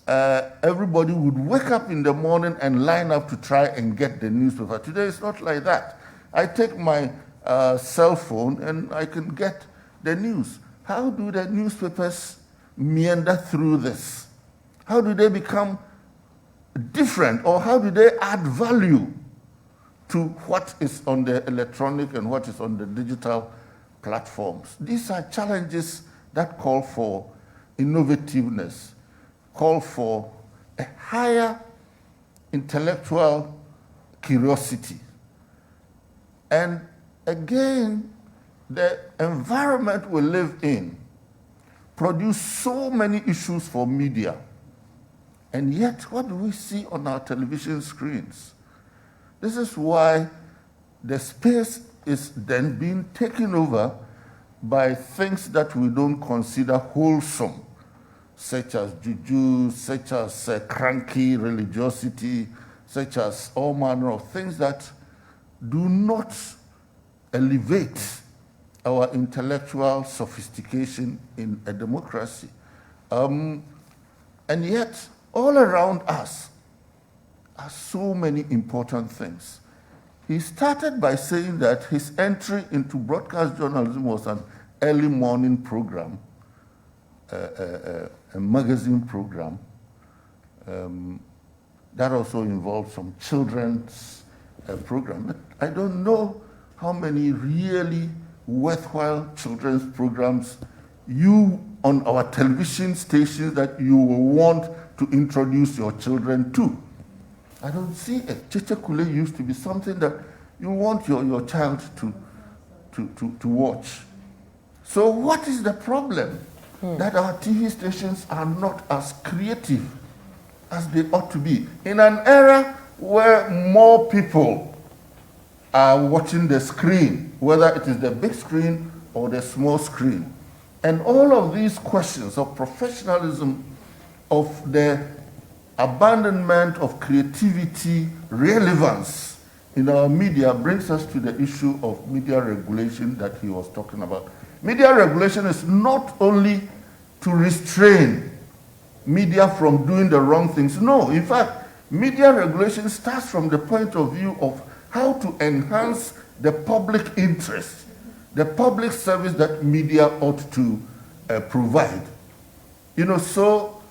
everybody would wake up in the morning and line up to try and get the newspaper. Today it's not like that. I take my cell phone and I can get the news. How do the newspapers meander through this? How do they become different, or how do they add value to what is on the electronic and what is on the digital platforms? These are challenges that call for innovativeness, call for a higher intellectual curiosity. And again, the environment we live in produces so many issues for media. And yet, what do we see on our television screens? This is why the space is then being taken over by things that we don't consider wholesome, such as juju, such as cranky religiosity, such as all manner of things that do not elevate our intellectual sophistication in a democracy. And yet, all around us are so many important things. He started by saying that his entry into broadcast journalism was an early morning program, a magazine program. That also involved some children's program. But I don't know how many really worthwhile children's programs you on our television stations that you will want to introduce your children to. I don't see it. Cheche Kule used to be something that you want your child to watch. So what is the problem? That our TV stations are not as creative as they ought to be. In an era where more people are watching the screen, whether it is the big screen or the small screen. And all of these questions of professionalism, of the abandonment of creativity, relevance in our media brings us to the issue of media regulation that he was talking about. Media regulation is not only to restrain media from doing the wrong things. No, in fact, media regulation starts from the point of view of how to enhance the public interest, the public service that media ought to provide. So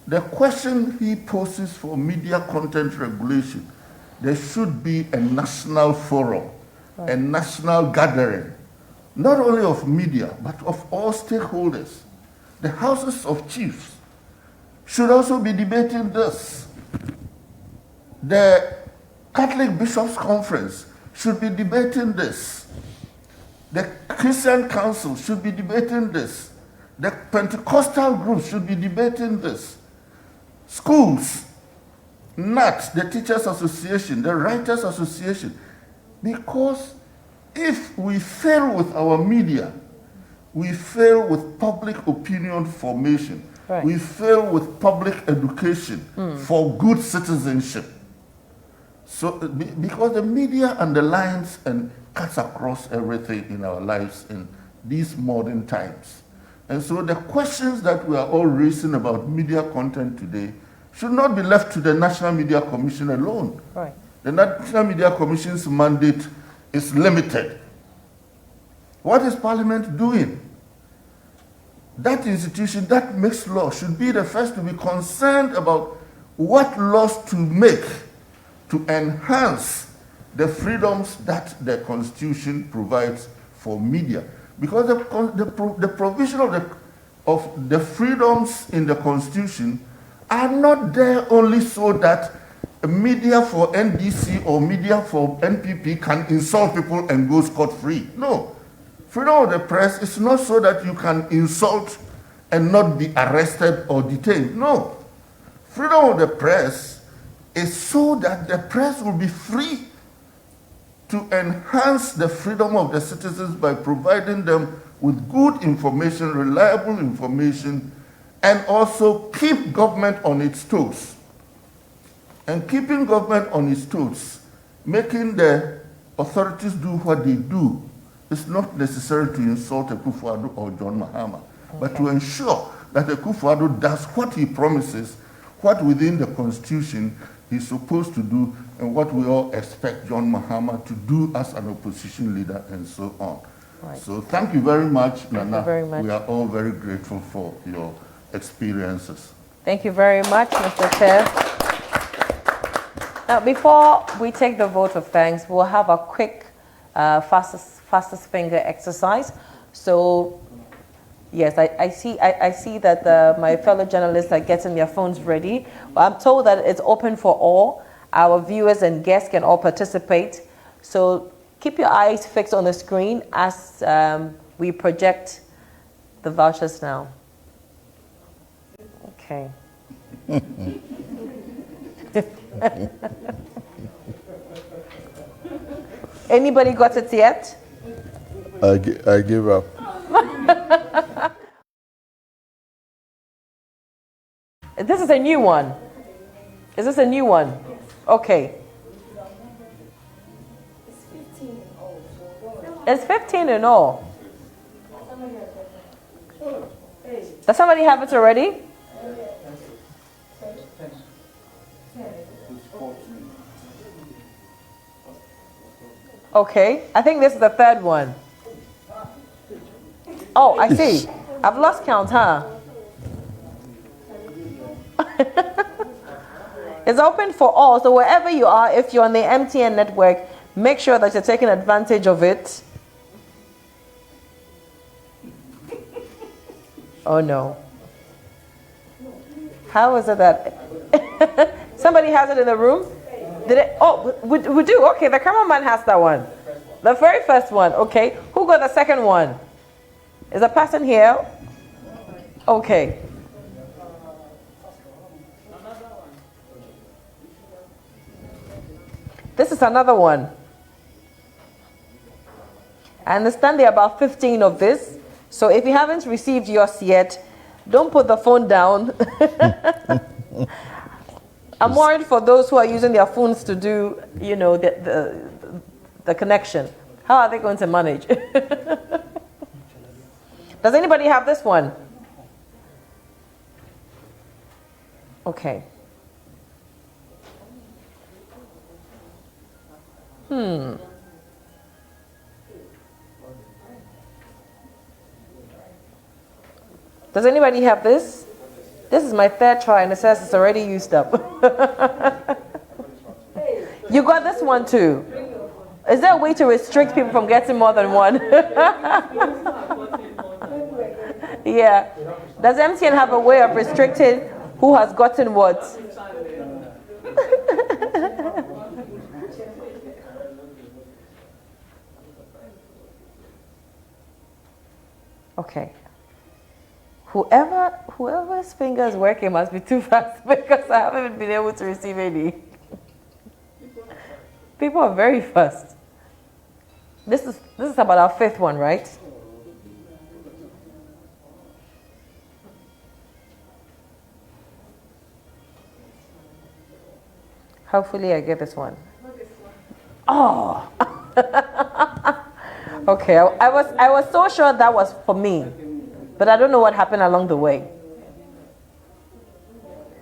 the question he poses for media content regulation, there should be a national forum, a national gathering, not only of media, but of all stakeholders. The houses of chiefs should also be debating this. The Catholic Bishops' Conference should be debating this. The Christian Council should be debating this. The Pentecostal groups should be debating this. Schools, NAT, the Teachers Association, the Writers Association. Because if we fail with our media, we fail with public opinion formation. Right. We fail with public education for good citizenship. So, because the media underlines and cuts across everything in our lives in these modern times. And so the questions that we are all raising about media content today should not be left to the National Media Commission alone. Right. The National Media Commission's mandate is limited. What is Parliament doing? That institution that makes law should be the first to be concerned about what laws to make to enhance the freedoms that the Constitution provides for media. Because the provision of the freedoms in the Constitution are not there only so that media for NDC or media for NPP can insult people and go scot-free. No. Freedom of the press is not so that you can insult and not be arrested or detained. No. Freedom of the press is so that the press will be free to enhance the freedom of the citizens by providing them with good information, reliable information, and also keep government on its toes. And keeping government on its toes, making the authorities do what they do, it's not necessary to insult a Akufo-Addo or John Mahama, but to ensure that a Akufo-Addo does what he promises, what within the Constitution he's supposed to do, and what we all expect John Mahama to do as an opposition leader, and so on. Right. So thank you very much, Nana. Thank you very much. We are all very grateful for your experiences. Thank you very much, Mr. Chair. Now, before we take the vote of thanks, we'll have a quick fastest finger exercise. So, yes, I see that my fellow journalists are getting their phones ready. I'm told that it's open for all. Our viewers and guests can all participate. So keep your eyes fixed on the screen as we project the vouchers now. Okay. Anybody got it yet? I give up. This is a new one. Is this a new one? Okay. It's 15 in all. Does somebody have it already? Okay, I think this is the third one. Oh, I see. I've lost count, huh? It's open for all. So wherever you are, if you're on the MTN network, make sure that you're taking advantage of it. Oh no. How is it that somebody has it in the room? Did it? Oh, we do. Okay, the cameraman has that one. The very first one. Okay. Who got the second one? Is a person here? Okay. This is another one. I understand there are about 15 of this. So if you haven't received yours yet, don't put the phone down. I'm worried for those who are using their phones to do, you know, the connection. How are they going to manage? Does anybody have this one? Okay. Does anybody have this? This is my third try and it says it's already used up. You got this one too. Is there a way to restrict people from getting more than one? Yeah. Does MTN have a way of restricting who has gotten what? Okay. Whoever's finger is working must be too fast because I haven't been able to receive any. People are very fast. This is about our fifth one, right? Hopefully I get this one. Oh. Okay, I was so sure that was for me, but I don't know what happened along the way.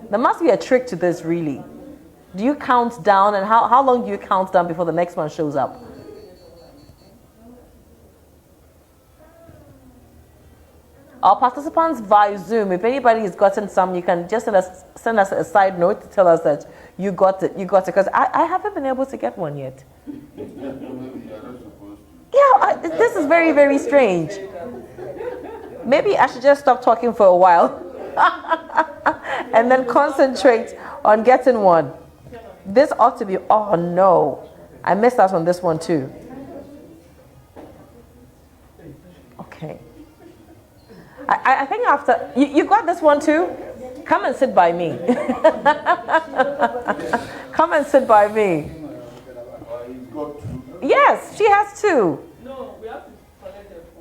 There must be a trick to this, really. Do you count down, and how long do you count down before the next one shows up? Our participants via Zoom, if anybody has gotten some, you can just send us a side note to tell us that you got it, because I haven't been able to get one yet. Yeah, this is very, very strange. Maybe I should just stop talking for a while and then concentrate on getting one. This ought to be, oh no, I missed out on this one too. Okay. I think after, you got this one too? Come and sit by me. Come and sit by me. Yes, she has two. No,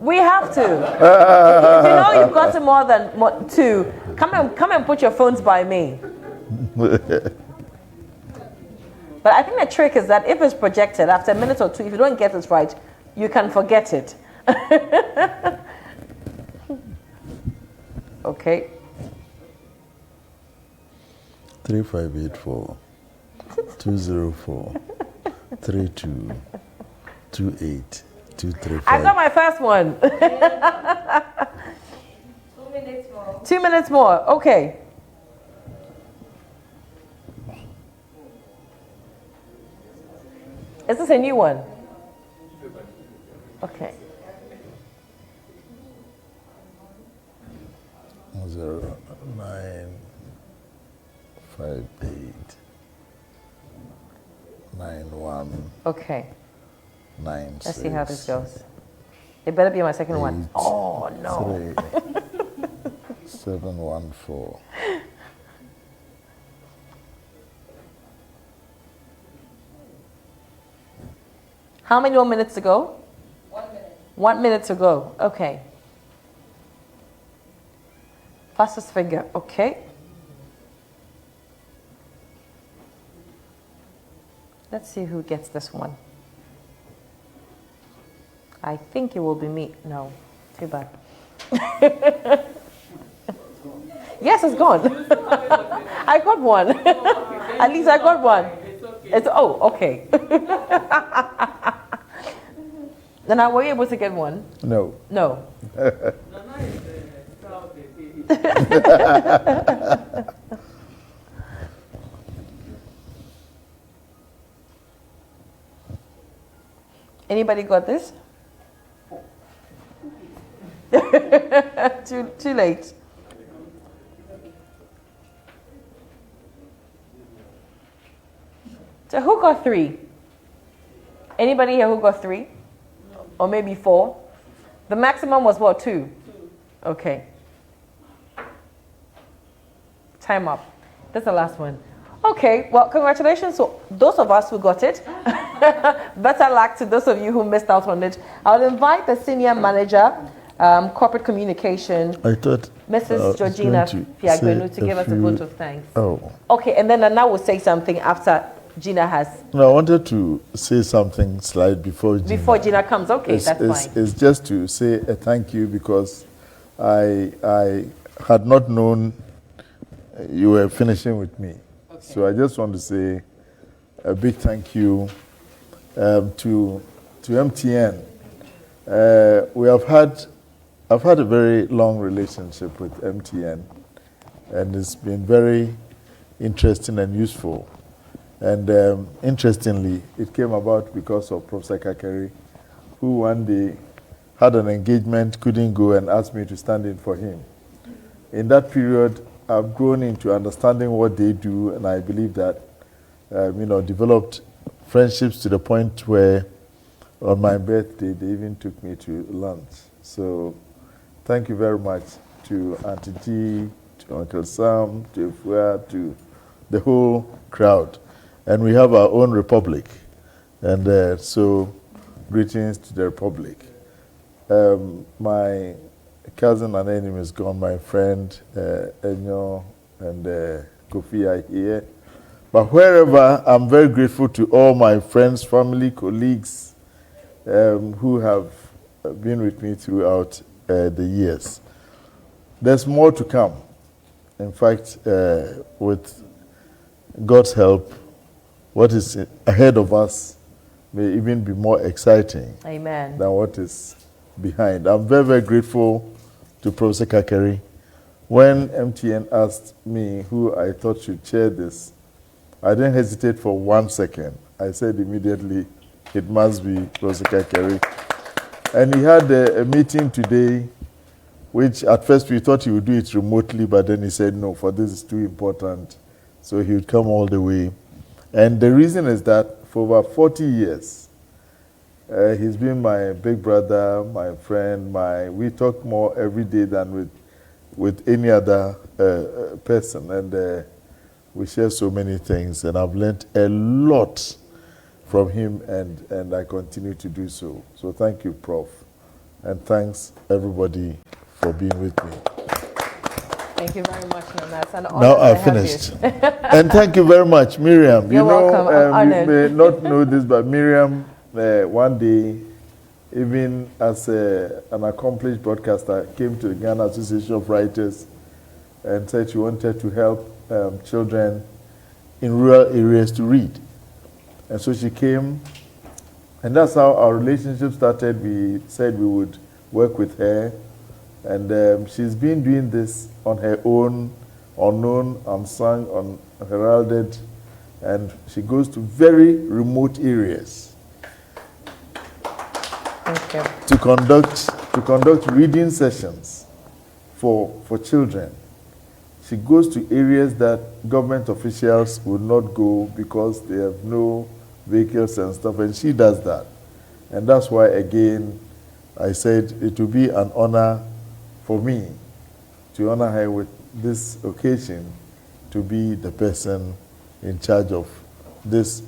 we have to. If you know you've gotten more than two, come and put your phones by me. But I think the trick is that if it's projected, after a minute or two, if you don't get it right, you can forget it. Okay. 3584 204 3228 235. I got my first one. 2 minutes more. 2 minutes more. Okay. Is this a new one? Okay. 0958 91. Okay. 96. Let's see how this goes. It better be my second one. Oh no. 714. How many more minutes to go? 1 minute. 1 minute to go. Okay. Fastest finger. Okay. Let's see who gets this one. I think it will be me. No, too bad. Yes, it's gone. I got one. At least I got one. It's okay. Then were you able to get one? No. No. Anybody got this? Too late. So who got 3? Anybody here who got 3? Or maybe 4? The maximum was what, 2? Okay. Time up. That's the last one. Okay, well, congratulations to those of us who got it. Better luck to those of you who missed out on it. I'll invite the Senior Manager, Corporate Communication, I thought Mrs. Georgina Fiagbenu, to give us a vote of thanks. Oh. Okay, and then Nana will say something after Gina has. No, I wanted to say something slight before Gina. Before Gina comes, okay, that's fine. It's just to say a thank you because I had not known you were finishing with me. Okay. So I just want to say a big thank you to MTN. I've had a very long relationship with MTN, and it's been very interesting and useful. And interestingly, it came about because of Professor Kakeri, who one day had an engagement, couldn't go, and asked me to stand in for him. In that period, I've grown into understanding what they do, and I believe that, developed friendships to the point where on my birthday, they even took me to lunch. So thank you very much to Auntie G, to Uncle Sam, to Ifua, to the whole crowd. And we have our own republic. And so greetings to the republic. My cousin and enemy is gone, my friend Enyo and Kofi are here. But wherever, I'm very grateful to all my friends, family, colleagues who have been with me throughout the years. There's more to come. In fact, with God's help, what is ahead of us may even be more exciting. Amen. Than what is behind. I'm very, very grateful to Professor Kakeri. When MTN asked me who I thought should chair this, I didn't hesitate for 1 second. I said immediately, it must be Professor Kakeri. And he had a meeting today, which at first we thought he would do it remotely, but then he said, no, for this is too important. So he would come all the way. And the reason is that for over 40 years, he's been my big brother, my friend, we talk more every day than with any other person. And we share so many things. And I've learned a lot from him, and I continue to do so. So thank you, Prof. And thanks, everybody, for being with me. Thank you very much, Nana. It's an honor. Now I've finished. And thank you very much, Miriam. You're welcome. I'm honored. You may not know this, but Miriam, one day, even as an accomplished broadcaster, came to the Ghana Association of Writers and said she wanted to help children in rural areas to read. And so she came, and that's how our relationship started. We said we would work with her. And she's been doing this on her own, unknown, unsung, unheralded, and she goes to very remote areas to conduct reading sessions for children. She goes to areas that government officials would not go because they have no vehicles and stuff, and she does that. And that's why, again, I said it will be an honor for me to honor her with this occasion, to be the person in charge of this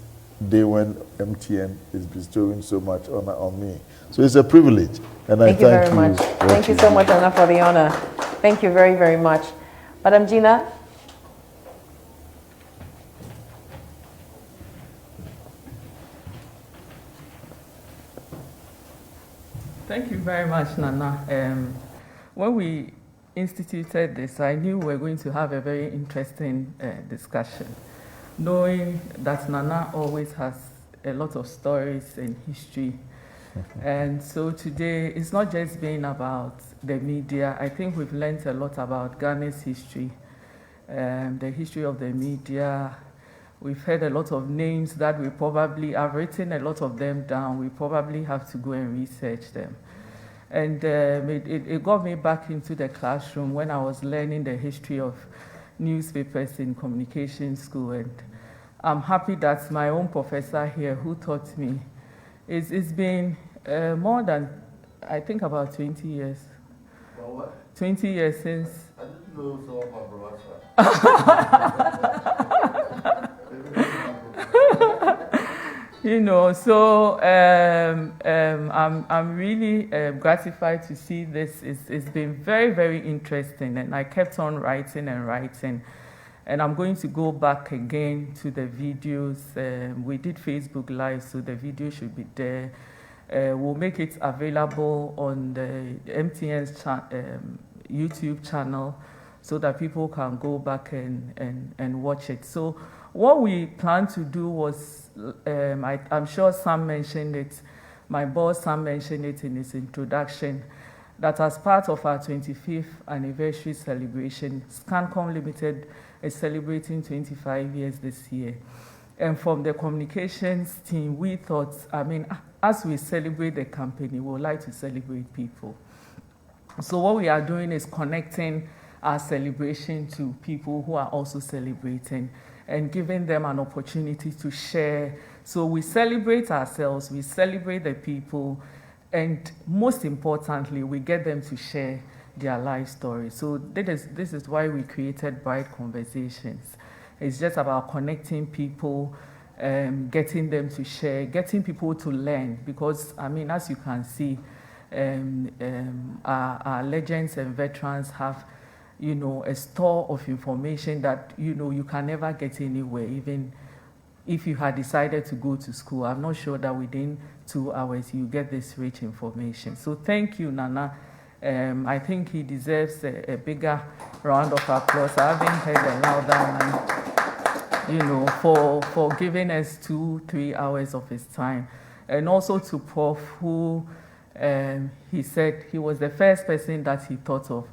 day when MTN is bestowing so much honor on me. So it's a privilege, and I thank you very much. Thank you so much, Anna, for the honor. Thank you very, very much. Madam Gina? Thank you very much, Nana. When we instituted this, I knew we were going to have a very interesting discussion, knowing that Nana always has a lot of stories and history. And so today, it's not just been about the media. I think we've learned a lot about Ghana's history, the history of the media. We've heard a lot of names that we probably, I've written a lot of them down. We probably have to go and research them. And it got me back into the classroom when I was learning the history of newspapers in communication school. And I'm happy that my own professor here who taught me, it's been more than, I think, about 20 years. About what? 20 years since. I didn't know so about You know, so I'm really gratified to see this. It's been very, very interesting, and I kept on writing and writing. And I'm going to go back again to the videos. We did Facebook Live, so the video should be there. We'll make it available on the MTN's YouTube channel so that people can go back and watch it. So what we planned to do was, I'm sure Sam mentioned it, my boss Sam mentioned it in his introduction, that as part of our 25th anniversary celebration, Scancom Limited is celebrating 25 years this year. And from the communications team, we thought, I mean, as we celebrate the company, we would like to celebrate people. So what we are doing is connecting our celebration to people who are also celebrating and giving them an opportunity to share. So we celebrate ourselves, we celebrate the people, and most importantly, we get them to share their life story. So this is why we created Bright Conversations. It's just about connecting people, getting them to share, getting people to learn. Because, I mean, as you can see, our legends and veterans have, you know, a store of information that, you know, you can never get anywhere, even if you had decided to go to school. I'm not sure that within 2 hours you get this rich information. So thank you, Nana. I think he deserves a bigger round of applause. I haven't heard a louder one, you know, for giving us 2-3 hours of his time. And also to Prof, who he said he was the first person that he thought of.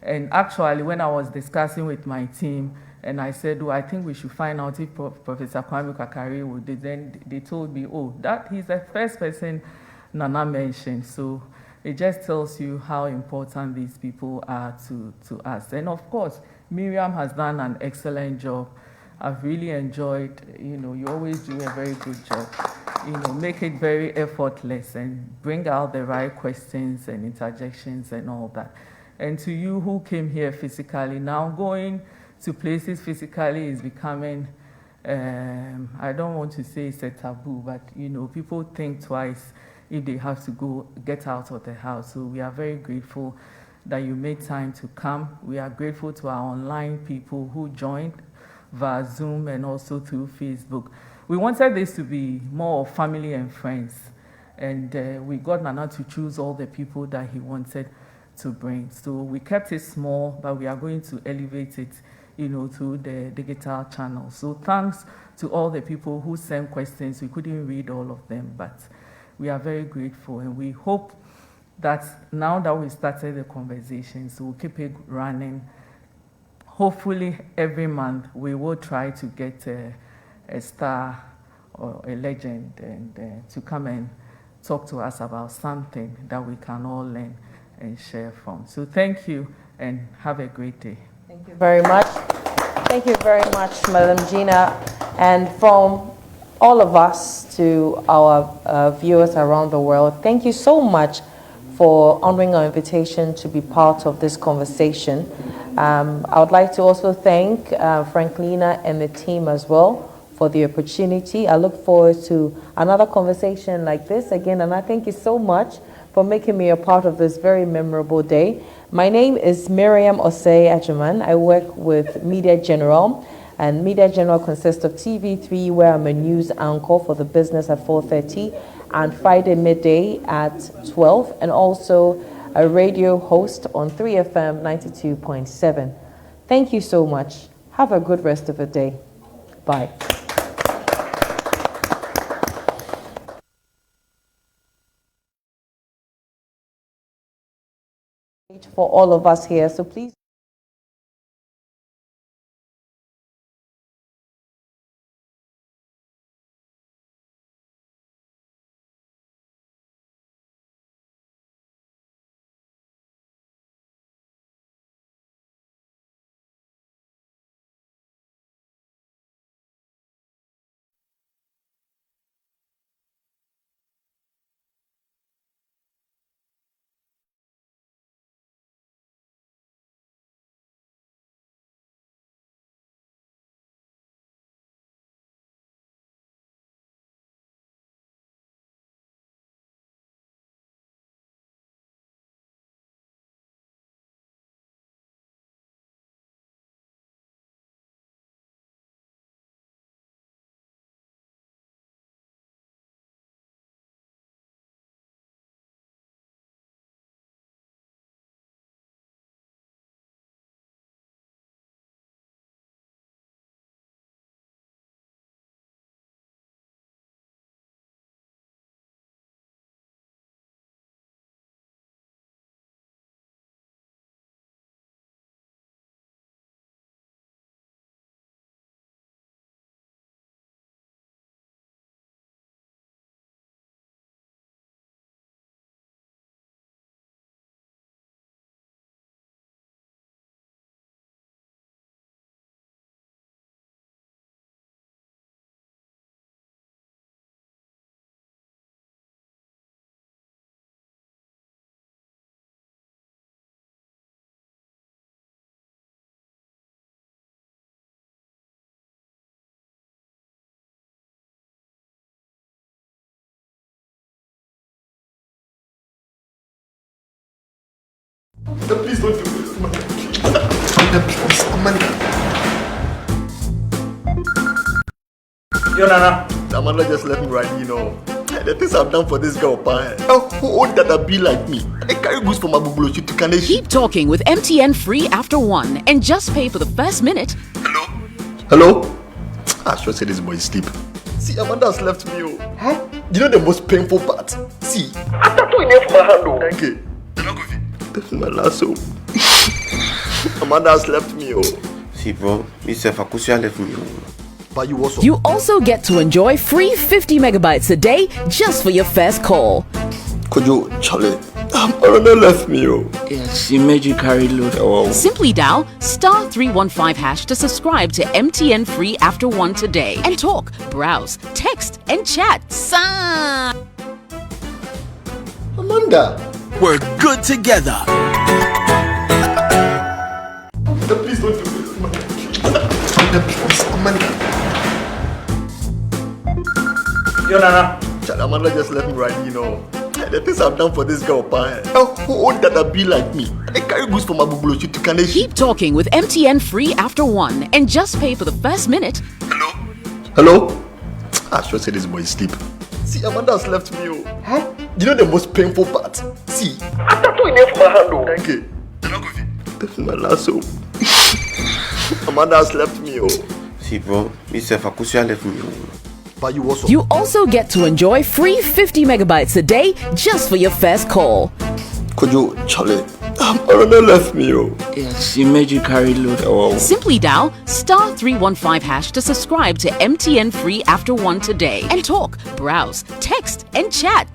And actually, when I was discussing with my team, and I said, oh, I think we should find out if Professor Kwame Kakari would, then they told me, oh, that he's the first person Nana mentioned. So it just tells you how important these people are to us. And of course, Miriam has done an excellent job. I've really enjoyed, you know, you always do a very good job. You know, make it very effortless and bring out the right questions and interjections and all that. And to you who came here physically, now going to places physically is becoming, I don't want to say it's a taboo, but, you know, people think twice if they have to go get out of the house. So we are very grateful that you made time to come. We are grateful to our online people who joined via Zoom and also through Facebook. We wanted this to be more family and friends. And we got Nana to choose all the people that he wanted to bring. So we kept it small, but we are going to elevate it, you know, through the digital channel. So thanks to all the people who sent questions. We couldn't read all of them, but we are very grateful, and we hope that now that we started the conversations, we'll keep it running. Hopefully every month we will try to get a star or a legend and to come and talk to us about something that we can all learn and share from. So thank you and have a great day. Thank you very much. Thank you very much, Madam Gina. And from all of us to our viewers around the world, thank you so much for honoring our invitation to be part of this conversation. I would like to also thank Franklina and the team as well for the opportunity. I look forward to another conversation like this again, and I thank you so much for making me a part of this very memorable day. My name is Miriam Osei Ajuman. I work with Media General, and Media General consists of TV3, where I'm a news anchor for the business at 4:30, and Friday midday at 12, and also a radio host on 3FM 92.7. Thank you so much. Have a good rest of the day. Bye. For all of us here, so please. Please don't do this, Amanda. Please, Amanda. Yo, Nana. Amanda just let me ride, you know. The things I've done for this girl, who would that be like me? I carry goods from Abubulo to Kaneshi. Keep talking with MTN free after 1 and just pay for the first minute. Hello? I should say this boy is asleep. See, Amanda has left me. Huh? You know the most painful part? See, after two enough for my hand. Thank you. This is my last hope. Amanda has left me. See, bro, Mr. Fakusia left me. But you also. You also get to enjoy free 50 megabytes a day just for your first call. Could you, Charlie? Amanda left me. Yes, she made you carry load. Oh. Simply dial *315# to subscribe to MTN free after 1 today and talk, browse, text, and chat. Amanda. We're good together. Please don't do this, Amanda. Please, Amanda. Yo, Nana. Amanda just let me ride, you know. The things I've done for this girl, who would that be like me? I carry goods from Abubulo to Kaneshi. Keep talking with MTN free after 1 and just pay for the first minute. Hello? I should say this boy is asleep. See, Amanda has left me. Huh? You know the most painful part? See, after two enough for my hand. Thank you. This is my last hope. Amanda has left me. See, bro, Mr. Fakusia left me. But you also. You also get to enjoy free 50 megabytes a day just for your first call. Could you, Charlie? Amanda left me. Yes, she made you carry load. Oh. Simply dial *315# to subscribe to MTN free after 1 today and talk, browse, text, and chat.